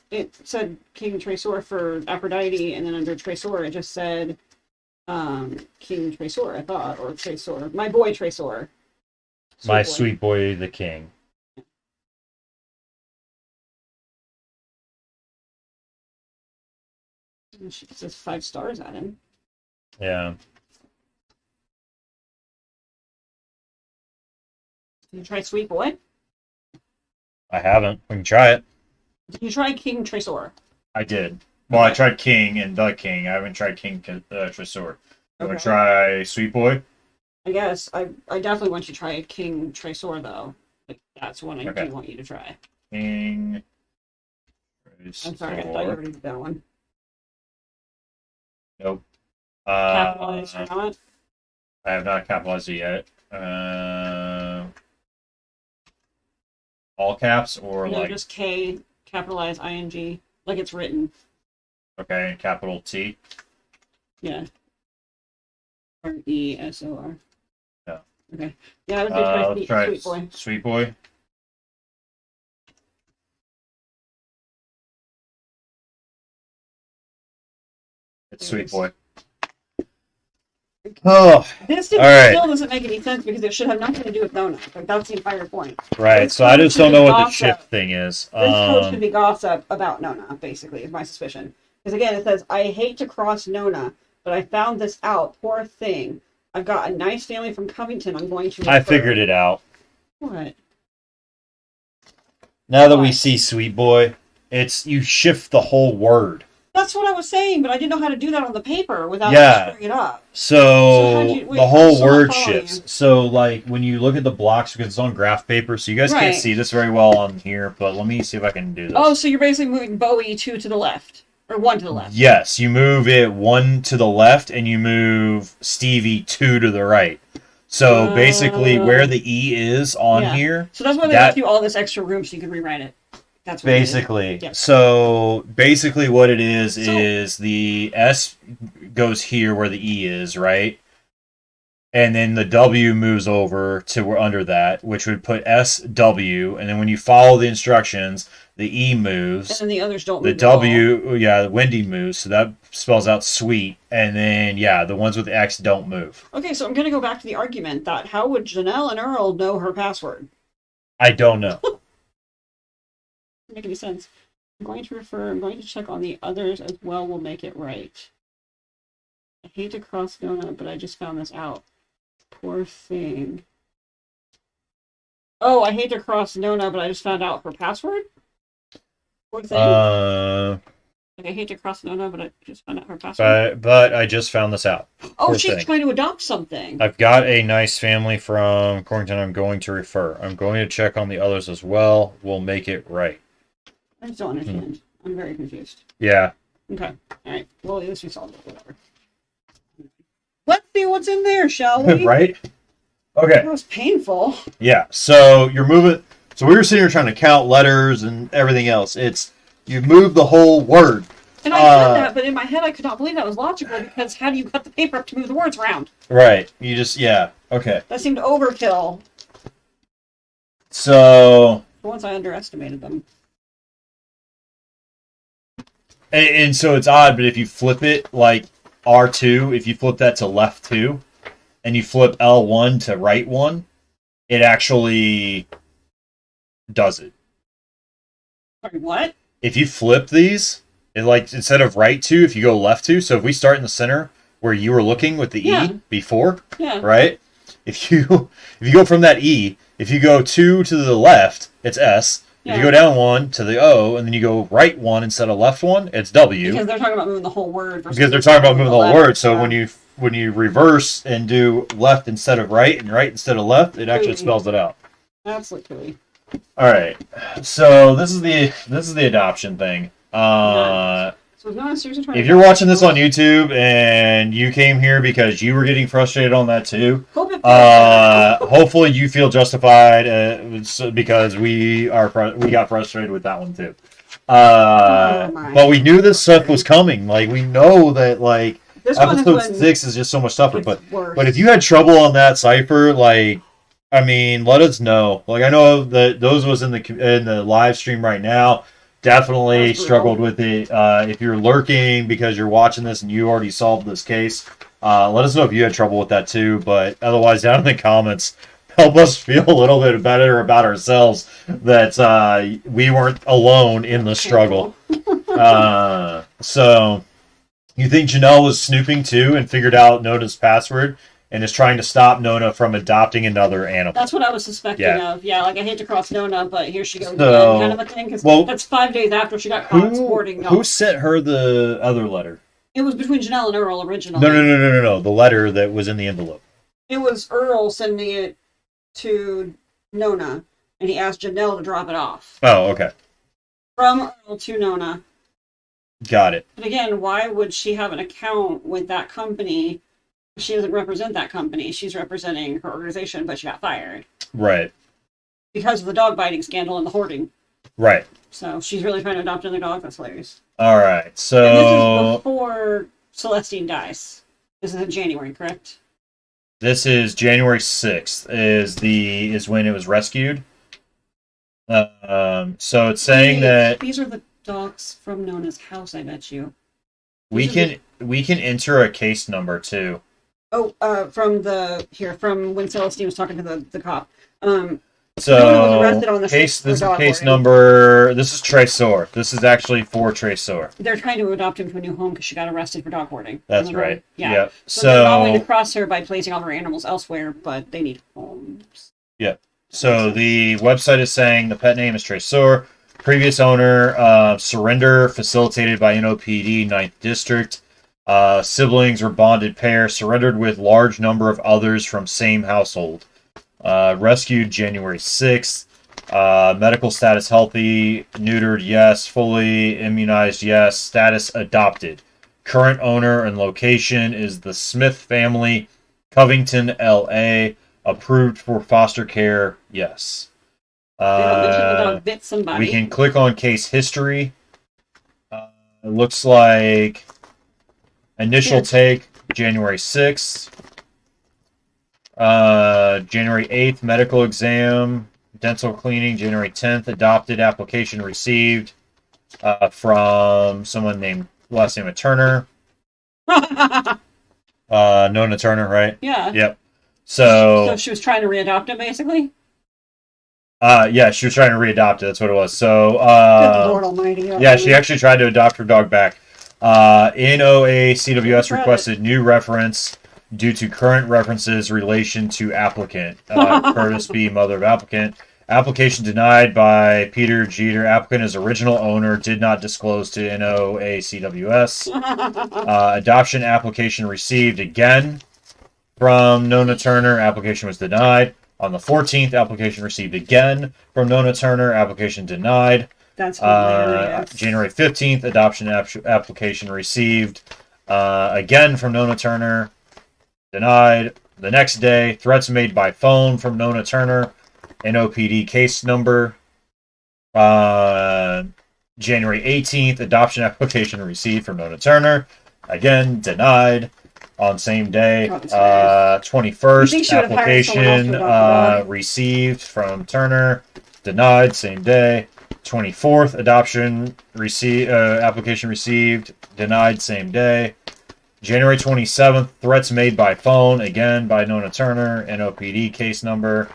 It said King Tresor for Aphrodite, and then under Tresor it just said King Tresor, I thought, or Tresor. My boy Tresor. My sweet boy, the king. She says 5 stars at him. Yeah. Did you try Sweet Boy? I haven't. We can try it. Did you try King Tresor? I did. Well, I tried King and the King. I haven't tried King Tresor. You want to try Sweet Boy? I guess. I definitely want you to try King Tresor, though. Like, that's one I do want you to try. King Tresor. I'm sorry, I thought you already did that one. Nope. Capitalized or not? I have not capitalized it yet. All caps or No, like just K, capitalize ING, like it's written. okay, and capital T. Yeah. RESOR. Yeah. Okay. Yeah, I would say try Sweet Boy. Sweet Boy. It's Sweet Boy. Oh, This still doesn't make any sense because it should have nothing to do with donuts. Like, that's the entire point. Right, so I just don't know what the shift thing is. This code should be gossip about Nona, basically, is my suspicion. Because again, it says, I hate to cross Nona, but I found this out. Poor thing. I've got a nice family from Covington I'm going to refer. I figured it out. What? Now that we see Sweet Boy, it's you shift the whole word. That's what I was saying, but I didn't know how to do that on the paper without screwing it up. So the whole word shifts. So like when you look at the blocks, because it's on graph paper, so you guys can't see this very well on here, but let me see if I can do this. Oh, so you're basically moving Bowie 2 to the left. Or 1 to the left. Yes, you move it 1 to the left, and you move Stevie 2 to the right. So basically where the E is on here. So that's why they left you all this extra room so you could rewrite it. That's what basically. So basically what it is the S goes here where the E is, right? And then the W moves over to under that, which would put SW. And then when you follow the instructions, the E moves. And then the others don't move. The W, the Wendy moves. So that spells out sweet. And then, the ones with the X don't move. Okay, so I'm going to go back to the argument that how would Janelle and Earl know her password? I don't know. Doesn't make any sense. I'm going to check on the others as well. We'll make it right. I hate to cross Nona, but I just found this out. Poor thing. Oh, I hate to cross Nona, but I just found out her password? Poor thing. I hate to cross Nona, but I just found out her password. But I just found this out. Oh, she's trying to adopt something. I've got a nice family from Corrington I'm going to refer. I'm going to check on the others as well. We'll make it right. I just don't understand. I'm very confused. Yeah. Okay. All right. Well, at least we solved it. Whatever. Let's see what's in there, shall we? Right? Okay. That was painful. Yeah. So you're moving. So we were sitting here trying to count letters and everything else. You move the whole word. And I said that, but in my head I could not believe that was logical because how do you cut the paper up to move the words around? Right. You just, okay. That seemed overkill. So. For once I underestimated them. And so it's odd, but if you flip it like R2, if you flip that to left 2, and you flip L1 to right 1, it actually does it. Sorry, what? If you flip these, it like instead of right 2, if you go left 2, so if we start in the center where you were looking with the E before, right? If you go from that E, if you go 2 to the left, it's S. If you go down 1 to the O, and then you go right 1 instead of left 1, it's W. Because they're talking about moving the whole word. Because they're talking about moving the whole word. So when you reverse and do left instead of right and right instead of left, it actually spells it out. Absolutely. All right. So this is the adoption thing. So no, if you're watching this on YouTube and you came here because you were getting frustrated on that too, hopefully you feel justified because we got frustrated with that one too. But we knew this stuff was coming. Like we know that like episode 6 is just so much tougher. But if you had trouble on that cipher, like I mean, let us know. Like I know that those was in the live stream right now. Definitely struggled with it. If you're lurking because you're watching this and you already solved this case, let us know if you had trouble with that too. But otherwise, down in the comments, help us feel a little bit better about ourselves that we weren't alone in the struggle. So, you think Janelle was snooping too and figured out Nona's password and is trying to stop Nona from adopting another animal? That's what I was suspecting of. Yeah, like I hate to cross Nona, but here she goes again, kind of a thing. Because that's 5 days after she got caught sporting. Who sent her the other letter? It was between Janelle and Earl originally. No. The letter that was in the envelope. It was Earl sending it to Nona, and he asked Janelle to drop it off. Oh, okay. From Earl to Nona. Got it. But again, why would she have an account with that company? She doesn't represent that company. She's representing her organization, but she got fired. Right. Because of the dog biting scandal and the hoarding. Right. So she's really trying to adopt another dog. That's hilarious. All right. So and this is before Celestine dies. This is in January, correct? This is January 6th is when it was rescued. So it's saying that these are the dogs from Nona's house, I bet you. We can enter a case number too. Oh, from when Celestine was talking to the cop. So was arrested on the this is case number. This is Tresor. This is actually for Tresor. They're trying to adopt him to a new home because she got arrested for dog hoarding. That's right. Yeah. Yep. So they're not going to cross her by placing all her animals elsewhere, but they need homes. Yep. So the website is saying the pet name is Tresor. Previous owner, surrender facilitated by NOPD 9th District. Siblings or bonded pair surrendered with large number of others from same household. Rescued January 6th. Medical status healthy. Neutered, yes. Fully immunized, yes. Status adopted. Current owner and location is the Smith family, Covington, LA. Approved for foster care, yes. Bit somebody. We can click on case history. It looks like initial take January 6th. January 8th, medical exam, dental cleaning, January 10th, adopted application received from someone named, last name of Turner. Nona Turner, right? Yeah. Yep. So she was trying to readopt him, basically? Yeah, she was trying to readopt it. That's what it was. So, Good Lord Almighty. Yeah, she actually tried to adopt her dog back. NOA CWS requested new reference due to current references relation to applicant. Curtis B., mother of applicant. Application denied by Peter Jeter. Applicant is original owner. Did not disclose to NOA CWS. Adoption application received again from Nona Turner. Application was denied. On the 14th, application received again from Nona Turner. Application denied. That's hilarious. January 15th, adoption application received again from Nona Turner. Denied. The next day, threats made by phone from Nona Turner. NOPD case number. January 18th, adoption application received from Nona Turner. Again, denied. On same day, 21st, application received from Turner, denied, same day. 24th, adoption application received, denied same day. January 27th, threats made by phone, again by Nona Turner, NOPD case number.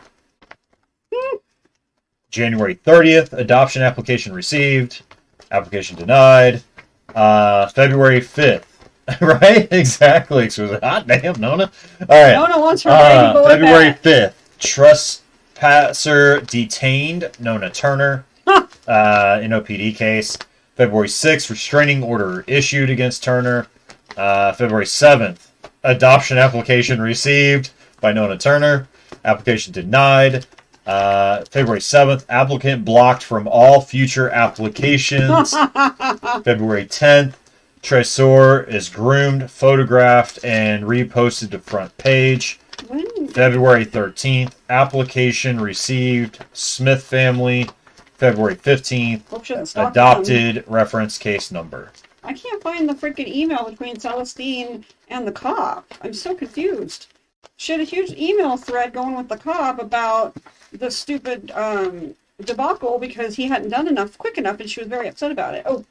January 30th, adoption application received, application denied. February 5th, right? Exactly. So it was hot damn, Nona. All right. Nona wants her baby boy February back. 5th, trespasser detained, Nona Turner, NOPD case. February 6th, restraining order issued against Turner. February 7th, adoption application received by Nona Turner. Application denied. February 7th, applicant blocked from all future applications. February 10th, Tresor is groomed, photographed, and reposted to front page. February 13th, application received, Smith family. February 15th, adopted, reference case number. I can't find the freaking email between Celestine and the cop. I'm so confused. She had a huge email thread going with the cop about the stupid debacle because he hadn't done enough quick enough, and she was very upset about it. Oh,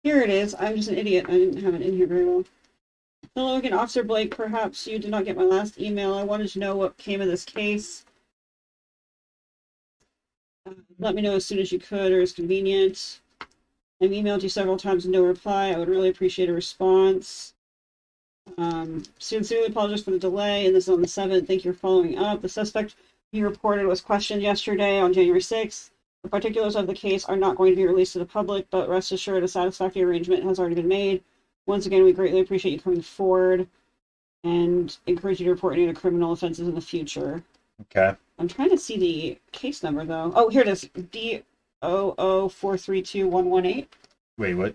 here it is. I'm just an idiot. I didn't have it in here very well. Hello again, Officer Blake. Perhaps you did not get my last email. I wanted to know what came of this case. Let me know as soon as you could or as convenient. I've emailed you several times, no reply. I would really appreciate a response. Sincerely apologize for the delay, and this is on the 7th. Thank you for following up. The suspect you reported was questioned yesterday on January 6th. The particulars of the case are not going to be released to the public, but rest assured a satisfactory arrangement has already been made. Once again, we greatly appreciate you coming forward and encourage you to report any other criminal offenses in the future. Okay. I'm trying to see the case number, though. Oh, here it is. D00432118. Wait, what?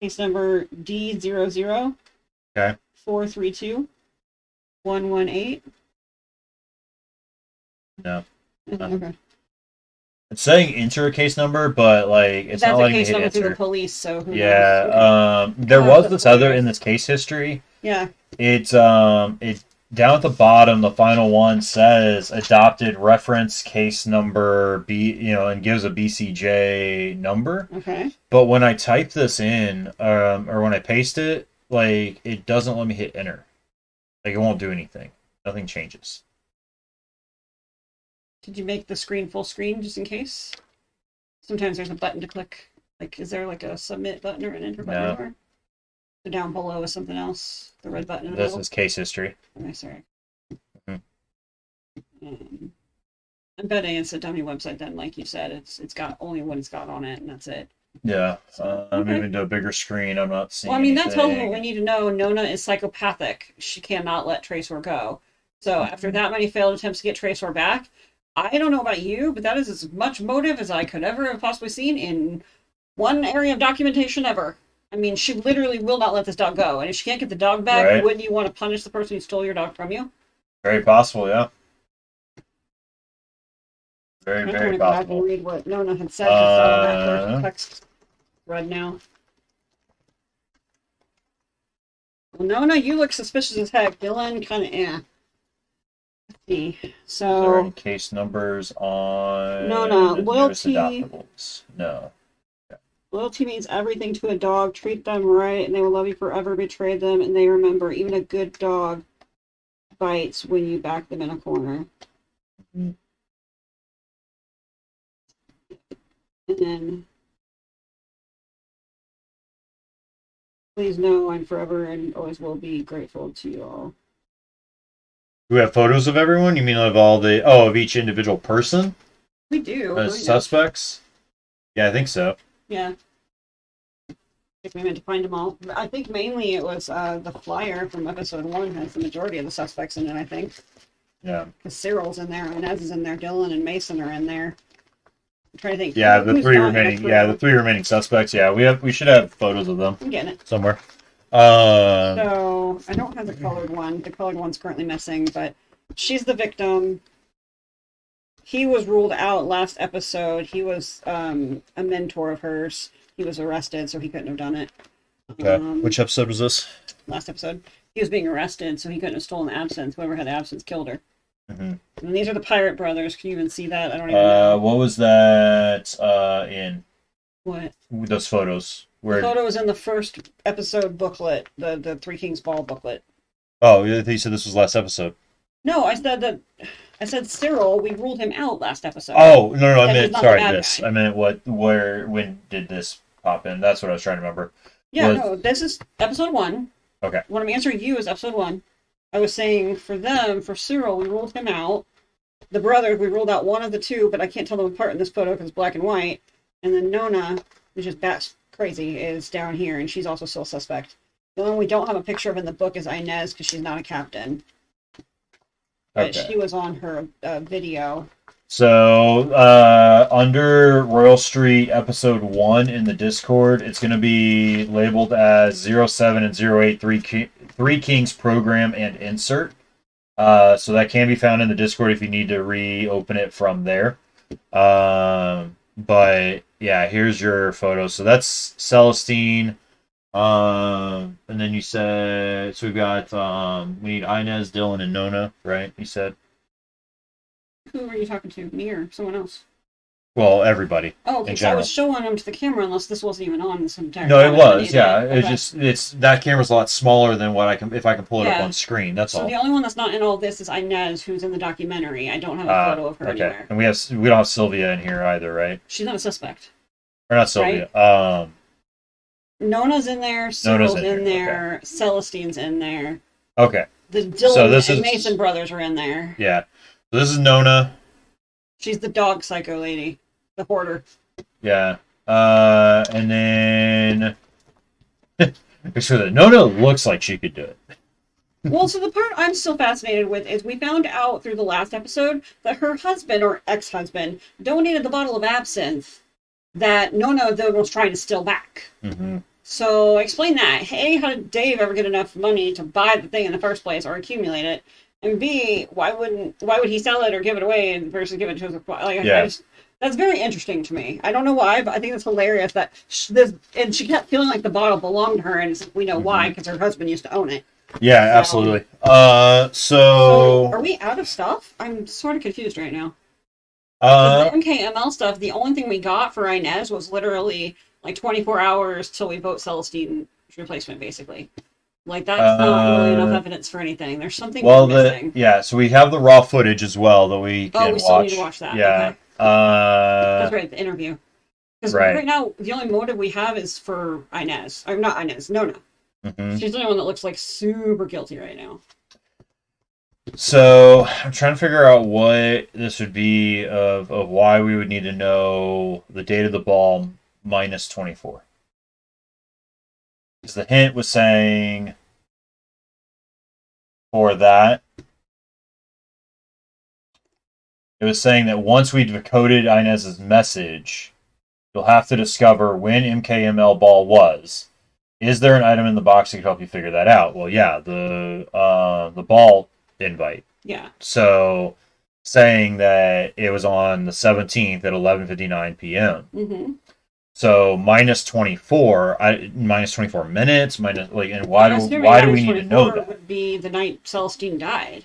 Case number D00. Okay. 432118. No. Okay. It's saying enter a case number, but like it's That's not a letting me case hit number enter. through the police, so who knows? Yeah. Okay. There was that's this other hilarious. in this case history. Yeah. It's down at the bottom. The final one says adopted reference case number B, and gives a BCJ number. Okay. But when I type this in, or when I paste it, like it doesn't let me hit enter. Like it won't do anything. Nothing changes. Did you make the screen full screen just in case? Sometimes there's a button to click. Like, is there like a submit button or an enter button No. anywhere? So down below is something else. The red button in the This middle. is case history. Okay, sorry. Mhm. I'm betting it's a dummy website then, like you said. It's got only what it's got on it, and that's it. Yeah. Okay. Moving to a bigger screen. I'm not seeing. Well, I mean, that tells me anything. what we need to know. Nona is psychopathic. She cannot let Tresor go. So after that many failed attempts to get Tresor back, I don't know about you, but that is as much motive as I could ever have possibly seen in one area of documentation ever. I mean, she literally will not let this dog go. And if she can't get the dog back, Right. wouldn't you want to punish the person who stole your dog from you? Very possible. Yeah. Very, I'm going very to go back and possible. read what Nona had said. Because I'm text thread now. Well, Nona, you look suspicious as heck. Dylan, kind of Let's see. Is there So, any case numbers on No, newest loyalty. adoptables? No. Loyalty means everything to a dog. Treat them right, and they will love you forever. Betray them, and they remember. Even a good dog bites when you back them in a corner. Mhm. And then, please know I'm forever and always will be grateful to you all. Do we have photos of everyone? You mean of each individual person We do. as kind of. suspects? Yeah, I think so. Yeah. If we meant to find them all. I think mainly it was the flyer from episode 1 has the majority of the suspects in it, I think. Yeah. Because Cyril's in there, Inez is in there, Dylan and Mason are in there. I'm trying to think. Yeah, who's not in the three remaining suspects. Yeah, we should have photos of them I'm getting it. somewhere. So I don't have the colored one. The colored one's currently missing, but she's the victim. He was ruled out last episode. He was a mentor of hers. He was arrested, so he couldn't have done it. Okay. Which episode was this? Last episode. He was being arrested, so he couldn't have stolen the absinthe. Whoever had the absinthe killed her. Mm-hmm. And these are the pirate brothers. Can you even see that? I don't even know. What was that in What? those photos? The photo was in the first episode booklet, the Three Kings Ball booklet. Oh, you said this was last episode. No, I said Cyril. We ruled him out last episode. Oh, no, I That meant, he's not sorry, the bad this. guy. I meant when did this pop in? That's what I was trying to remember. Yeah, no, this is episode 1. Okay. What I'm answering you is episode 1. I was saying for Cyril, we ruled him out. The brothers, we ruled out one of the two, but I can't tell them apart in this photo because it's black and white. And then Nona, which is bat crazy, is down here, and she's also still a suspect. The only one we don't have a picture of in the book is Inez because she's not a captain. But she was on her video. So, under Royal Street episode 1 in the Discord, it's going to be labeled as 07 and 08 Three Kings program and insert. So that can be found in the Discord if you need to reopen it from there. But yeah, here's your photo. So that's Celestine. And then you said, so we've got, we need Inez, Dylan, and Nona, right? You said? Who were you talking to? Me or someone else? Well, everybody. Oh, okay. So I was showing them to the camera, unless this wasn't even on this entire No, time. it was. Yeah, Okay. it's that camera's a lot smaller than what I can if I can pull it up on screen. That's all. So the only one that's not in all this is Inez, who's in the documentary. I don't have a photo of her anywhere. And we don't have Sylvia in here either, right? She's not a suspect. Or not Sylvia. Right? Nona's in there. Cyril's in there. Okay. Celestine's in there. Okay. The Dylan and Mason brothers are in there. Yeah. So this is Nona. She's the dog psycho lady. The hoarder. Yeah. And then Nona looks like she could do it. Well, so the part I'm still fascinated with is we found out through the last episode that her husband or ex-husband donated the bottle of absinthe that Nona though was trying to steal back. Mm-hmm. So explain that. A, how did Dave ever get enough money to buy the thing in the first place or accumulate it? And B, why would he sell it or give it away versus give it to his that's very interesting to me. I don't know why, but I think it's hilarious that and she kept feeling like the bottle belonged to her, and we know why because her husband used to own it. Yeah, absolutely. So are we out of stuff? I'm sort of confused right now. The MKML stuff, the only thing we got for Inez was literally like 24 hours till we vote Celestine's replacement, basically. Like, that's not really enough evidence for anything. There's something missing. So we have the raw footage as well that we can watch. Oh, we still need to watch that. Yeah. Okay. That's right, the interview. Because right now, the only motive we have is for Inez. Or not Inez, Nona. Mm-hmm. She's the only one that looks like super guilty right now. So I'm trying to figure out what this would be of why we would need to know the date of the ball minus 24. Because the hint was saying for that, it was saying that once we decoded Inez's message, you'll have to discover when MKML ball was. Is there an item in the box that could help you figure that out? Well, yeah, the ball invite. Yeah. So saying that it was on the 17th at 11:59 p.m. Mm-hmm. So minus 24 minutes, and why do we need to know that? Would be the night Celestine died.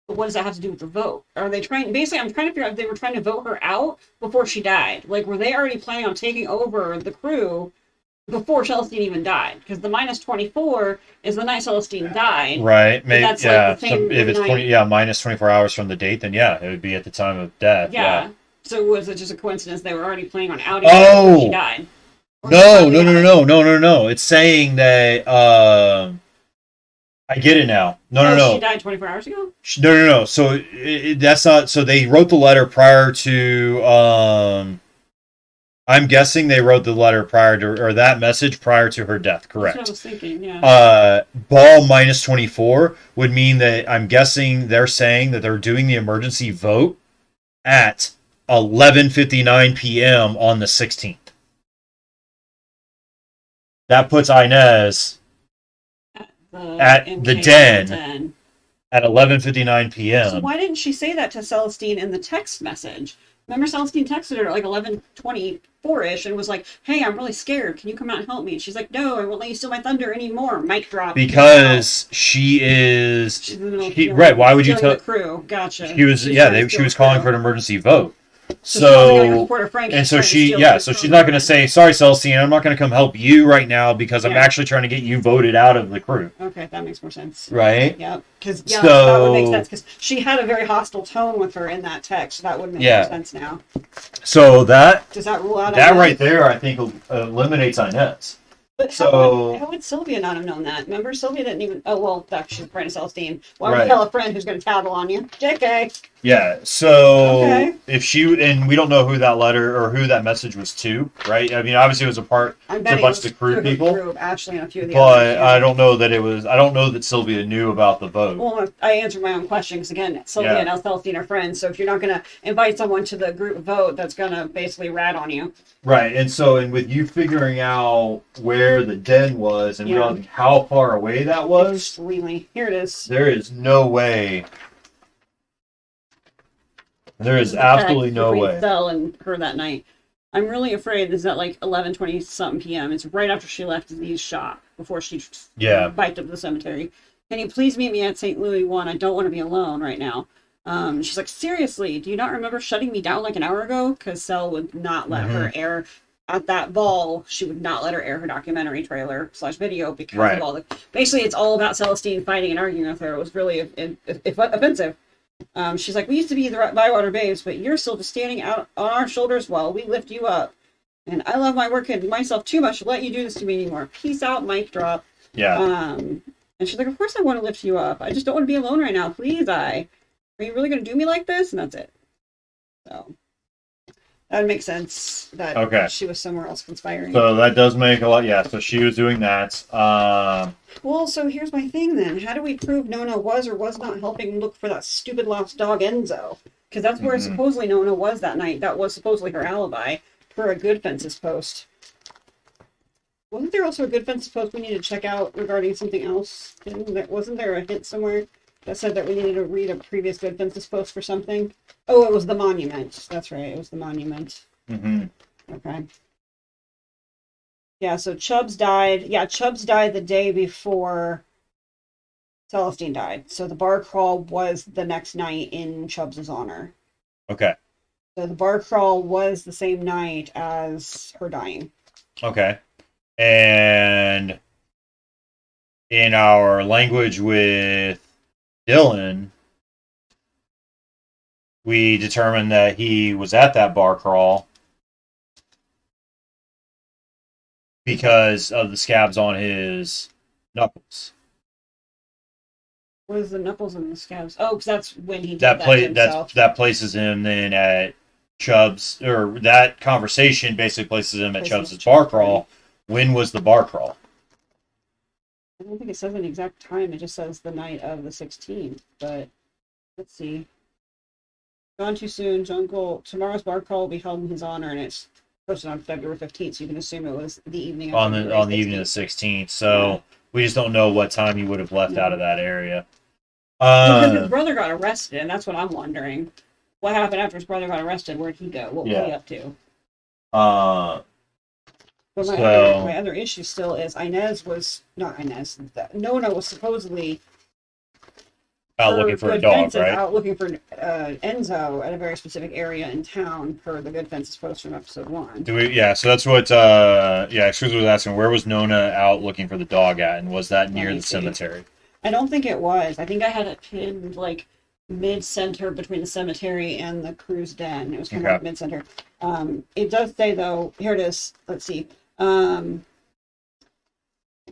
But what does that have to do with the vote? Are they trying? Basically, I'm trying to figure out if they were trying to vote her out before she died. Like, were they already planning on taking over the crew before Celestine even died? Because the minus 24 is the night Celestine died. Right. Maybe. That's yeah. Like the same if it's minus 24 hours from the date, then yeah, it would be at the time of death. Yeah. So was it just a coincidence they were already planning on outing her before she died? No. It's saying that. I get it now. No. She died 24 hours ago? No. So that's not. So they wrote the letter prior to. I'm guessing they wrote the letter prior to, or that message prior to her death. Correct. That's what I was thinking. Yeah. Ball minus 24 would mean that I'm guessing they're saying that they're doing the emergency vote at 11:59 p.m. on the 16th. That puts Inez at the den at 11:59 p.m. So why didn't she say that to Celestine in the text message? Remember Celestine texted her at like 11:24ish and was like, "Hey, I'm really scared. Can you come out and help me?" And she's like, "No, I won't let you steal my thunder anymore." Mic drop. Because she is She's in the middle of right. Why would you stealing tell? the crew? Gotcha. She was She's trying to she steal was the calling crew. for an emergency vote. So she wasn't going to So report her Frank. and She's so trying to she steal his so she's crew. not going to say sorry, Celestine. I'm not going to come help you right now because I'm Yeah. actually trying to get you voted out of the crew. Okay, that makes more sense. Right? Yeah, because So- that would make sense because she had a very hostile tone with her in that text. So that would make more sense now. So that Does that rule out that Inez? right there, I think, eliminates Inez. But So- how would Sylvia not have known that? Remember, Sylvia didn't even. Oh well, she's a friend of Celestine. Why would Right. you tell a friend who's going to tattle on you? JK. Yeah. So Okay. if she and we don't know who that letter or who that message was to, right? I mean, obviously it was a part I'm to a betting bunch it of the was crew to her people, crew, Ashley and a few of the but others. Yeah. I don't know that it was. I don't know that Sylvia knew about the vote. Well, I answered my own question because again, Sylvia Yeah. and Celestine are friends. So if you're not going to invite someone to the group vote, that's going to basically rat on you. Right, and with you figuring out where the den was and Yeah. realizing how far away that was, Extremely. Here it is. there is no way. There is The absolutely text no between way. Cell and her that night. I'm really afraid this is at like 11:20 something p.m. It's right after she left Z's shop before she biked up to the cemetery. Can you please meet me at St. Louis 1? I don't want to be alone right now. She's like, seriously, do you not remember shutting me down like an hour ago? Because Cell would not let her air at that ball. She would not let her air her documentary trailer / video because of all the. Basically, it's all about Celestine fighting and arguing with her. It was really offensive. She's like, we used to be the Bywater Babes, but you're still just standing out on our shoulders while we lift you up. And I love my work and myself too much to let you do this to me anymore. Peace out, mic drop. Yeah. And she's like, of course I want to lift you up. I just don't want to be alone right now. Please, are you really going to do me like this? And that's it. So that would make sense that she was somewhere else conspiring. So that does make a lot. Yeah. So she was doing that. Well, so here's my thing then. How do we prove Nona was or was not helping look for that stupid lost dog Enzo? Because that's where supposedly Nona was that night. That was supposedly her alibi for a good fences post. Wasn't there also a good fences post we needed to check out regarding something else? Wasn't there a hint somewhere that said that we needed to read a previous good fences post for something? Oh, it was the monument. That's right. It was the monument. Mm-hmm. Okay. Yeah, so Chubbs died. Yeah, Chubbs died the day before Celestine died. So the bar crawl was the next night in Chubbs' honor. Okay. So the bar crawl was the same night as her dying. Okay. And in our language with Dylan, we determined that he was at that bar crawl because of the scabs on his knuckles. What is the knuckles and the scabs? Oh, because that's when he did that to himself. That places him then at Chubbs, or that conversation basically places him at Chubbs' bar crawl. When was the bar crawl? I don't think it says an exact time. It just says the night of the 16th. But let's see. Gone too soon. Jungle. Tomorrow's bar crawl will be held in his honor, and it's posted on February 15th. So you can assume it was the evening of on the evening of the 16th. So we just don't know what time he would have left out of that area. Because his brother got arrested, and that's what I'm wondering. What happened after his brother got arrested? Where'd he go? What was he up to? But my other issue still is Nona was supposedly out looking for a dog, right? Out looking for Enzo at a very specific area in town per the Good Fences post from episode 1. So that's what Excuse was asking, where was Nona out looking for the dog at, and was that near the cemetery? I don't think it was. I think I had it pinned like mid-center between the cemetery and the crew's den. It was kind of like mid-center. It does say though, here it is. Let's see. My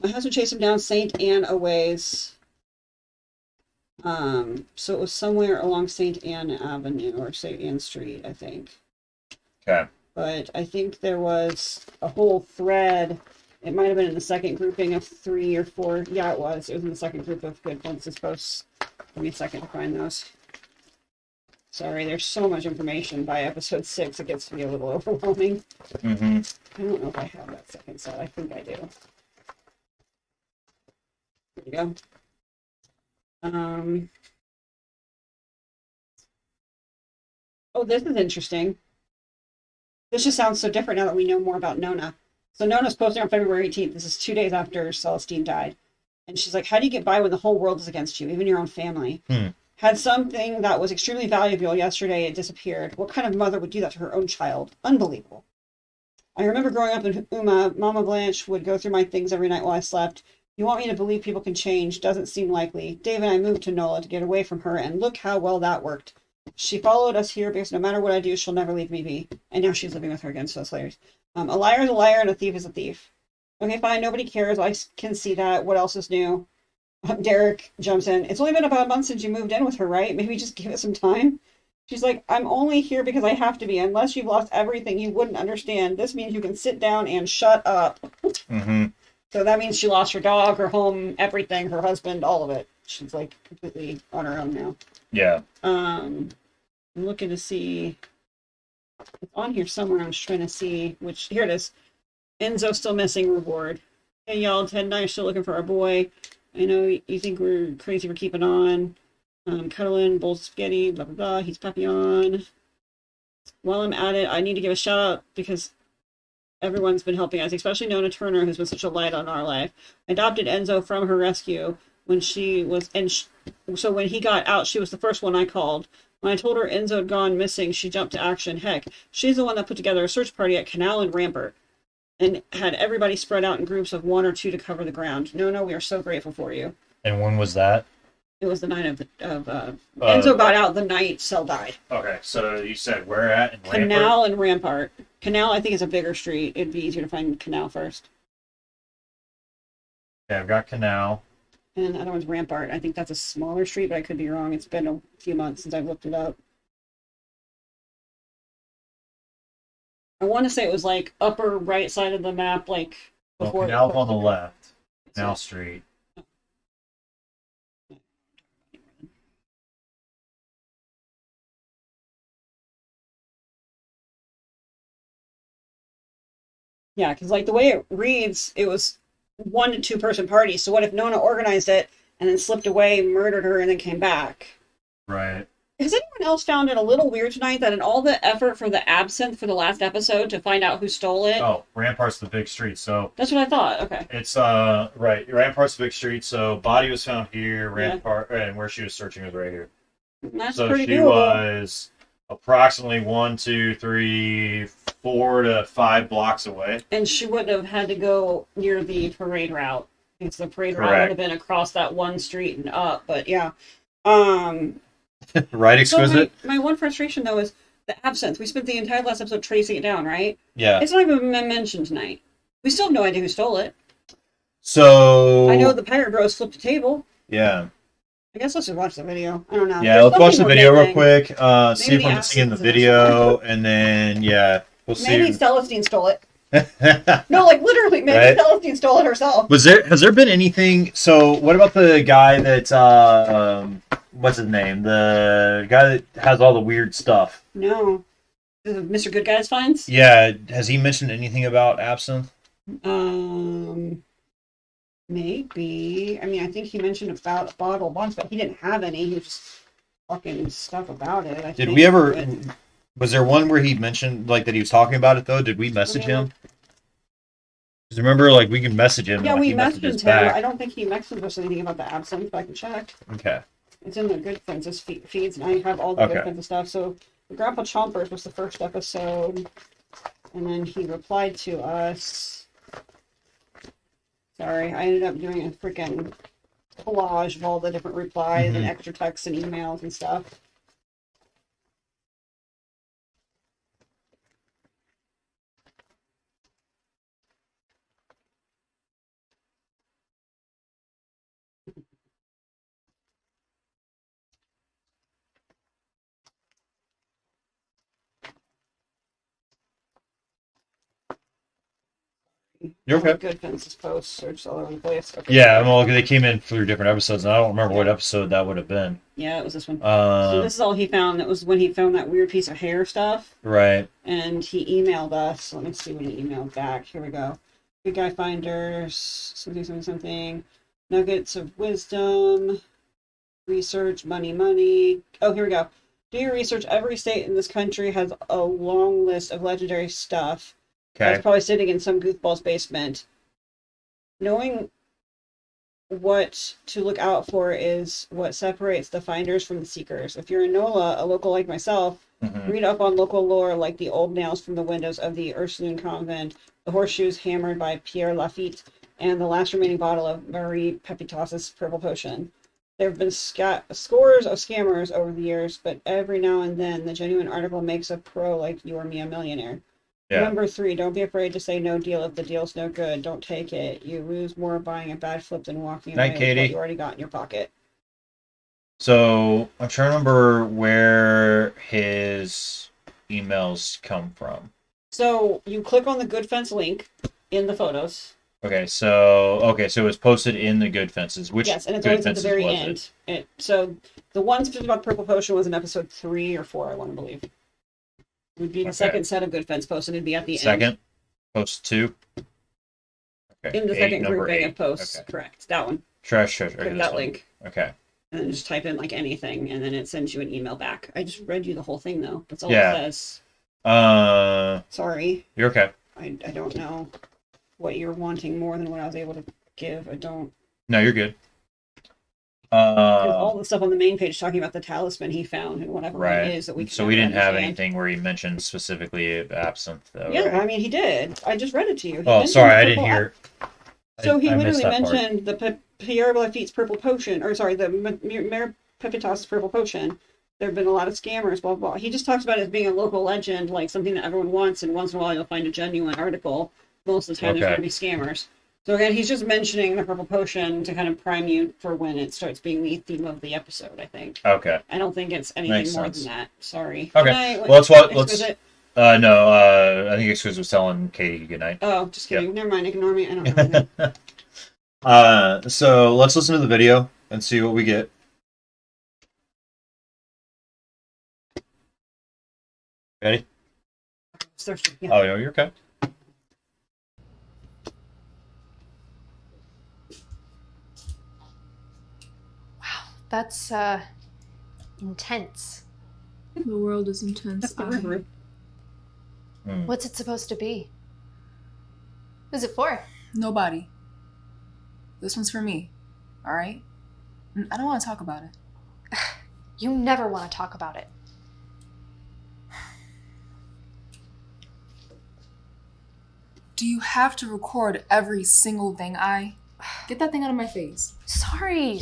husband chased him down St. Anne a ways. So it was somewhere along St. Anne Avenue or St. Anne Street, I think. Okay. But I think there was a whole thread. It might have been in the second grouping of 3 or 4. Yeah, it was. It was in the second group of Good Fences posts. Give me a second to find those. Sorry, there's so much information by episode 6. It gets to be a little overwhelming. Mm-hmm. I don't know if I have that second set. I think I do. There you go. Oh, this is interesting. This just sounds so different now that we know more about Nona. So Nona's posting on February 18th. This is 2 days after Celestine died. And she's like, how do you get by when the whole world is against you, even your own family? Had something that was extremely valuable yesterday, it disappeared. What kind of mother would do that to her own child? Unbelievable. I remember growing up in Uma, Mama Blanche would go through my things every night while I slept. You want me to believe people can change? Doesn't seem likely. Dave and I moved to NOLA to get away from her, and look how well that worked. She followed us here because no matter what I do, she'll never leave me be. And now she's living with her again, so that's hilarious. A liar is a liar and a thief is a thief. Okay, fine, nobody cares. I can see that. What else is new? Derek jumps in. It's only been about a month since you moved in with her, right? Maybe just give it some time. She's like, I'm only here because I have to be. Unless you've lost everything, you wouldn't understand. This means you can sit down and shut up. So that means she lost her dog, her home, everything, her husband, all of it. She's like completely on her own now. Yeah. I'm looking to see. It's on here somewhere. I'm just trying to see which. Here it is. Enzo still missing reward. Hey y'all, Ted and I are still looking for our boy. I know you think we're crazy for keeping on. Cuddling, bowls of spaghetti, blah blah blah. He's Papillon. While I'm at it, I need to give a shout out because everyone's been helping us, especially Nona Turner, who's been such a light on our life. I adopted Enzo from her rescue when she was, so when he got out, she was the first one I called. When I told her Enzo had gone missing, she jumped to action. Heck, she's the one that put together a search party at Canal and Rampart and had everybody spread out in groups of 1 or 2 to cover the ground. No, we are so grateful for you. And when was that? It was the night of Enzo got out the night Cell died. Okay, so you said where at? In Canal and Rampart. Canal, I think, is a bigger street. It'd be easier to find Canal first. Okay, I've got Canal. And the other one's Rampart. I think that's a smaller street, but I could be wrong. It's been a few months since I've looked it up. I want to say it was like upper right side of the map, like before. Well, Canal's on the left. Canal Street. Yeah, because like the way it reads, it was 1 to 2 person party. So what if Nona organized it and then slipped away, murdered her, and then came back? Right. Has anyone else found it a little weird tonight that in all the effort for the absinthe for the last episode to find out who stole it? Oh, Rampart's the big street. So that's what I thought. Okay. It's right. Rampart's the big street. So body was found here. Rampart and where she was searching was right here. That's so pretty she cool. was approximately 1, 2, 3, 4 to 5 blocks away. And she wouldn't have had to go near the parade route. Because the parade route would have been across that one street and up. But yeah. Right, exquisite. So my one frustration though is the absinthe. We spent the entire last episode tracing it down, right? Yeah. It's not even been mentioned tonight. We still have no idea who stole it. So I know the pirate bros flipped a table. Yeah. I guess let's just watch the video. I don't know. Yeah, let's watch the video real quick. See if I'm seeing the video, and then we'll see. Maybe Celestine stole it. No, like literally, maybe Celestine stole it herself. Has there been anything? So, what about the guy that what's his name? The guy that has all the weird stuff. No, Mr. Good Guys finds. Yeah, has he mentioned anything about absinthe? Maybe. I mean, I think he mentioned about a bottle once, but he didn't have any. He was just talking stuff about it. Did we ever? Was there one where he mentioned like that he was talking about it though? Did we message him? Because remember, like we can message him. Yeah, and, like, we messaged him. back. I don't think he messaged us anything about the absinthe, but I can check. Okay. It's in the Good Fences feeds, and I have all the Good Fences stuff. So, the Grandpa Chompers was the first episode, and then he replied to us. Sorry, I ended up doing a freaking collage of all the different replies and extra texts and emails and stuff. You're okay. Good Fences posts searched all over the place. Okay. Yeah, well, they came in through different episodes, and I don't remember what episode that would have been. Yeah, it was this one. So this is all he found. It was when he found that weird piece of hair stuff. Right. And he emailed us. Let me see what he emailed back. Here we go. Good Guy Finders, something. Nuggets of wisdom, research, money. Oh, here we go. Do your research. Every state in this country has a long list of legendary stuff. Okay. That's probably sitting in some goofball's basement. Knowing what to look out for is what separates the finders from the seekers. If you're in NOLA, a local like myself, read up on local lore like the old nails from the windows of the Ursuline convent, the horseshoes hammered by Pierre Lafitte, and the last remaining bottle of Marie Pepitas's purple potion. There have been scores of scammers over the years, but every now and then the genuine article makes a pro like you or me a millionaire. Yeah. Number 3, don't be afraid to say no deal if the deal's no good. Don't take it. You lose more buying a bad flip than walking away Night, with what Katie. you already got in your pocket. So I'm trying to remember where his emails come from. So you click on the Good Fence link in the photos. Okay, so it was posted in the Good Fences. Which Yes, and it's Good always at the Fences very was end. So the one specific about the purple potion was in episode 3 or 4, I want to believe. It would be the Okay. second set of Good Fence posts, and it'd be at the end. Second? Post 2? Okay. In the second number grouping 8. of posts, Okay. correct. That one. Trash treasure. Click Okay, that this one. link, Okay. and then just type in like anything, and then it sends you an email back. I just read you the whole thing though. That's all Yeah. it says. Sorry, You're okay. I don't know what you're wanting more than what I was able to give. I don't. No, you're good. 'Cause all the stuff on the main page talking about the talisman he found and whatever Right. it is that we. So we didn't have understand. anything where he mentioned specifically absinthe, though. Yeah, right? I mean he did. I just read it to you. He Oh, mentioned sorry, I purple didn't hear. So he I missed literally that part. mentioned the Pierre Lafitte's purple potion, or sorry, the Mayor Pepitas's purple potion. There have been a lot of scammers, blah, blah, blah. He just talks about it as being a local legend, like something that everyone wants, and once in a while you'll find a genuine article. Most of the time there's Okay. going to be scammers. So again, he's just mentioning the purple potion to kind of prime you for when it starts being the theme of the episode, I think. Okay. I don't think it's anything Makes more sense. than that. Sorry. Okay. Good night. Well, let's what. Let's. Exquisite. No. I think Exquisite was telling Katie good night. Oh, just kidding. Never mind. Ignore me. I don't know anything. So let's listen to the video and see what we get. Ready? Yeah. Oh, no, you're okay. That's intense. The world is intense. That's the river. What's it supposed to be? Who's it for? Nobody. This one's for me. All right? I don't want to talk about it. You never want to talk about it. Do you have to record every single thing I... Get that thing out of my face. Sorry.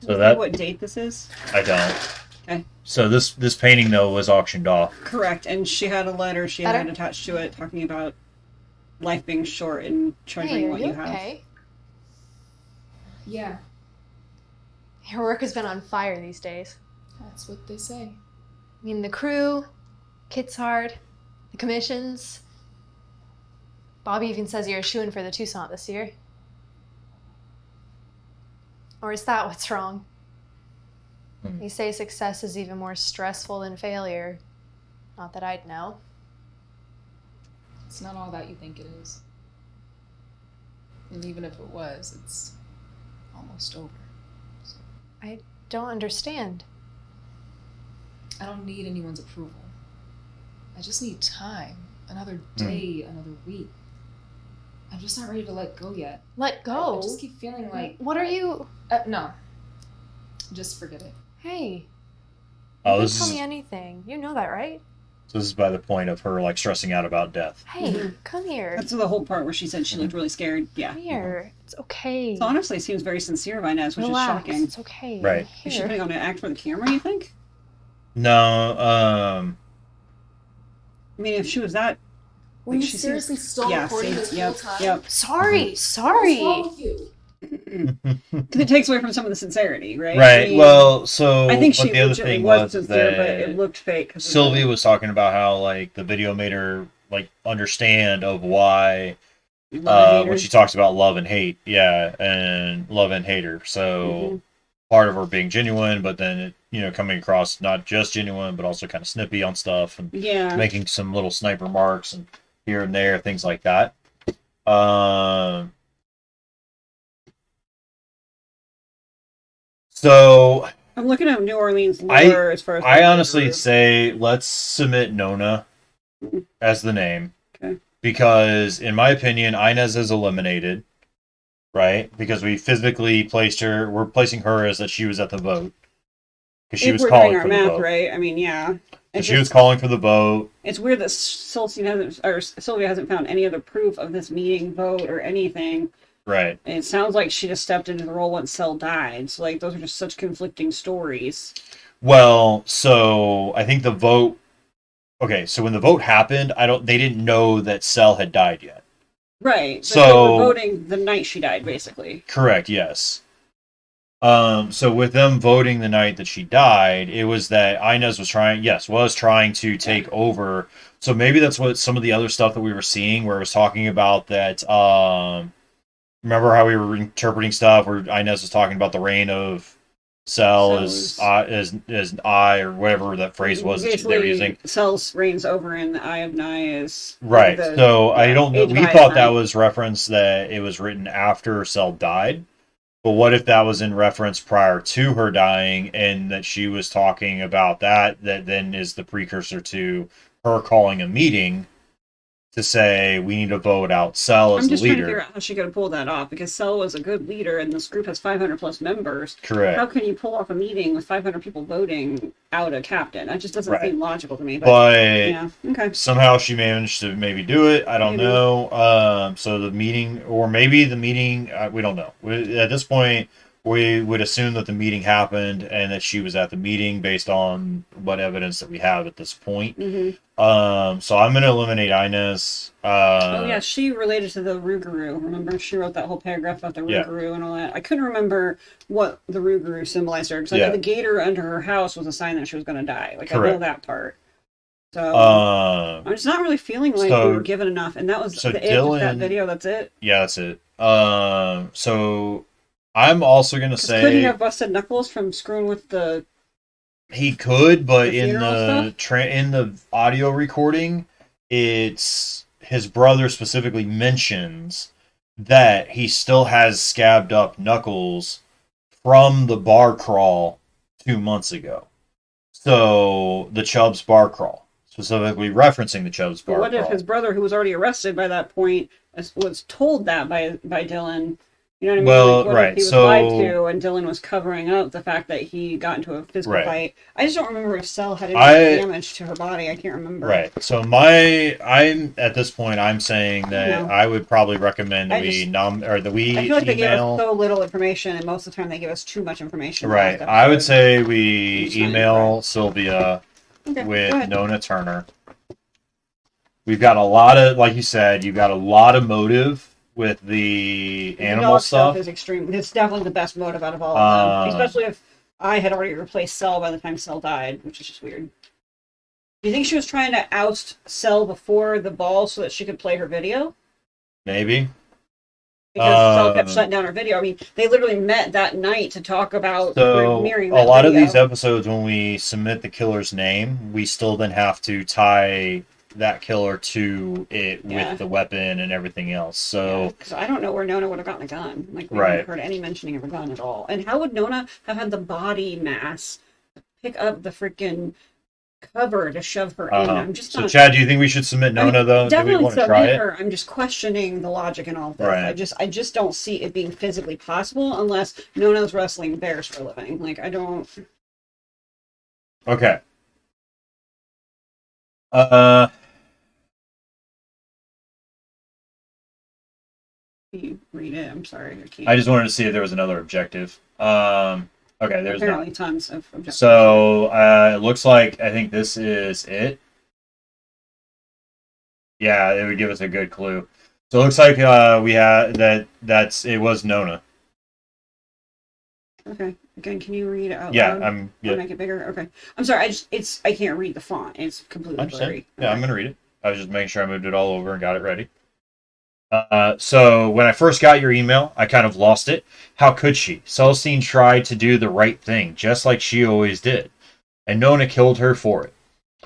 So that What date this is? I don't. Okay. So this painting though was auctioned off. Correct, and she had a letter she had Letter? attached to it talking about life being short and treasuring Hey, are what you you have. okay? Yeah, Your work has been on fire these days. that's what they say. I mean, the crew, Kit's hard, the commissions. Bobby even says you're a shoo-in for the Toussaint this year. Or is that what's wrong? You say success is even more stressful than failure. Not that I'd know. It's not all that you think it is. And even if it was, it's almost over. So I don't understand. I don't need anyone's approval. I just need time. Another day, another week. I'm just not ready to let go yet. Let go? I just keep feeling like... What are you... no. Just forget it. Hey. Oh, You this can tell is me anything. You know that, right? this is by the point of her like stressing out about death. Hey, come here. That's the whole part where she said she looked really scared. Yeah. Come here. It's okay. So honestly, it seems very sincere by Nez, which Relax. is shocking. It's okay. Right. Is she Here. putting on an act for the camera, you think? No. I mean, if she was that... Were like, you she seriously seems- still yeah, recording see, this yep, whole time? Yep. Sorry. What's wrong with you? Because it takes away from some of the sincerity, right? Right. I mean, well, so I think but she the other legitimately thing was was sincere, that but it looked fake. 'cause of Sylvia the- was talking about how like the video made her like understand of why love when haters. she talks about love and hate, yeah, and love and hater. So Mhm. part of her being genuine, but then it, coming across not just genuine, but also kind of snippy on stuff and Yeah. making some little sniper marks and here and there, things like that. Um, So I'm looking at New Orleans I- lore as far as I the honestly group. say let's submit Nona as the name. Okay. Because in my opinion, Inez is eliminated, right? Because we physically placed her, we're placing her as that she was at the vote. Because she If was we're doing calling our for the math vote. right, I mean, yeah. It's She was just- calling for the vote. It's weird that Sylvia hasn't found any other proof of this meeting, vote, or anything. Right. And it sounds like she just stepped into the role once Cell died. So, like, those are just such conflicting stories. Well, so I think the vote. Okay, so when the vote happened, they didn't know that Cell had died yet. Right. But So- they were voting the night she died, basically. Correct. Yes. So with them voting the night that she died, it was that Inez was trying to take over. So maybe that's what some of the other stuff that we were seeing, where it was talking about that. Remember how we were interpreting stuff where Inez was talking about the reign of Cell as I, or whatever that phrase was that they were using. Cell's reigns over in the Eye of Nye is Right. So I don't know. Age of We Eye thought of that Nye. was reference that it was written after Cell died. But what if that was in reference prior to her dying, and that she was talking about that then is the precursor to her calling a meeting to say we need to vote out Cell as I'm the just trying to leader. figure out how she could have pulled that off, because Cell was a good leader and this group has 500 plus members. Correct. How can you pull off a meeting with 500 people voting out a captain? That just doesn't Right. seem logical to me. But yeah, okay. somehow she managed to maybe do it. I don't Maybe. know. So the meeting, or maybe the meeting, we don't know. At this point, we would assume that the meeting happened and that she was at the meeting based on what evidence that we have at this point. Hmm. So I'm going to eliminate Inez. Oh yeah, she related to the Rougarou. Remember, she wrote that whole paragraph about the Yeah. Rougarou and all that. I couldn't remember what the Rougarou symbolized her, because I Yeah. know the gator under her house was a sign that she was going to die. Like I know Correct. that part. So Um, I'm just not really feeling like so- we were given enough, and that was so the end of that Dylan- video. That's it. yeah, that's it. So I'm also going to 'Cause could he say have busted Knuckles from screwing with the? he could, but The in funeral in the audio recording, it's his brother specifically mentions that he still has scabbed up Knuckles from the bar crawl 2 months ago. So the Chubbs bar crawl, specifically referencing the Chubbs bar But what crawl. if his brother, who was already arrested by that point, was told that by Dylan? You know what I mean? Well, Like, what right, if he was so- lied to, and Dylan was covering up the fact that he got into a physical Right. fight? I just don't remember if Cell had any damage to her body. I can't remember. Right. So I'm at this point. I'm saying that No. I would probably recommend that I we just- that we I feel like they gave us email. so little information, and most of the time they give us too much information. Right. last I would episode. say we Just not email Sylvia Okay, go with ahead. Nona Turner. We've got a lot of, like you said, you've got a lot of motive with the The animal dog stuff. is extreme. It's definitely the best motive out of all of them, especially if I had already replaced Cell by the time Cell died, which is just weird. Do you think she was trying to oust Cell before the ball so that she could play her video? Maybe. Because Cell kept shutting down her video. I mean, they literally met that night to talk about So premiering a that lot of video. these episodes, when we submit the killer's name, we still then have to tie that killer to it Yeah. with the weapon and everything else. So Because I don't know where Nona would have gotten a gun. Like, we Right. haven't heard any mentioning of a gun at all. And how would Nona have had the body mass to pick up the freaking cover to shove her in? I'm just so not. Chad, do you think we should submit Nona though? Do we Definitely want to try submit it? her. I'm just questioning the logic and all of this. Right. I just don't see it being physically possible unless Nona's wrestling bears for a living. Like, I don't. Okay. You read it. I'm sorry. I can't. I just wanted to see if there was another objective. Okay, there's apparently not. tons of objectives. So it looks like I think this is it. Yeah, it would give us a good clue. So it looks like we had it was Nona. Okay. Again, can you read it out Yeah, loud? I'm Or yeah. make it bigger. Okay. I'm sorry. I can't read the font. It's completely I understand. blurry. Yeah, I'm gonna read it. I was just making sure I moved it all over and got it ready. So when I first got your email, I kind of lost it. How could she? Celestine tried to do the right thing, just like she always did, and Nona killed her for it.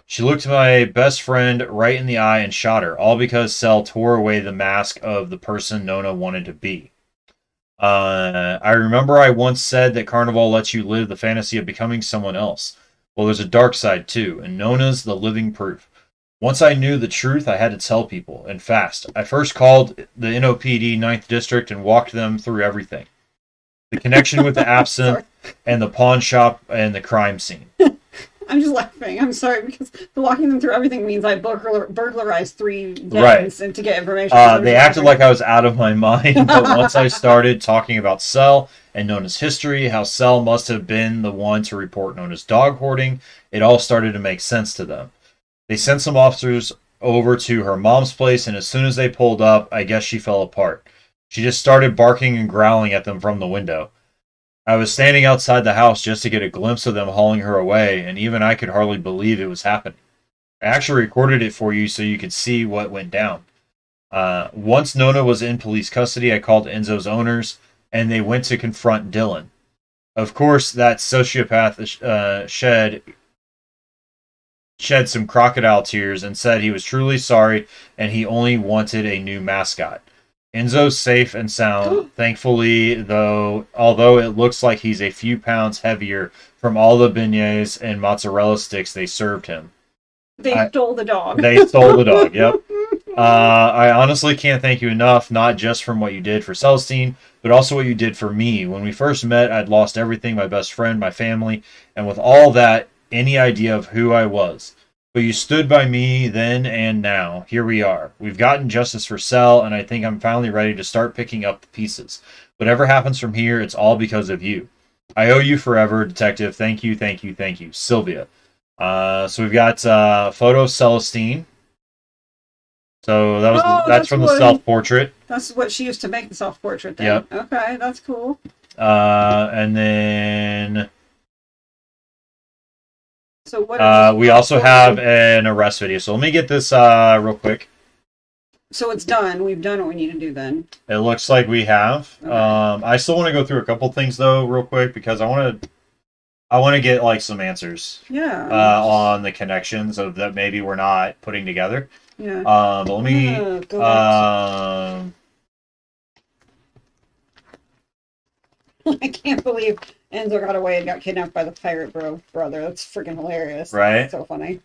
She looked my best friend right in the eye and shot her, all because Cell tore away the mask of the person Nona wanted to be. I remember I once said that Carnival lets you live the fantasy of becoming someone else. Well, there's a dark side too, and Nona's the living proof. Once I knew the truth, I had to tell people, and fast. I first called the NOPD 9th District and walked them through everything. The connection with the absinthe and the pawn shop and the crime scene. I'm just laughing. I'm sorry because the walking them through everything means I burglarized 3 dens Right. and to get information. They acted like I was out of my mind, but once I started talking about Cell and Nona's history, how Cell must have been the one to report Nona's dog hoarding, it all started to make sense to them. They sent some officers over to her mom's place, and as soon as they pulled up, I guess she fell apart. She just started barking and growling at them from the window. I was standing outside the house just to get a glimpse of them hauling her away, and even I could hardly believe it was happening. I actually recorded it for you so you could see what went down. Once Nona was in police custody, I called Enzo's owners, and they went to confront Dylan. Of course, that sociopath shed some crocodile tears and said he was truly sorry and he only wanted a new mascot. Enzo's safe and sound, thankfully, although it looks like he's a few pounds heavier from all the beignets and mozzarella sticks they served him. They stole the dog. They stole the dog, yep. I honestly can't thank you enough, not just from what you did for Celestine, but also what you did for me. When we first met, I'd lost everything, my best friend, my family, and with all that, any idea of who I was. But you stood by me then and now. Here we are. We've gotten justice for Cell, and I think I'm finally ready to start picking up the pieces. Whatever happens from here, it's all because of you. I owe you forever, Detective. Thank you, thank you, thank you. Sylvia. So we've got photo of Celestine. So that's from the self-portrait. That's what she used to make the self-portrait then. Yep. Okay, that's cool. And then so what we also have an arrest video. So let me get this real quick. So it's done. We've done what we need to do then. It looks like we have. Okay. I still want to go through a couple things though, real quick, because I want to get like some answers. Yeah. On the connections of that maybe we're not putting together. Yeah. But let me. Go back I can't believe Enzo got away and got kidnapped by the pirate brother. That's freaking hilarious. Right. That's so funny.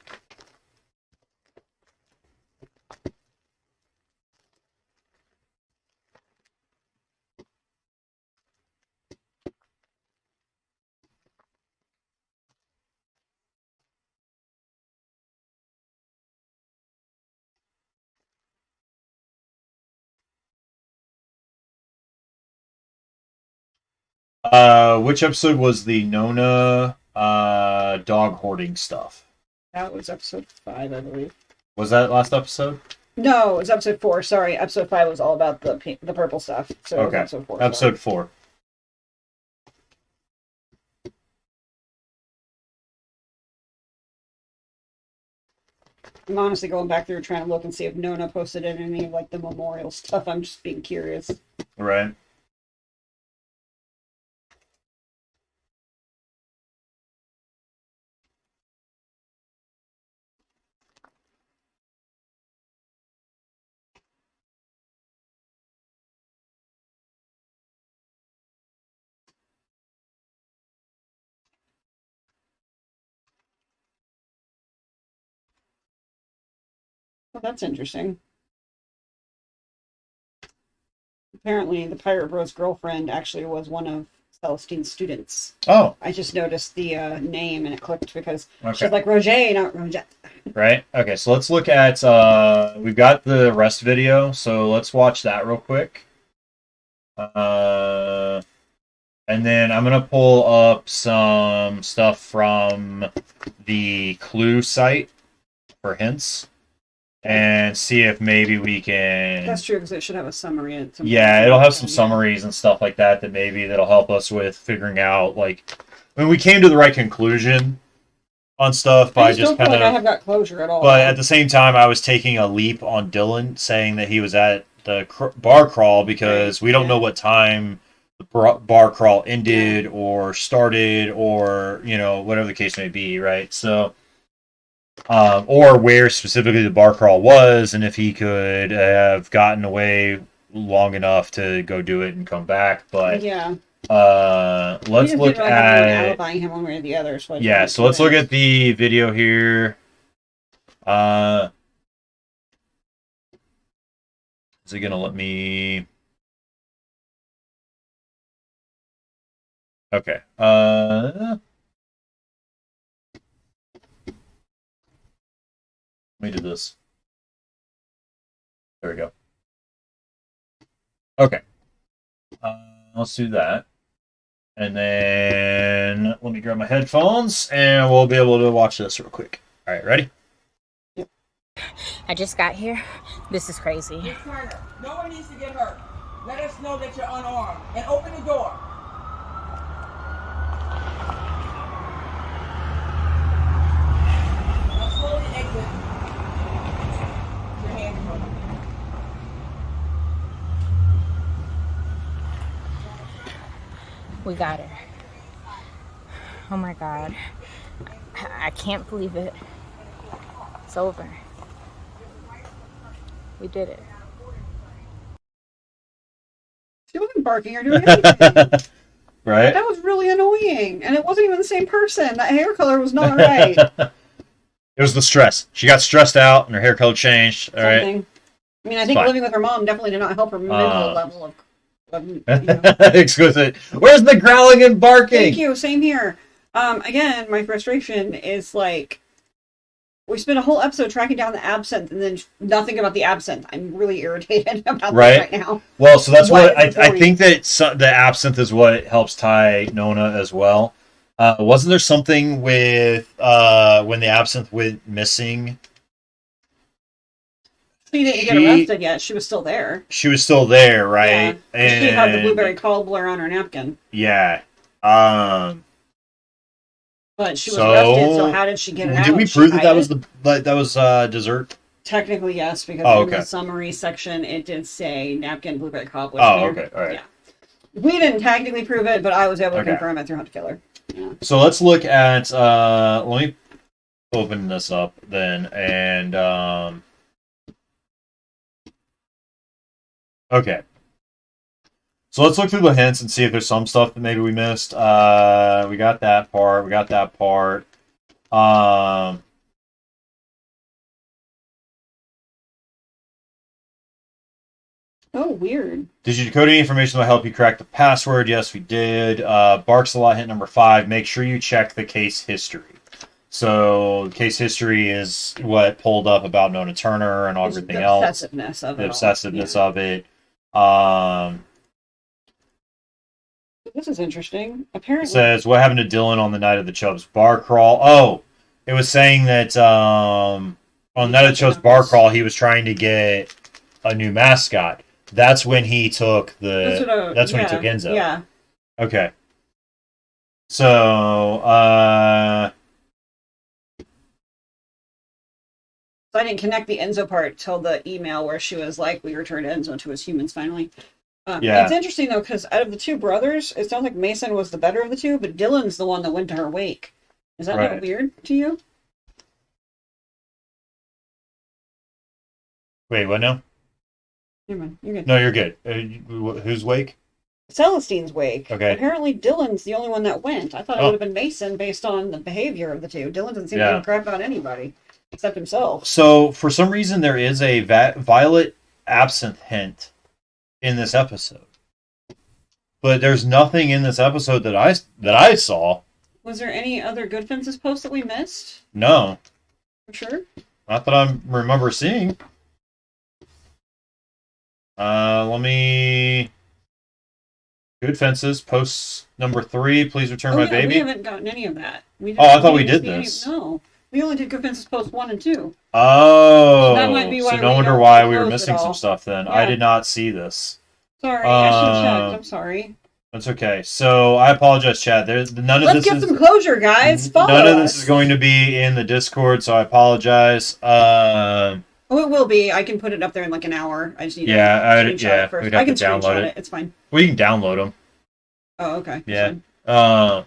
Which episode was the Nona dog hoarding stuff? That was episode 5, I believe. Was that last episode? No, it was episode 4. Sorry, episode 5 was all about the purple stuff. So okay. It was episode 4. Episode 4. I'm honestly going back through trying to look and see if Nona posted any of like the memorial stuff. I'm just being curious. Right. Well, that's interesting. Apparently, the Pirate Bro's girlfriend actually was one of Celestine's students. Oh. I just noticed the name and it clicked because Okay. she's like Roger, not Roger. Right. Okay. So let's look at. We've got the arrest video, so let's watch that real quick. And then I'm gonna pull up some stuff from the Clue site for hints, and see if maybe we can. That's true because it should have a summary. Yeah, it'll have some summaries and stuff like that that'll help us with figuring out like. I mean, we came to the right conclusion on stuff by just kind of. I have got closure at all. But at the same time, I was taking a leap on Dylan, saying that he was at the bar crawl because we don't know what time the bar crawl ended or started or whatever the case may be, right? So, or where specifically the bar crawl was, and if he could have gotten away long enough to go do it and come back. But Yeah. let's look at alibying him one way or the other. So so let's look at the video here. Is it gonna let me? Okay. Let me do this. There we go. Okay. Let's do that. And then let me grab my headphones and we'll be able to watch this real quick. All right, ready? I just got here. This is crazy. Miss Turner, no one needs to get hurt. Let us know that you're unarmed and open the door. Now slowly exit. Your hands up. We got her. Oh my God. I can't believe it. It's over. We did it. She wasn't barking or doing anything. Right? That was really annoying. And it wasn't even the same person. That hair color was not right. It was the stress. She got stressed out and her hair color changed. All right. Something. I mean, I think Fine. living with her mom definitely did not help her mental level of Exquisite. Where's the growling and barking? Thank you. Same here. Again, my frustration is like, we spent a whole episode tracking down the absinthe and then nothing about the absinthe. I'm really irritated about this right now. Well, so that's what What is the I point? think that the absinthe is what helps tie Nona as well. Wasn't there something with when the absinthe went missing? She didn't get arrested yet. She was still there. She was still there, right? Yeah. And she had the blueberry cobbler on her napkin. Yeah. But she was arrested, so how did she get it out? Did we prove that was dessert? Technically, yes, because in the summary section, it did say napkin blueberry cobbler. Oh, okay. All right. Yeah. We didn't technically prove it, but I was able to confirm it through Hunt Killer. Yeah. So let's look at, let me open this up then, and, okay. So let's look through the hints and see if there's some stuff that maybe we missed. We got that part. Oh, weird. Did you decode any information that will help you crack the password? Yes, we did. Barks a lot, hint number 5. Make sure you check the case history. So the case history is what pulled up about Nona Turner and everything else. The obsessiveness of it. The obsessiveness of it. This is interesting. Apparently, It says, what happened to Dylan on the night of the Chubbs bar crawl? Oh, it was saying that on the night of the Chubbs bar crawl, he was trying to get a new mascot. That's when he took the. That's when he took Enzo. Yeah. Okay. So, So I didn't connect the Enzo part till the email where she was like, "We returned Enzo to his humans finally." yeah. It's interesting though, because out of the two brothers, it sounds like Mason was the better of the two, but Dylan's the one that went to her wake. Is that not weird to you? Wait, what now? Never mind. You're good. No, you're good. Who's wake? Celestine's wake. Okay. Apparently, Dylan's the only one that went. I thought it would have been Mason based on the behavior of the two. Dylan doesn't seem to give a crap about anybody except himself. So, for some reason, there is a violet absinthe hint in this episode, but there's nothing in this episode that I saw. Was there any other Good Fences posts that we missed? No, For sure. not that I remember seeing. Let me. Good Fences, post number 3. Please return my baby. We haven't gotten any of that. I thought we did this. No, we only did Good Fences post 1 and 2. Oh, That might be why so no we wonder don't why we were post missing it some all. stuff then. Yeah. I did not see this. Sorry, I should have checked. I'm sorry. That's okay. So I apologize, Chad. There's none of Let's this get some closure, guys. Follow none of us. this is going to be in the Discord, so I apologize. Oh, it will be. I can put it up there in like an hour. I just need to screenshot it first. we'd have I can to download screenshot it. it. It's fine. We can download them. Oh, okay. Yeah. All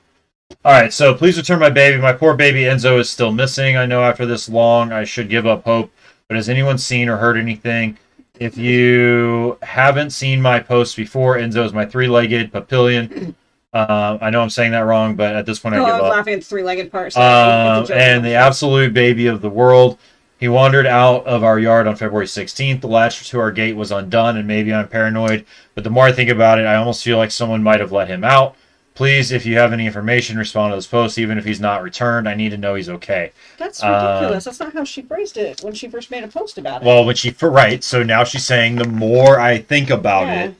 right. So please return my baby. My poor baby Enzo is still missing. I know after this long, I should give up hope. But has anyone seen or heard anything? If you haven't seen my posts before, Enzo is my three-legged papillion. I know I'm saying that wrong, but at this point I Oh, give I was up. laughing at the three-legged part. Sorry. It's a joke. And the absolute baby of the world. He wandered out of our yard on February 16th. The latch to our gate was undone, and maybe I'm paranoid, but the more I think about it, I almost feel like someone might have let him out. Please, if you have any information, respond to this post, even if he's not returned. I need to know he's okay. That's ridiculous. That's not how she phrased it when she first made a post about it. Well, right, so now she's saying the more I think about Yeah. it.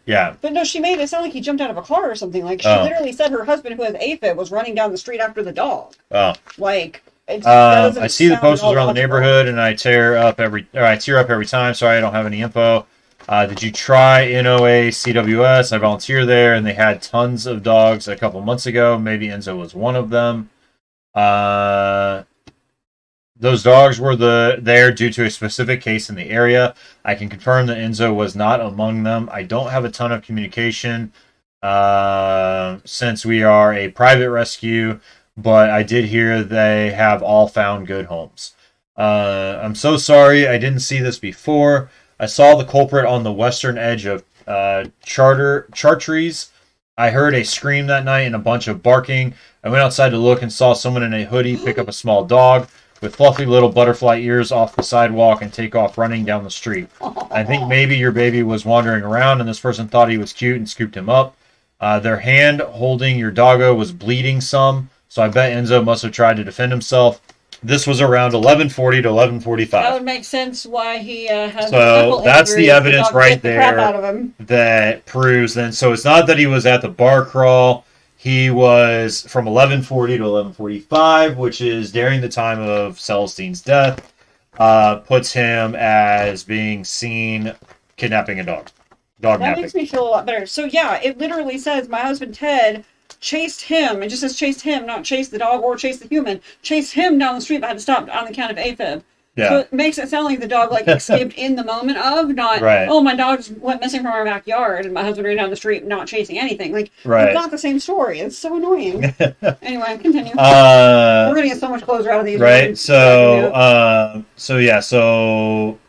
Yeah. But no, she made it sound like he jumped out of a car or something. Like, she Oh. literally said her husband, who has AFib, was running down the street after the dog. Oh. Like, that doesn't I see the sound at posters all around the logical. neighborhood, and I tear up every time. Sorry, I don't have any info. Did you try NOA CWS? I volunteer there, and they had tons of dogs a couple months ago. Maybe Enzo was one of them. Those dogs were there due to a specific case in the area. I can confirm that Enzo was not among them. I don't have a ton of communication since we are a private rescue, but I did hear they have all found good homes. I'm so sorry I didn't see this before. I saw the culprit on the western edge of Chartres. I heard a scream that night and a bunch of barking. I went outside to look and saw someone in a hoodie pick up a small dog with fluffy little butterfly ears off the sidewalk and take off running down the street. I think maybe your baby was wandering around and this person thought he was cute and scooped him up. Their hand holding your doggo was bleeding some, so I bet Enzo must have tried to defend himself. This was around 11:40 to 11:45. That would make sense why he has So a knuckle that's injury. the evidence dog right bit the crap there. out of him. That proves then. So it's not that he was at the bar crawl. He was from 11:40 to 11:45, which is during the time of Celestine's death. Puts him as being seen kidnapping a dog. Dog That napping. makes me feel a lot better. So yeah, it literally says my husband Ted chased him. It just says chased him, not chased the dog or chased the human. Chased him down the street, but had to stop on the count of AFib. Yeah. So it makes it sound like the dog like escaped in the moment of, not, Right. oh, my dog just went missing from our backyard and my husband ran down the street not chasing anything. Like, Right. it's not the same story. It's so annoying. Anyway, continue. We're going to get so much closer out of these. Right. ones. So,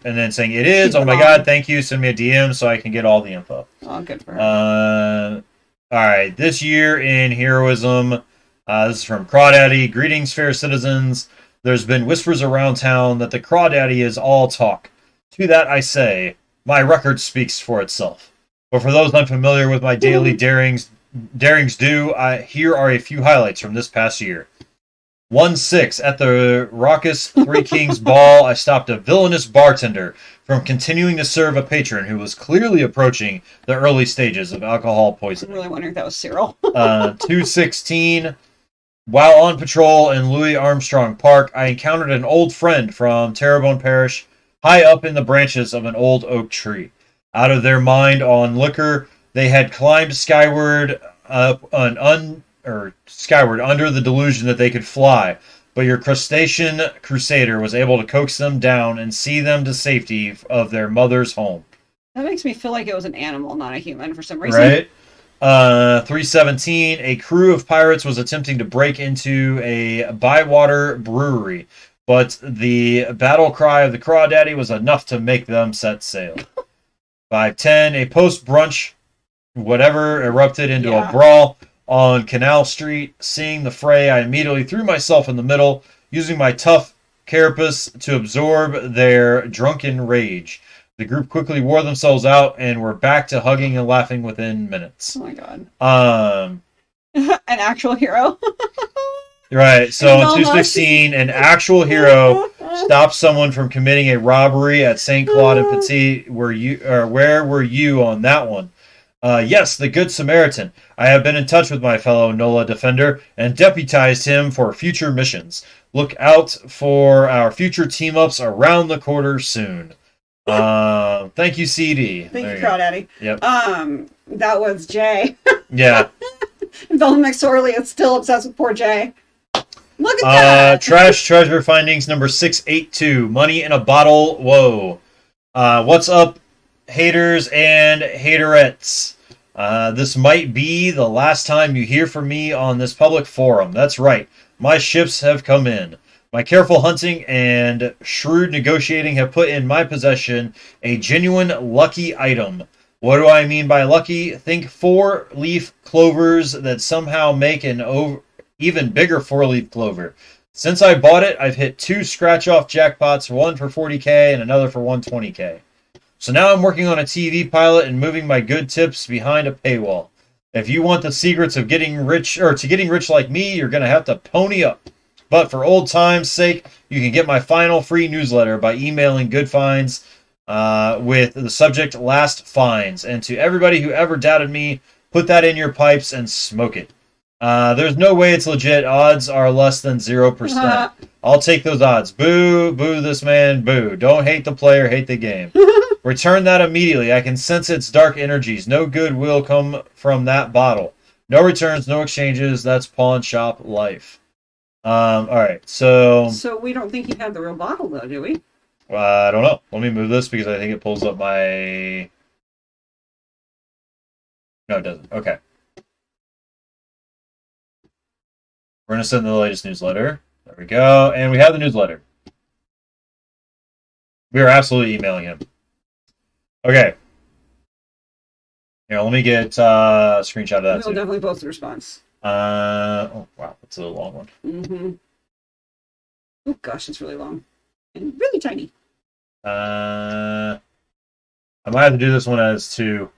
and then saying it is. Keep Oh my them God! on. Thank you. Send me a DM so I can get all the info. Oh, good for her. All right. This year in heroism, this is from Crawdaddy. Greetings, fair citizens. There's been whispers around town that the Crawdaddy is all talk. To that I say, my record speaks for itself. But for those unfamiliar with my daily darings due, here are a few highlights from this past year. 1-6 at the raucous Three Kings Ball, I stopped a villainous bartender from continuing to serve a patron who was clearly approaching the early stages of alcohol I'm poisoning. really wondering if that was Cyril. 2-16, while on patrol in Louis Armstrong Park, I encountered an old friend from Terrebonne Parish high up in the branches of an old oak tree. Out of their mind on liquor, they had climbed skyward skyward under the delusion that they could fly, but your crustacean crusader was able to coax them down and see them to safety of their mother's home. That makes me feel like it was an animal, not a human, for some reason. Right? 317, a crew of pirates was attempting to break into a bywater brewery, but the battle cry of the Crawdaddy was enough to make them set sail. 510, a post-brunch whatever erupted into a brawl on Canal Street. Seeing the fray, I immediately threw myself in the middle, using my tough carapace to absorb their drunken rage. The group quickly wore themselves out and were back to hugging and laughing within minutes. Oh my god. An An actual hero. Right, so in Almost. 216, an actual hero stopped someone from committing a robbery at St. Claude and Petit. Where were you on that one? Yes, the Good Samaritan. I have been in touch with my fellow NOLA defender and deputized him for future missions. Look out for our future team-ups around the corner soon. Thank you, CD. Thank There you, go. Crawdaddy. Yep. That was Jay. Yeah. Velma McSorley is still obsessed with poor Jay. Look at that. Trash treasure findings number 682. Money in a bottle. Whoa. What's up, haters and haterettes? This might be the last time you hear from me on this public forum. That's right. My ships have come in. My careful hunting and shrewd negotiating have put in my possession a genuine lucky item. What do I mean by lucky? Think 4-leaf clovers that somehow make an even bigger 4-leaf clover. Since I bought it, I've hit 2 scratch-off jackpots, one for 40K and another for 120K. So now I'm working on a TV pilot and moving my good tips behind a paywall. If you want the secrets of getting rich, or to getting rich like me, you're going to have to pony up. But for old time's sake, you can get my final free newsletter by emailing Good Finds with the subject Last Finds. And to everybody who ever doubted me, put that in your pipes and smoke it. There's no way it's legit. Odds are less than 0%. I'll take those odds. Boo, boo this man, boo. Don't hate the player, hate the game. Return that immediately. I can sense its dark energies. No good will come from that bottle. No returns, no exchanges. That's pawn shop life. All right, so we don't think you have the real bottle, though, do we? I don't know. Let me move this because I think it pulls up my. No, it doesn't. Okay. We're gonna send the latest newsletter. There we go, and we have the newsletter. We are absolutely emailing him. Okay. Here, let me get a screenshot of that. We'll definitely post the response. Oh wow, that's a long one. Mm-hmm. Oh gosh, it's really long and really tiny. I might have to do this one as 2.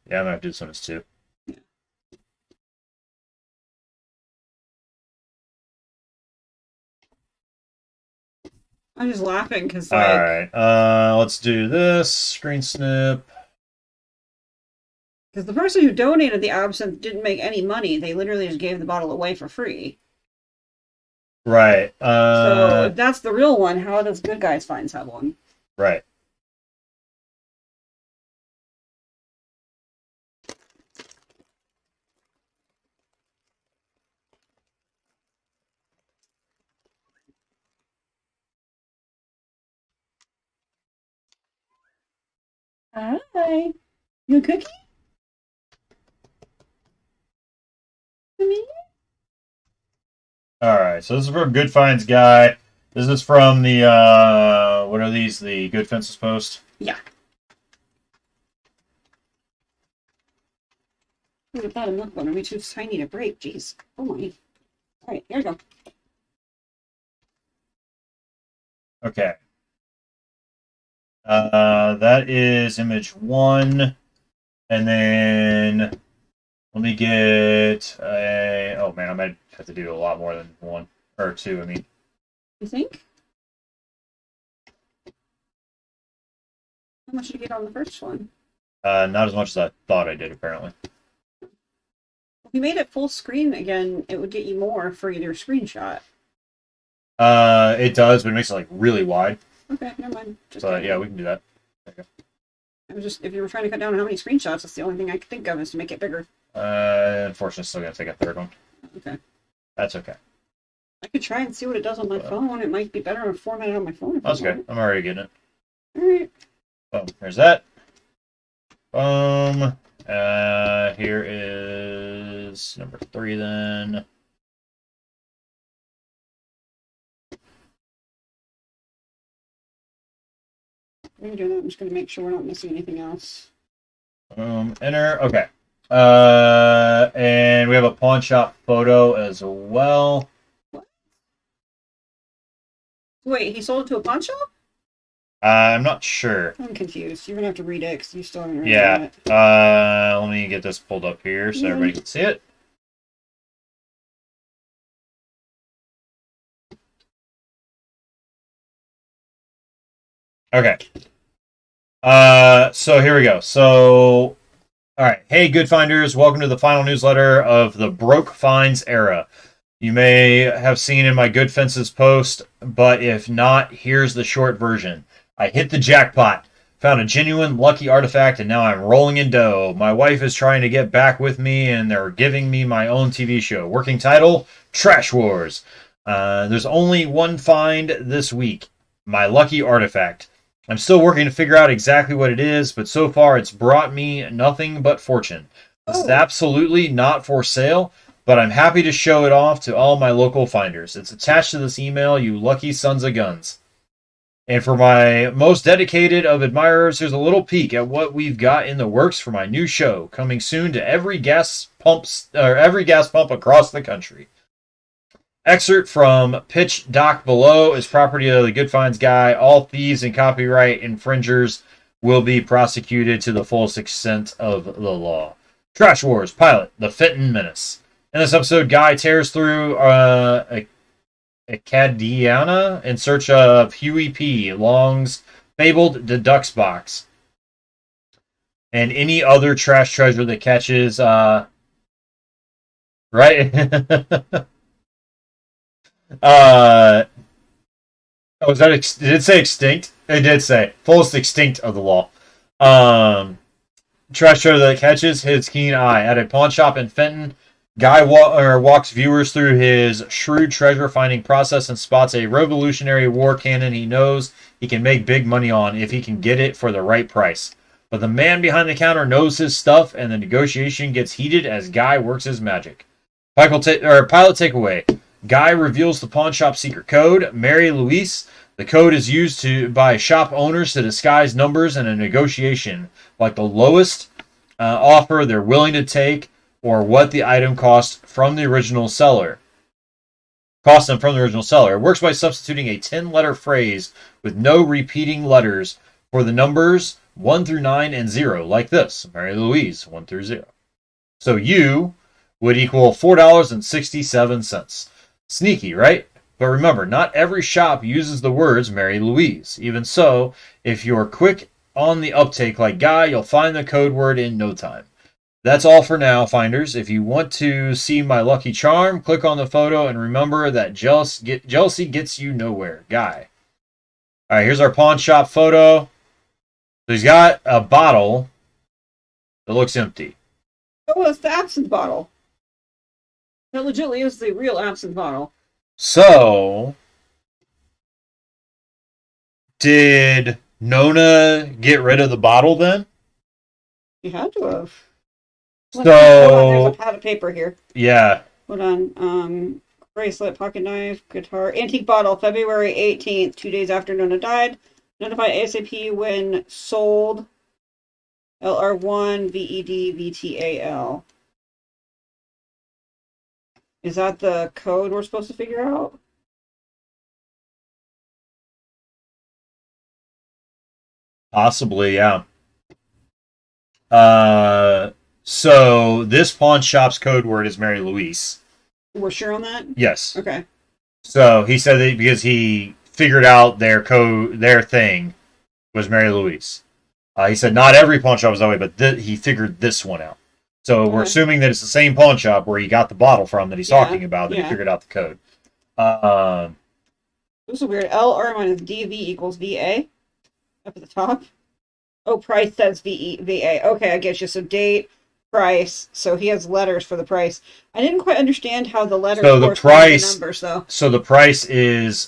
Yeah, I might have to do this one as 2. Yeah. I'm just laughing because All right, let's do this screen snip. Because the person who donated the absinthe didn't make any money. They literally just gave the bottle away for free. Right. So if that's the real one, how does Good Guys Finds have one? Right. Hi. You a cookie? All right. So this is from Good Finds Guy. This is from the what are these? The Good Fences post. Yeah. Look at that, and look, one are we too tiny to break? Jeez. Oh my. All right, here we go. Okay. That is image 1, and then let me get a. Oh man, I might have to do a lot more than 1 or 2. I mean, You think? How much did you get on the first one? not as much as I thought I did. Apparently. If you made it full screen again, it would get you more for your screenshot. It does, but it makes it like really wide. Okay, never mind. Just So yeah, we can do that. I was just, if you were trying to cut down how many screenshots, that's the only thing I could think of is to make it bigger. Unfortunately, still gonna take a 3rd one. Okay. That's okay. I could try and see what it does on my phone. It might be better formatted on my phone. That's okay. I'm already getting it. Alright. Boom. There's that. Boom. Here is number 3 then. While you're doing that, I'm just going to make sure we're not missing anything else. Enter. Okay. And we have a pawn shop photo as well. What? Wait, he sold it to a pawn shop? I'm not sure. I'm confused. You're going to have to read it because you still haven't read Yeah. it. Let me get this pulled up here so everybody can see it. Okay. So here we go. So, all right. Hey, Good Finders. Welcome to the final newsletter of the Broke Finds era. You may have seen in my Good Fences post, but if not, here's the short version. I hit the jackpot, found a genuine lucky artifact, and now I'm rolling in dough. My wife is trying to get back with me, and they're giving me my own TV show. Working title, Trash Wars. There's only one find this week, my lucky artifact. I'm still working to figure out exactly what it is, but so far it's brought me nothing but fortune. This is absolutely not for sale. but I'm happy to show it off to all my local finders. It's attached to this email, you lucky sons of guns. And for my most dedicated of admirers, here's a little peek at what we've got in the works for my new show, coming soon to every gas pump across the country. Excerpt from Pitch Doc below is property of the Good Finds guy. All thieves and copyright infringers will be prosecuted to the fullest extent of the law. Trash Wars pilot, The Fenton Menace. In this episode, Guy tears through Acadiana in search of Huey P. Long's fabled deducts box and any other trash treasure that catches right. Was that did it say extinct? It did say fullest extinct of the law. Trash treasure that catches his keen eye at a pawn shop in Fenton. Guy walks viewers through his shrewd treasure-finding process and spots a Revolutionary War cannon he knows he can make big money on if he can get it for the right price. But the man behind the counter knows his stuff, and the negotiation gets heated as Guy works his magic. Pilot takeaway. Guy reveals the pawn shop secret code, Mary Louise. The code is used by shop owners to disguise numbers in a negotiation, like the lowest offer they're willing to take, or what the item cost them from the original seller. It works by substituting a 10-letter phrase with no repeating letters for the numbers 1 through 9 and 0, like this, Mary Louise, 1 through 0. So you would equal $4.67. Sneaky, right? But remember, not every shop uses the words Mary Louise. Even so, if you're quick on the uptake like Guy, you'll find the code word in no time. That's all for now, finders. If you want to see my lucky charm, click on the photo and remember that jealousy gets you nowhere. Guy. All right, here's our pawn shop photo. So he's got a bottle that looks empty. Oh, it's the absinthe bottle. That legitimately is the real absinthe bottle. So, did Nona get rid of the bottle then? You had to have. So, hold on, there's a pad of paper here. Yeah. Hold on. Bracelet, pocket knife, guitar, antique bottle, February 18th, 2 days after Nona died. Notify ASAP when sold. LR1 VED VTAL. Is that the code we're supposed to figure out? Possibly, yeah. So this pawn shop's code word is Mary Louise. We're sure on that? Yes. Okay. So he said that because he figured out their thing was Mary Louise. He said not every pawn shop was that way, but he figured this one out. So we're assuming that it's the same pawn shop where he got the bottle from that he's talking about, that he figured out the code. This is weird. LR minus DV equals VA up at the top. Oh, price says VA. Okay, I get you. So date, price. So he has letters for the price. I didn't quite understand how the letters correspond to the numbers, though. So the price is,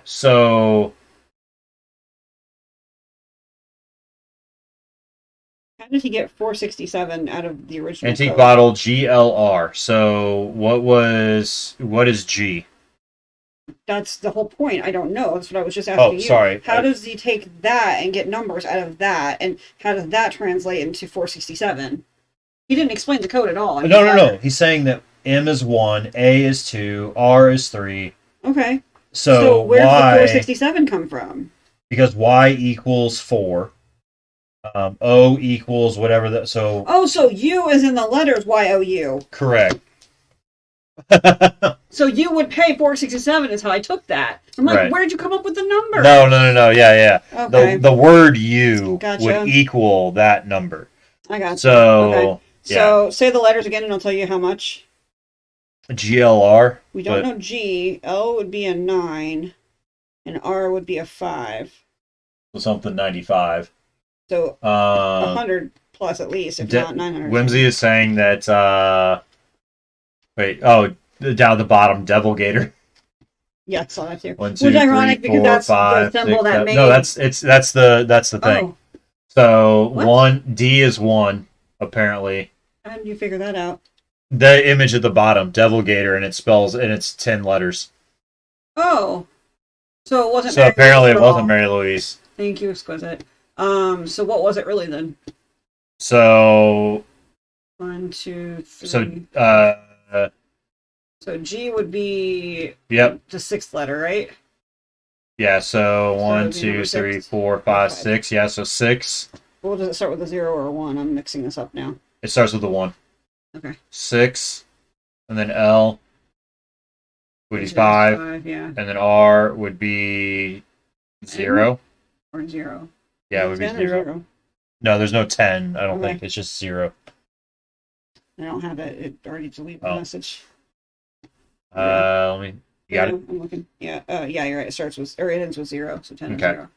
so... How did he get 467 out of the original Antique code? bottle GLR. So what is G? That's the whole point. I don't know. That's what I was just asking you. Sorry. How does he take that and get numbers out of that? And how does that translate into 467? He didn't explain the code at all. No. He's saying that M is 1, A is 2, R is 3. Okay. So where does the Y... 467 come from? Because Y equals 4. O equals whatever that... So... Oh, so U is in the letters YOU. Correct. So you would pay 467 is how I took that. I'm like, Right. Where'd you come up with the number? No. Yeah. Okay. The word U Gotcha. would equal that number. I got you. So, okay. So say the letters again and I'll tell you how much. GLR. We don't know G. L would be a 9. And R would be a 5. Something 95. So 100 plus at least, if not 900. Whimsy is saying that, down at the bottom, Devil Gator. Yeah, I saw that too. 1, Which 2, is ironic 3, because 4, that's 5, the symbol 6, that 7. made... No, that's the thing. Oh. So What? D is 1, apparently. How did you figure that out? The image at the bottom, Devil Gator, and it spells, and it's 10 letters. Oh, so it wasn't. So Mary apparently Louise it at wasn't all. Mary Louise. Thank you, exquisite. So what was it really then? So 1, 2, 3. So So G would be yep. the 6th letter, right? Yeah, so So 1, it'd be 2, number 3, six? 4, 5, 6. Yeah, so 6. Well, does it start with a 0 or a 1? I'm mixing this up now. It starts with a 1. Okay. 6, and then L would be Which is 5, yeah. and then R would be 0. Or 0. Yeah, it Is would be 10 or 0. No, there's no 10, I don't Okay. think. It's just 0. I don't have it. It already deleted the Oh. message. Let me. You got it? I'm looking. Yeah. Yeah, you're right. It starts with, or it ends with 0. So 10 Okay. and 0.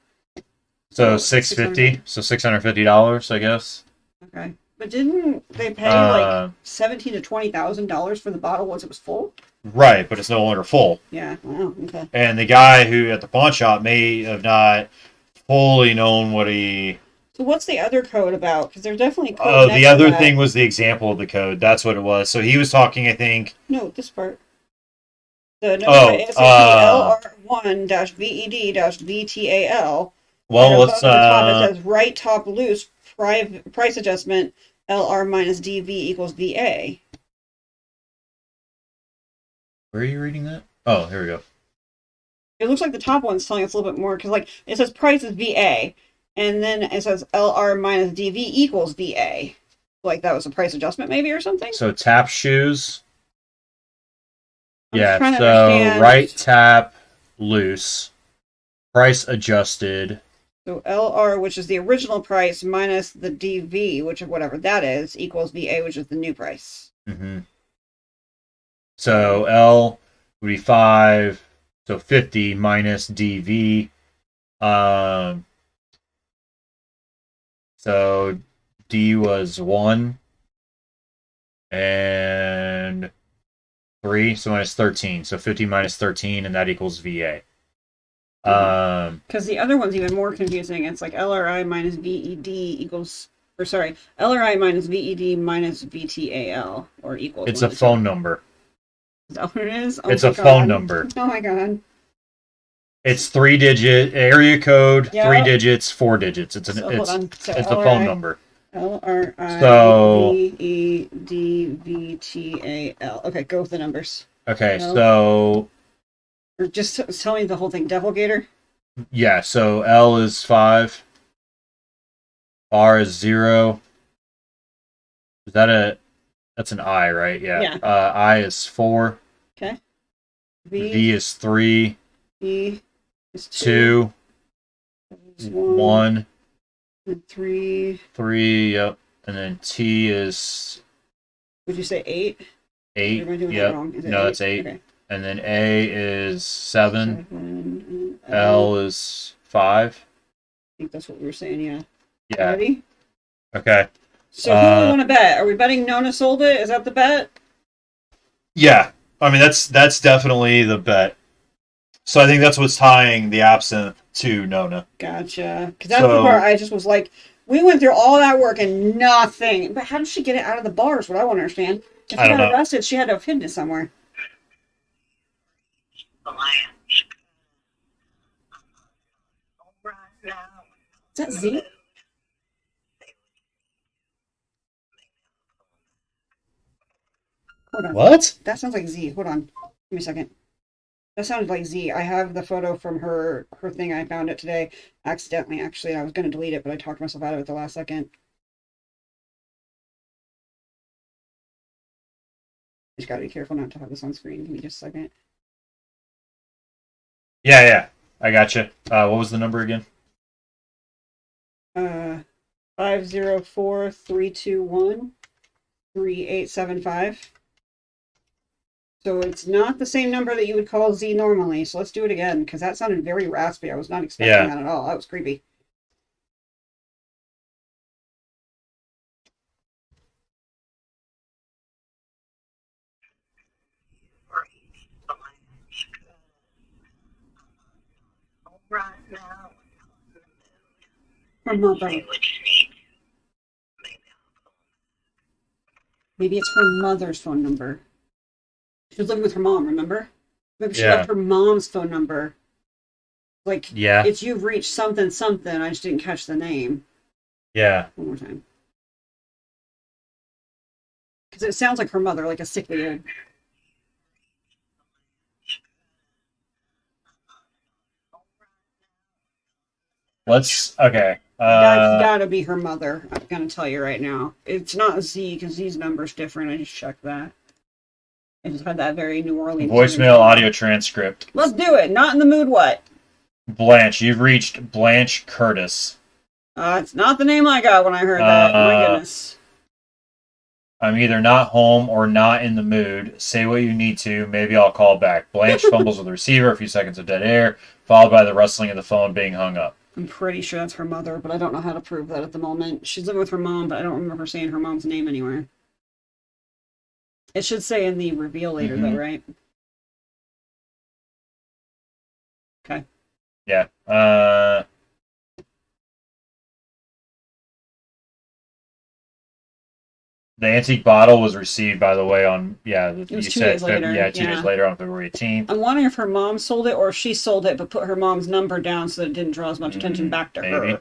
So Oh, 650. So $650, I guess. Okay. But didn't they pay Uh, like $17,000 to $20,000 for the bottle once it was full? Right, but it's no longer full. Yeah. Wow. Okay. And the guy who at the pawn shop may have not fully known what he. So what's the other code about? Because there's definitely a code. Oh, next the to other that. thing was the example of the code. That's what it was. So he was talking, I think. No, this part. The number Oh, LR1-VED-VTAL. Well, and let's. above the top it says right top loose price adjustment LR minus DV equals VA. Where are you reading that? Oh, here we go. It looks like the top one's telling us a little bit more because, like, it says price is VA, and then it says LR minus DV equals VA. Like that was a price adjustment, maybe, or something. So tap shoes. I'm Yeah. trying to So understand. right tap loose, price adjusted. So LR, which is the original price, minus the DV, which is whatever that is, equals VA, which is the new price. Mm-hmm. So L would be 5. So 50 minus DV. So D was 1 and 3, so minus 13. So 50 minus 13, and that equals VA. Because the other one's even more confusing. It's like LRI minus VED equals, or sorry, LRI minus VED minus VTAL, or equals. It's a phone number. Is that what it is? Oh It's my a phone God. number. Oh my God. It's 3-digit area code, Yeah. 3 digits, 4 digits. It's So hold on. So it's a phone number. LRI So- VED-VTAL. Okay, go with the numbers. Okay, No. so Or just tell me the whole thing. Devil Gator. yeah, so L is 5, R is 0. Is that that's an I, right? Yeah. Yeah. I is 4. Okay. V is 3, V is 2, is 1, and 3. 3, yep. And then T is Would you say 8? 8, Am I doing that yep. wrong? Is it No, it's 8. Okay. And then A is 7, 7, L is 5. I think that's what we were saying, yeah. Yeah. Ready? Okay. So who do we want to bet? Are we betting Nona sold it? Is that the bet? Yeah. I mean, that's definitely the bet. So I think that's what's tying the absinthe to Nona. Gotcha. Because that's the part I just was like, we went through all that work and nothing. But how did she get it out of the bar is what I want to understand. If I she don't got know. arrested, she had to have hidden it somewhere. Is that Z? Hold on. What? That sounds like Z. Hold on. Give me a second. That sounds like Z. I have the photo from her thing. I found it today accidentally, actually. I was going to delete it, but I talked myself out of it the last second. Just got to be careful not to have this on screen. Give me just a second. Yeah. I gotcha. What was the number again? 504-321-3875. So it's not the same number that you would call Z normally. So let's do it again, because that sounded very raspy. I was not expecting that at all. That was creepy. Her mother. Maybe it's her mother's phone number. She was living with her mom, remember? Maybe she Yeah. left her mom's phone number. Like, Yeah. it's you've reached something, something. I just didn't catch the name. Yeah. One more time. Because it sounds like her mother, like a sickly dude. Okay. That's gotta be her mother. I'm gonna tell you right now. It's not Z because Z's number's different. I just checked that. I just had that very New Orleans Voicemail energy. audio transcript. Let's do it. Not in the mood. What? Blanche, you've reached Blanche Curtis. It's not the name I got when I heard that. My goodness. I'm either not home or not in the mood. Say what you need to. Maybe I'll call back. Blanche fumbles with the receiver. A few seconds of dead air, followed by the rustling of the phone being hung up. I'm pretty sure that's her mother, but I don't know how to prove that at the moment. She's living with her mom, but I don't remember her saying her mom's name anywhere. It should say in the reveal later, though, right? Okay. Yeah. The antique bottle was received, by the way, on It was 2 days later. Yeah, 2 days later on February 18th. I'm wondering if her mom sold it or if she sold it but put her mom's number down so that it didn't draw as much attention back to her. You know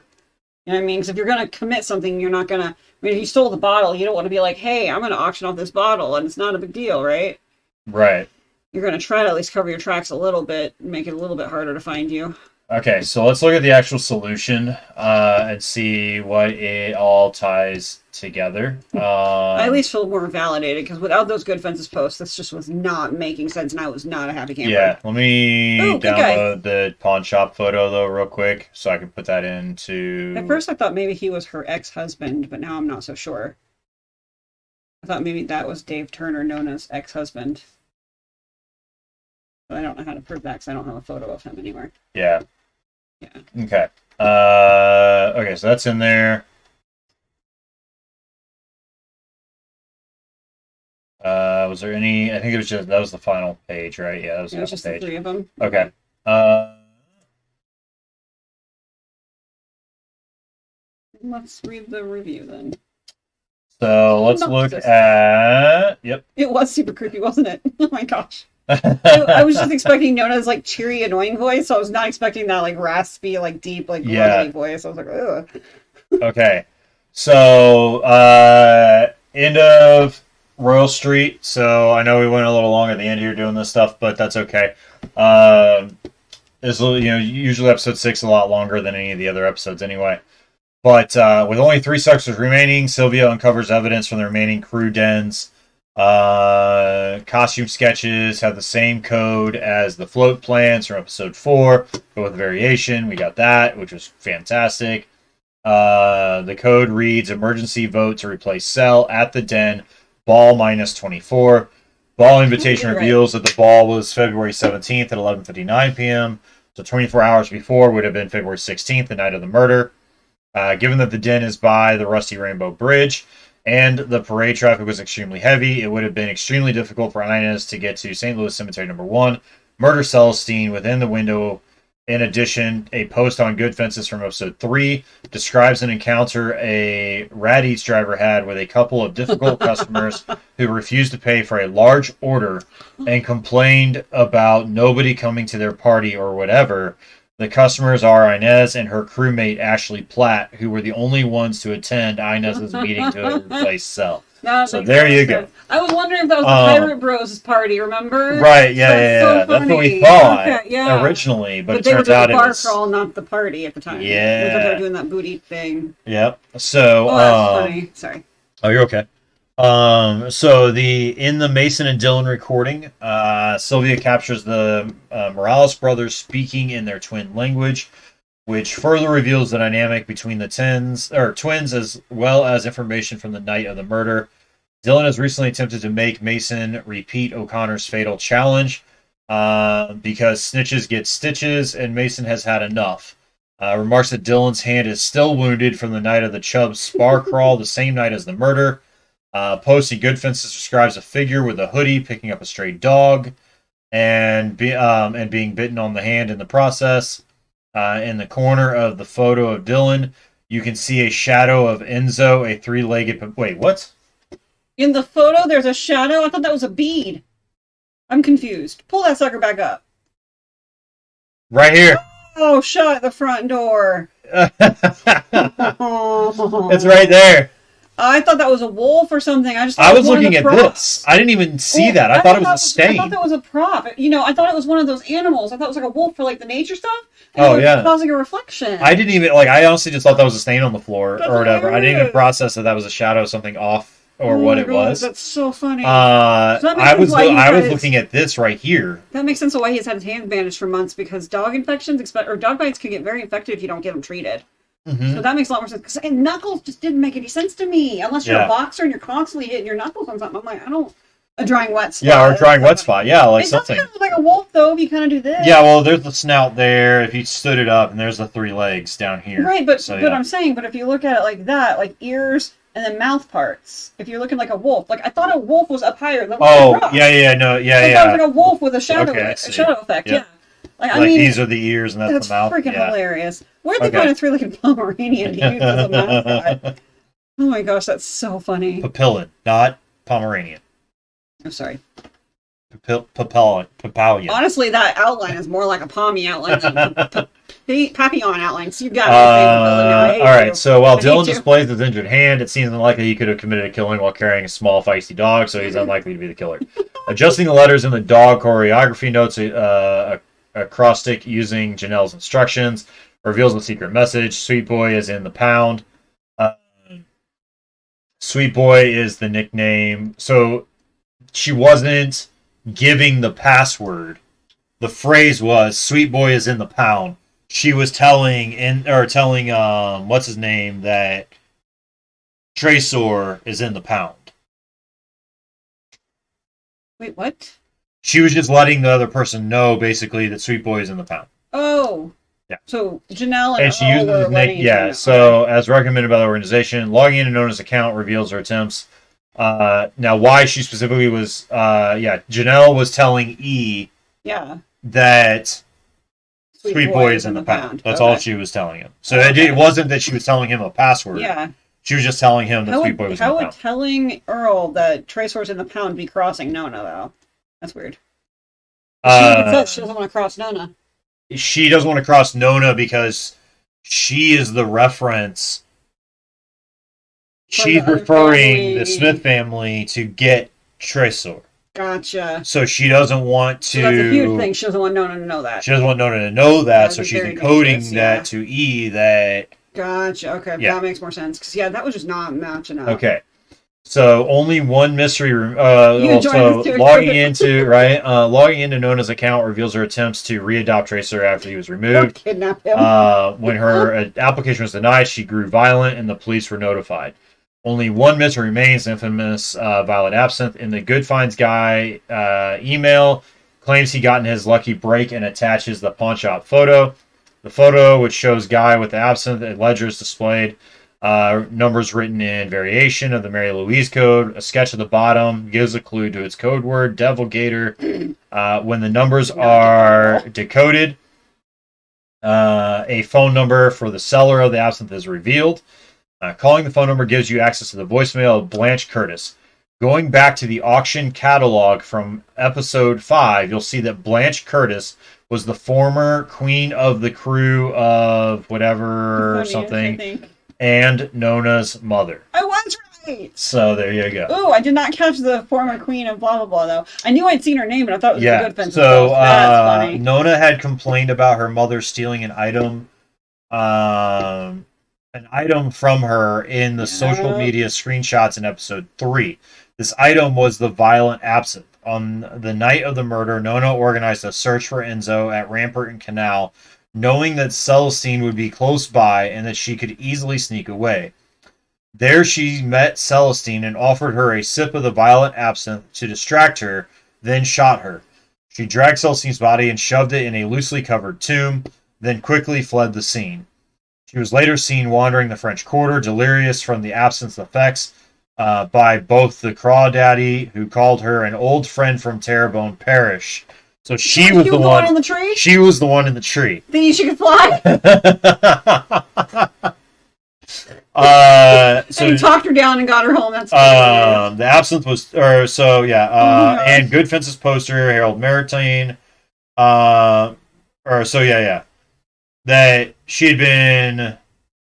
what I mean? Because if you're going to commit something, you're not going to... I mean, if you stole the bottle, you don't want to be like, hey, I'm going to auction off this bottle, and it's not a big deal, right? Right. You're going to try to at least cover your tracks a little bit, make it a little bit harder to find you. Okay, so let's look at the actual solution and see what it all ties together. I at least feel more validated because without those good fences posts, this just was not making sense, and I was not a happy camper. Yeah, let me Ooh, good guy. download the pawn shop photo though real quick so I can put that into. At first, I thought maybe he was her ex-husband, but now I'm not so sure. I thought maybe that was Dave Turner, known as ex-husband. But I don't know how to prove that because I don't have a photo of him anywhere. Yeah. Yeah. Okay. Okay, so that's in there. Was there any? I think it was just that was the final page, right? Yeah, that was It the was final just the page. 3 of them. Okay. Let's read the review then. So let's look Synopsis. at. Yep. It was super creepy, wasn't it? Oh my gosh. I was just expecting Nona's like cheery, annoying voice, so I was not expecting that like raspy, like deep, like grumbly voice. I was like, ugh. Okay. So end of Royal Street. So I know we went a little long at the end here doing this stuff, but that's okay. Is usually episode 6 a lot longer than any of the other episodes anyway. But with only 3 sectors remaining, Sylvia uncovers evidence from the remaining crew dens. Costume sketches have the same code as the float plans from episode 4, but with variation. We got that, which was fantastic. The code reads emergency vote to replace cell at the den, ball minus 24. Ball invitation reveals that the ball was February 17th at 11:59 p.m. So 24 hours before would have been February 16th, the night of the murder. Given that the den is by the Rusty Rainbow Bridge and the parade traffic was extremely heavy, it would have been extremely difficult for Inez to get to St. Louis Cemetery number 1, murder Celestine within the window. In addition, a post on Good Fences from episode 3 describes an encounter a Rat Eats driver had with a couple of difficult customers who refused to pay for a large order and complained about nobody coming to their party or whatever. The customers are Inez and her crewmate Ashley Platt, who were the only ones to attend Inez's meeting to replace Cell. So there you go. I was wondering if that was the Pirate Bros party, remember? Right, yeah. That's what we thought originally, but it they turns were out the it bar was... crawl, not the party at the time. Yeah. We thought they were doing that booty thing. Yep. So, that's funny. Sorry. Oh, you're okay. So in the Mason and Dylan recording, Sylvia captures the Morales brothers speaking in their twin language, which further reveals the dynamic between the twins as well as information from the night of the murder. Dylan has recently attempted to make Mason repeat O'Connor's fatal challenge because snitches get stitches, and Mason has had enough. Remarks that Dylan's hand is still wounded from the night of the Chubbs spar crawl, the same night as the murder. Posting Good Fences describes a figure with a hoodie picking up a stray dog and being bitten on the hand in the process. In the corner of the photo of Dylan, you can see a shadow of Enzo, a 3-legged... Wait, what? In the photo, there's a shadow. I thought that was a bead. I'm confused. Pull that sucker back up. Right here. Oh, shut the front door. It's right there. I thought that was a wolf or something. I was looking at this. I didn't even see that. I thought it was a stain. I thought that was a prop. You know, I thought it was one of those animals. I thought it was like a wolf for like the nature stuff. Oh, yeah. It was like a reflection. I didn't even, I honestly just thought that was a stain on the floor That's or whatever. I didn't even hilarious. process that was a shadow, something off or what it was. That's so funny. I was looking at this right here. That makes sense of why he's had his hands bandaged for months, because dog infections or dog bites can get very infected if you don't get them treated. Mm-hmm. So that makes a lot more sense. Because knuckles just didn't make any sense to me. Unless you're a boxer and you're constantly hitting your knuckles on something. I'm like, a drying wet spot. Yeah, or a drying wet spot. Yeah, like it something. It does kind of look like a wolf, though, if you kind of do this. Yeah, well, there's the snout there. If you stood it up, and there's the 3 legs down here. Right, but yeah. I'm saying, but if you look at it like that, like ears and then mouth parts, if you're looking like a wolf, like I thought a wolf was up higher. That was rough. yeah, no, yeah, I yeah. thought it was like a wolf with a shadow, Okay, a shadow effect. Yep. Yeah. Like, I mean, these are the ears and that's the mouth. Freaking hilarious. Where'd they find a 3-legged Pomeranian to use as a mascot? Oh my gosh, that's so funny. Papillon, not Pomeranian. I'm sorry. Papillon. Honestly, that outline is more like a pommy outline than Papillon outline. So you got it. All right. So while Dylan displays his injured hand, it seems unlikely he could have committed a killing while carrying a small, feisty dog. So he's unlikely to be the killer. Adjusting the letters in the dog choreography notes a acrostic using Janelle's instructions reveals a secret message. Sweet Boy is in the pound. Sweet Boy is the nickname. So she wasn't giving the password. The phrase was "Sweet Boy is in the pound." She was telling what's his name that Tresor is in the pound. Wait, what? She was just letting the other person know, basically, that Sweet Boy is in the pound. Oh. Yeah. So Janelle and she uses his nick. Yeah. So as recommended by the organization, logging into Nona's account reveals her attempts. Now, why she specifically was, Janelle was telling E. Yeah. That Sweet Boy is in the pound. That's all she was telling him. So it wasn't that she was telling him a password. Yeah. She was just telling him that Sweet Boy was in the pound. How would telling Earl that Tresor's in the pound be crossing Nona, though? That's weird. She doesn't want to cross Nona. She doesn't want to cross Nona because she is the reference. She's referring the Smith family to get Tresor. Gotcha. So she doesn't want to. So that's a huge thing. She doesn't want Nona to know that. She doesn't want Nona to know that, so she's encoding that to E that. Gotcha. Okay, that makes more sense. Because, that was just not matching up. Okay. So only one mystery. Logging into Nona's account reveals her attempts to readopt Tresor after he was removed. Kidnap him. When her application was denied, she grew violent, and the police were notified. Only one mystery remains: infamous Violet Absinthe. In the Good Finds Guy email, claims he gotten his lucky break and attaches the pawn shop photo. The photo, which shows Guy with the absinthe and ledgers displayed. Numbers written in variation of the Mary Louise code. A sketch at the bottom gives a clue to its code word, Devil Gator. When the numbers are decoded, a phone number for the seller of the absinthe is revealed. Calling the phone number gives you access to the voicemail of Blanche Curtis. Going back to the auction catalog from episode 5, you'll see that Blanche Curtis was the former queen of the crew of whatever something. And Nona's mother. I was right. So there you go. Ooh, I did not catch the former queen of blah blah blah though. I knew I'd seen her name, but I thought it was the Good Fence. So Nona had complained about her mother stealing an item from her in the social media screenshots in episode 3. This item was the Violent Absinthe. On the night of the murder, Nona organized a search for Enzo at Rampart and Canal, knowing that Celestine would be close by and that she could easily sneak away. There she met Celestine and offered her a sip of the Violent Absinthe to distract her, then shot her. She dragged Celestine's body and shoved it in a loosely covered tomb, then quickly fled the scene. She was later seen wandering the French Quarter, delirious from the absinthe effects, by both the Crawdaddy, who called her an old friend from Terrebonne Parish. So she was the one in the tree? She was the one in the tree. Thinking she could fly? So he talked her down and got her home. That's the absinthe was, gosh. and Good Fence's poster, Harold Maritime, that she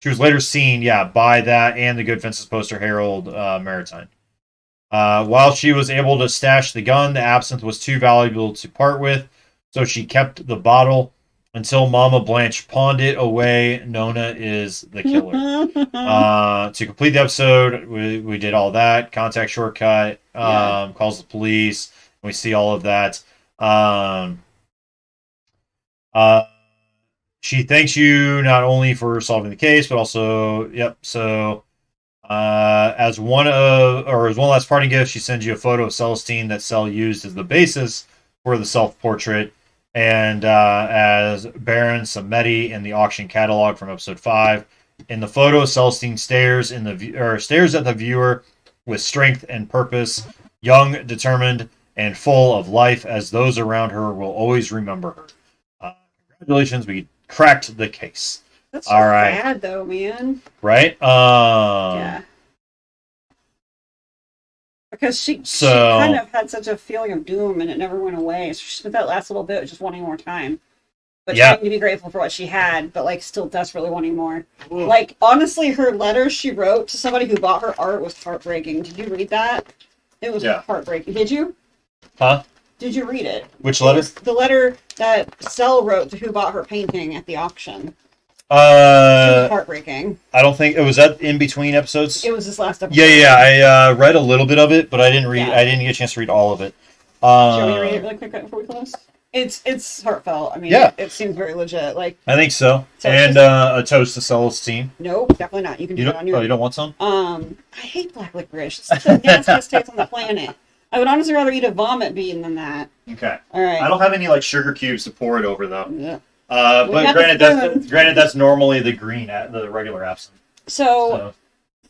was later seen, by that and the Good Fence's poster, Harold Maritime. While she was able to stash the gun, the absinthe was too valuable to part with, so she kept the bottle until Mama Blanche pawned it away. Nona is the killer. To complete the episode, we did all that. Contact shortcut, calls the police. We see all of that. She thanks you not only for solving the case, but also, so as one last parting gift, she sends you a photo of Celestine that Cel used as the basis for the self-portrait, and as Baron Samedi in the auction catalog from episode 5. In the photo, Celestine stares at the viewer with strength and purpose, young, determined, and full of life, as those around her will always remember her. Congratulations, we cracked the case. That's all right. bad though, man. Right? Yeah. Because she kind of had such a feeling of doom and it never went away. So she spent that last little bit just wanting more time. But trying to be grateful for what she had, but like still desperately wanting more. Ooh. Like, honestly, her letter she wrote to somebody who bought her art was heartbreaking. Did you read that? It was heartbreaking. Did you? Huh? Did you read it? Which letter? The letter that Cel wrote to who bought her painting at the auction. It was heartbreaking. I don't think it was that in between episodes. It was this last episode. I read a little bit of it, but I didn't read. I didn't get a chance to read all of it. Shall we read it really quick before we close? It's heartfelt. I mean, it seems very legit. Like, I think so. And a toast to Celestine. Nope, definitely not. You can do it on your. Oh, you don't want some? I hate black licorice. It's the nastiest taste on the planet. I would honestly rather eat a vomit bean than that. Okay. All right. I don't have any like sugar cubes to pour it over though. Yeah. But granted, that's normally the regular absinthe. So,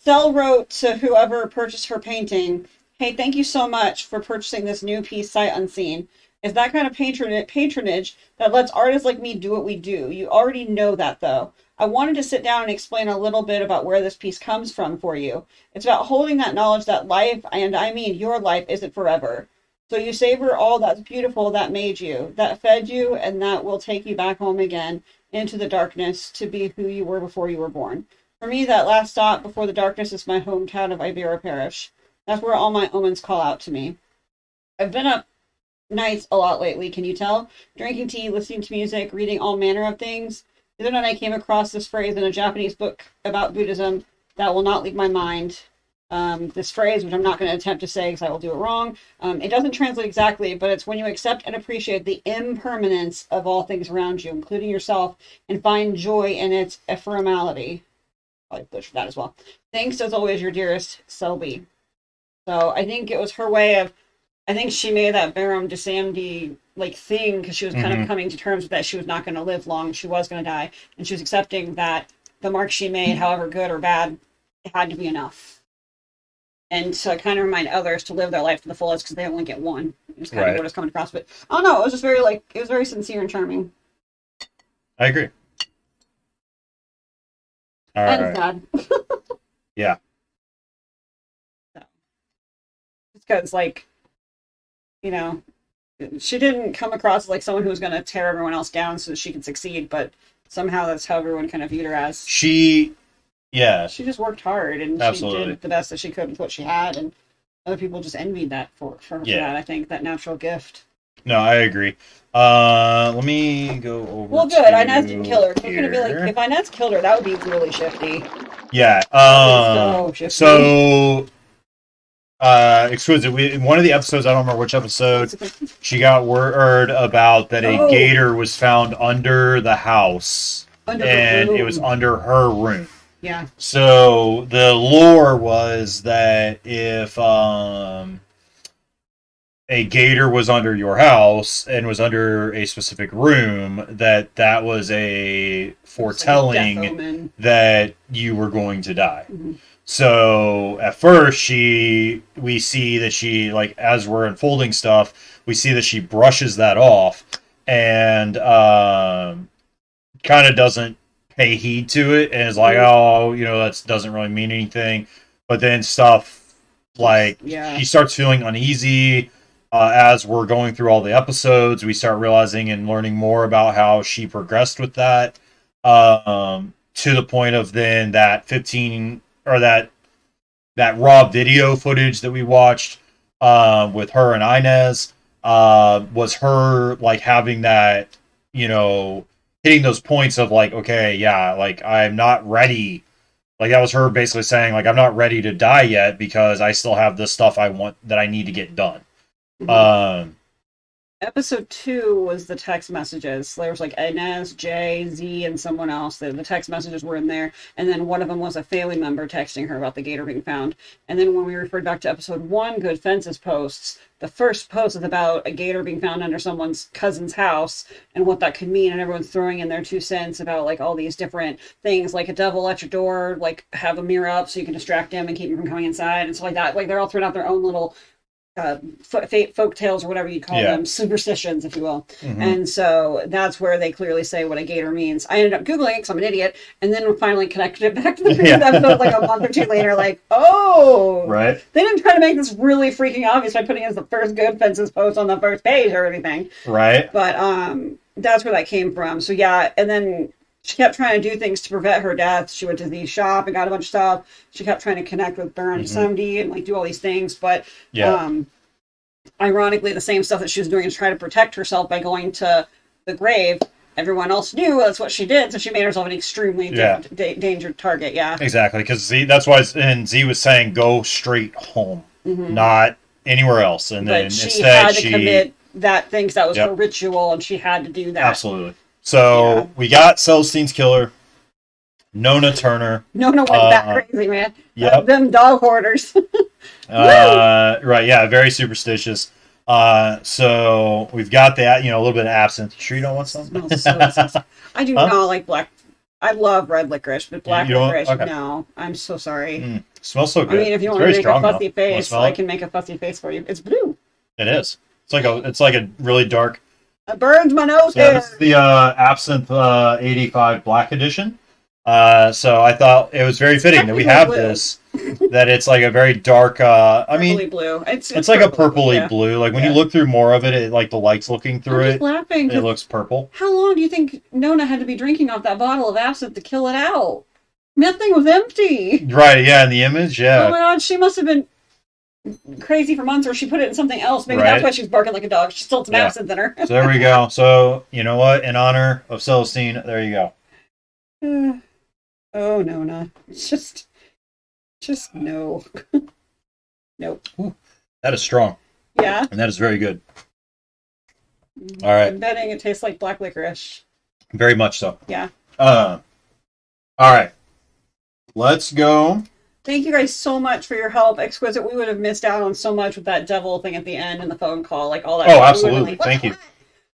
Cel wrote to whoever purchased her painting, "Hey, thank you so much for purchasing this new piece sight unseen. It's that kind of patronage that lets artists like me do what we do. You already know that, though. I wanted to sit down and explain a little bit about where this piece comes from for you. It's about holding that knowledge that life, and I mean your life, isn't forever. So you savor all that's beautiful that made you, that fed you, and that will take you back home again into the darkness to be who you were before you were born. For me, that last stop before the darkness is my hometown of Ibera Parish. That's where all my omens call out to me. I've been up nights a lot lately, can you tell? Drinking tea, listening to music, reading all manner of things. The other night I came across this phrase in a Japanese book about Buddhism that will not leave my mind. This phrase, which I'm not going to attempt to say because I will do it wrong. It doesn't translate exactly, but it's when you accept and appreciate the impermanence of all things around you, including yourself, and find joy in its ephemerality. I butchered that as well. Thanks as always, your dearest Selby. So I think it was her way of, I think she made that Baron de Samedi like thing because she was kind of coming to terms with that she was not going to live long. She was going to die, and she was accepting that the mark she made, however good or bad, it had to be enough. And to kind of remind others to live their life to the fullest because they only get one. It's kind of what it's coming across. But I don't know. It was just very it was very sincere and charming. I agree. All and sad. Yeah. So, just because, she didn't come across like someone who was going to tear everyone else down so that she could succeed, but somehow that's how everyone kind of viewed her as. She just worked hard and she did the best that she could with what she had, and other people just envied that for that. I think that natural gift. No, I agree. Let me go over. Well, good. Inez didn't kill her. It's gonna be like if Inez killed her, that would be really shifty. Yeah. Exquisite. In one of the episodes, I don't remember which episode, she got word about that a gator was found under the house, and it was under her room. Yeah. So the lore was that if a gator was under your house and was under a specific room, that was a foretelling that you were going to die. Mm-hmm. So at first we see that she, like, as we're unfolding stuff, we see that she brushes that off and kind of doesn't pay heed to it and is like, oh, that doesn't really mean anything. But then stuff like she starts feeling uneasy as we're going through all the episodes. We start realizing and learning more about how she progressed with that, to the point of then that 15 or that raw video footage that we watched with her and Inez was her like having that, hitting those points of like, okay, yeah, like I'm not ready. Like that was her basically saying like, I'm not ready to die yet because I still have this stuff I want that I need to get done. Mm-hmm. Episode 2 was the text messages. There was like Inez, Jay, Z, and someone else. The text messages were in there. And then one of them was a family member texting her about the gator being found. And then when we referred back to episode 1, Good Fences posts, the first post is about a gator being found under someone's cousin's house and what that could mean. And everyone's throwing in their 2 cents about like all these different things, like a devil at your door, like have a mirror up so you can distract him and keep him from coming inside and stuff like that. Like they're all throwing out their own little folk tales or whatever you call them, superstitions, if you will. Mm-hmm. And so that's where they clearly say what a gator means. I ended up Googling it because I'm an idiot, and then finally connected it back to the previous episode like a month or 2 later, like, oh, right. They didn't try to make this really freaking obvious by putting it as the first Good Fences post on the first page or anything. Right. But that's where that came from. So yeah, and then she kept trying to do things to prevent her death. She went to the shop and got a bunch of stuff. She kept trying to connect with Baron Samedi and like do all these things. But ironically, the same stuff that she was doing to try to protect herself by going to the grave, everyone else knew that's what she did. So she made herself an extremely dangerous target. Yeah, exactly. Because that's why Z was saying go straight home, not anywhere else. And then she had to commit that thing because that was her ritual, and she had to do that. Absolutely. So we got Celestine's killer, Nona Turner. Nona went that crazy, man. Yep. Them dog hoarders. Right, yeah, very superstitious. So we've got that, a little bit of absinthe. You sure you don't want some? I do not like black. I love red licorice, but black licorice, no. I'm so sorry. Smells so good. I mean, if you want to make a fussy face, I can make a fussy face for you. It's blue. It is. It's like a really dark. It burns my nose. So this is the Absinthe 85 Black Edition. So I thought it was very fitting that we have this. That it's like a very dark. Purpley blue. It's like a purpley blue. Like when you look through more of it, like the light's looking through it. Laughing. It looks purple. How long do you think Nona had to be drinking off that bottle of absinthe to kill it out? That thing was empty. Right. Yeah. In the image. Yeah. Oh my god, she must have been crazy for months, or she put it in something else. Maybe that's why she was barking like a dog. She still had some absinthe in her. So there we go. So you know what? In honor of Celestine, there you go. Oh no, just no. Nope. Ooh, that is strong. Yeah. And that is very good. All right. I'm betting it tastes like black licorice. Very much so. Yeah. All right. Let's go. Thank you guys so much for your help. Exquisite. We would have missed out on so much with that devil thing at the end and the phone call, like all that. Oh, absolutely. Thank you.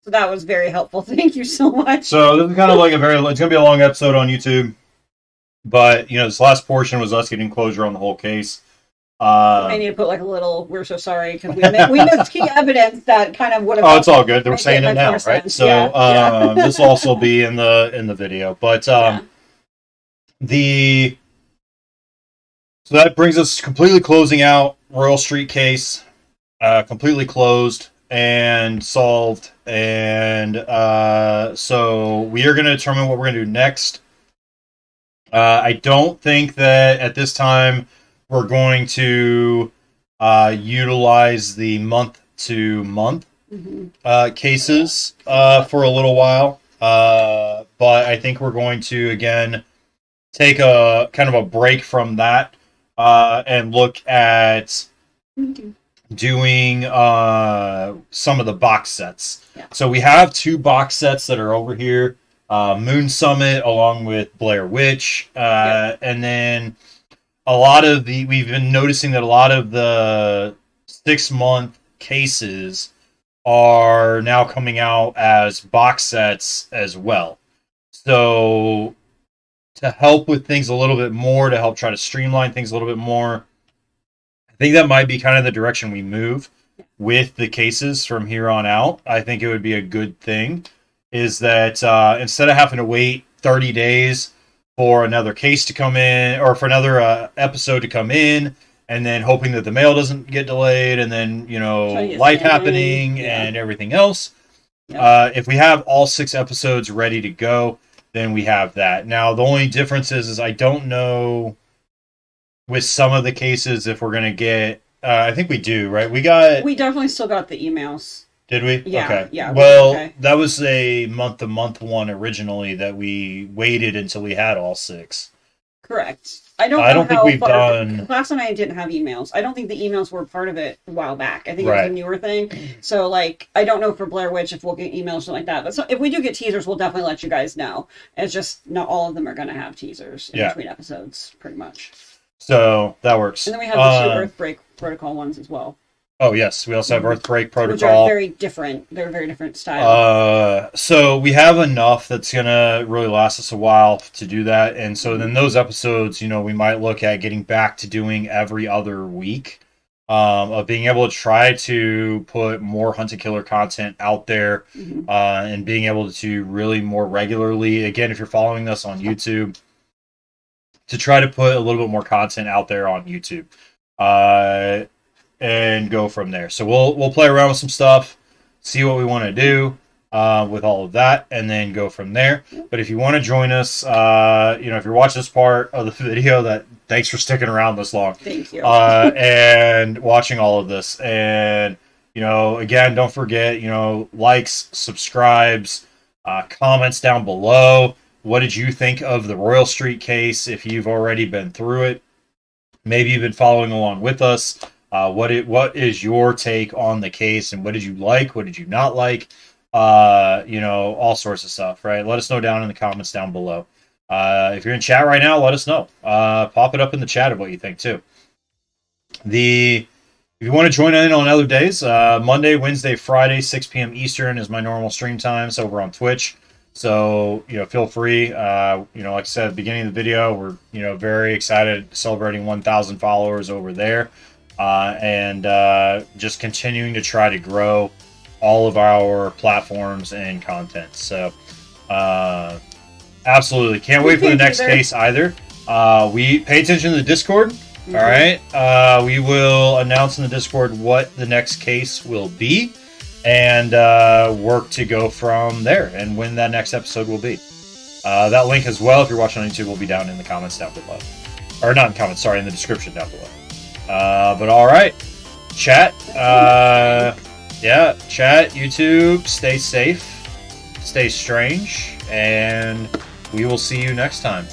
So that was very helpful. Thank you so much. So this is kind of like it's going to be a long episode on YouTube. But, this last portion was us getting closure on the whole case. I need to put like a little, we're so sorry, because we missed key evidence that kind of would have... Oh, it's all good. We're saying it now, right? So this will also be in the video. But so that brings us completely closing out Royal Street case. Completely closed and solved. And so we are going to determine what we're going to do next. I don't think that at this time we're going to utilize the month-to-month cases for a little while. But I think we're going to, again, take a kind of a break from that and look at doing some of the box sets. Yeah. So we have 2 box sets that are over here. Moon Summit along with Blair Witch. And then we've been noticing that a lot of the 6-month cases are now coming out as box sets as well. So to help with things a little bit more, to help try to streamline things a little bit more, I think that might be kind of the direction we move with the cases from here on out. I think it would be a good thing. Is that instead of having to wait 30 days for another case to come in, or for another episode to come in, and then hoping that the mail doesn't get delayed, and then, you know, Try to get life standing, happening yeah. and everything else. Yep. If we have all 6 episodes ready to go, then we have that. Now, the only difference is I don't know with some of the cases if we're going to get, I think we do, right? We definitely still got the emails. did we? Yeah, okay. yeah, Well, okay. that was a month-to-month one originally that we waited until we had all 6. Correct. I don't think how we've far, done. Class and I didn't have emails. I don't think the emails were part of it a while back. I think it was Right. a newer thing. So, like, I don't know for Blair Witch if we'll get emails or something like that. But so, if we do get teasers, we'll definitely let you guys know. It's just not all of them are going to have teasers in Yeah. between episodes, pretty much. So that works. And then we have the 2 Earthbreak Protocol ones as well, Oh yes, we also have Earthbreak which are Protocol. very different. They're a very different style. So we have enough that's gonna really last us a while to do that, and so then those episodes, you know, we might look at getting back to doing every other week, of being able to try to put more hunter killer content out there, Mhm. and being able to really more regularly. Again, if you're following us on YouTube, to try to put a little bit more content out there on YouTube. And go from there. So we'll play around with some stuff, see what we want to do with all of that, and then go from there. But if you want to join us, you know, if you're watching this part of the video, that thanks for sticking around this long. Thank you. And watching all of this. And, you know, again, don't forget, you know, likes, subscribes, comments down below. What did you think of the Royal Street case if you've already been through it? Maybe you've been following along with us. What is your take on the case, and what did you like? What did you not like? You know, all sorts of stuff, right? Let us know down in the comments down below. If you're in chat right now, let us know. Pop it up in the chat of what you think too. If you want to join in on other days, Monday, Wednesday, Friday, 6 p.m. Eastern is my normal stream times over on Twitch. So, you know, feel free. You know, like I said at the beginning of the video, we're, you know, very excited celebrating 1,000 followers over there. And just continuing to try to grow all of our platforms and content. So, absolutely can't wait for the next case either. We pay attention to the Discord. Mm-hmm. All right. We will announce in the Discord what the next case will be, and work to go from there and when that next episode will be. That link as well, if you're watching on YouTube, will be down in the comments down below. Or not in comments, sorry, in the description down below. But all right, chat. Yeah, chat, YouTube, stay safe, stay strange, and we will see you next time.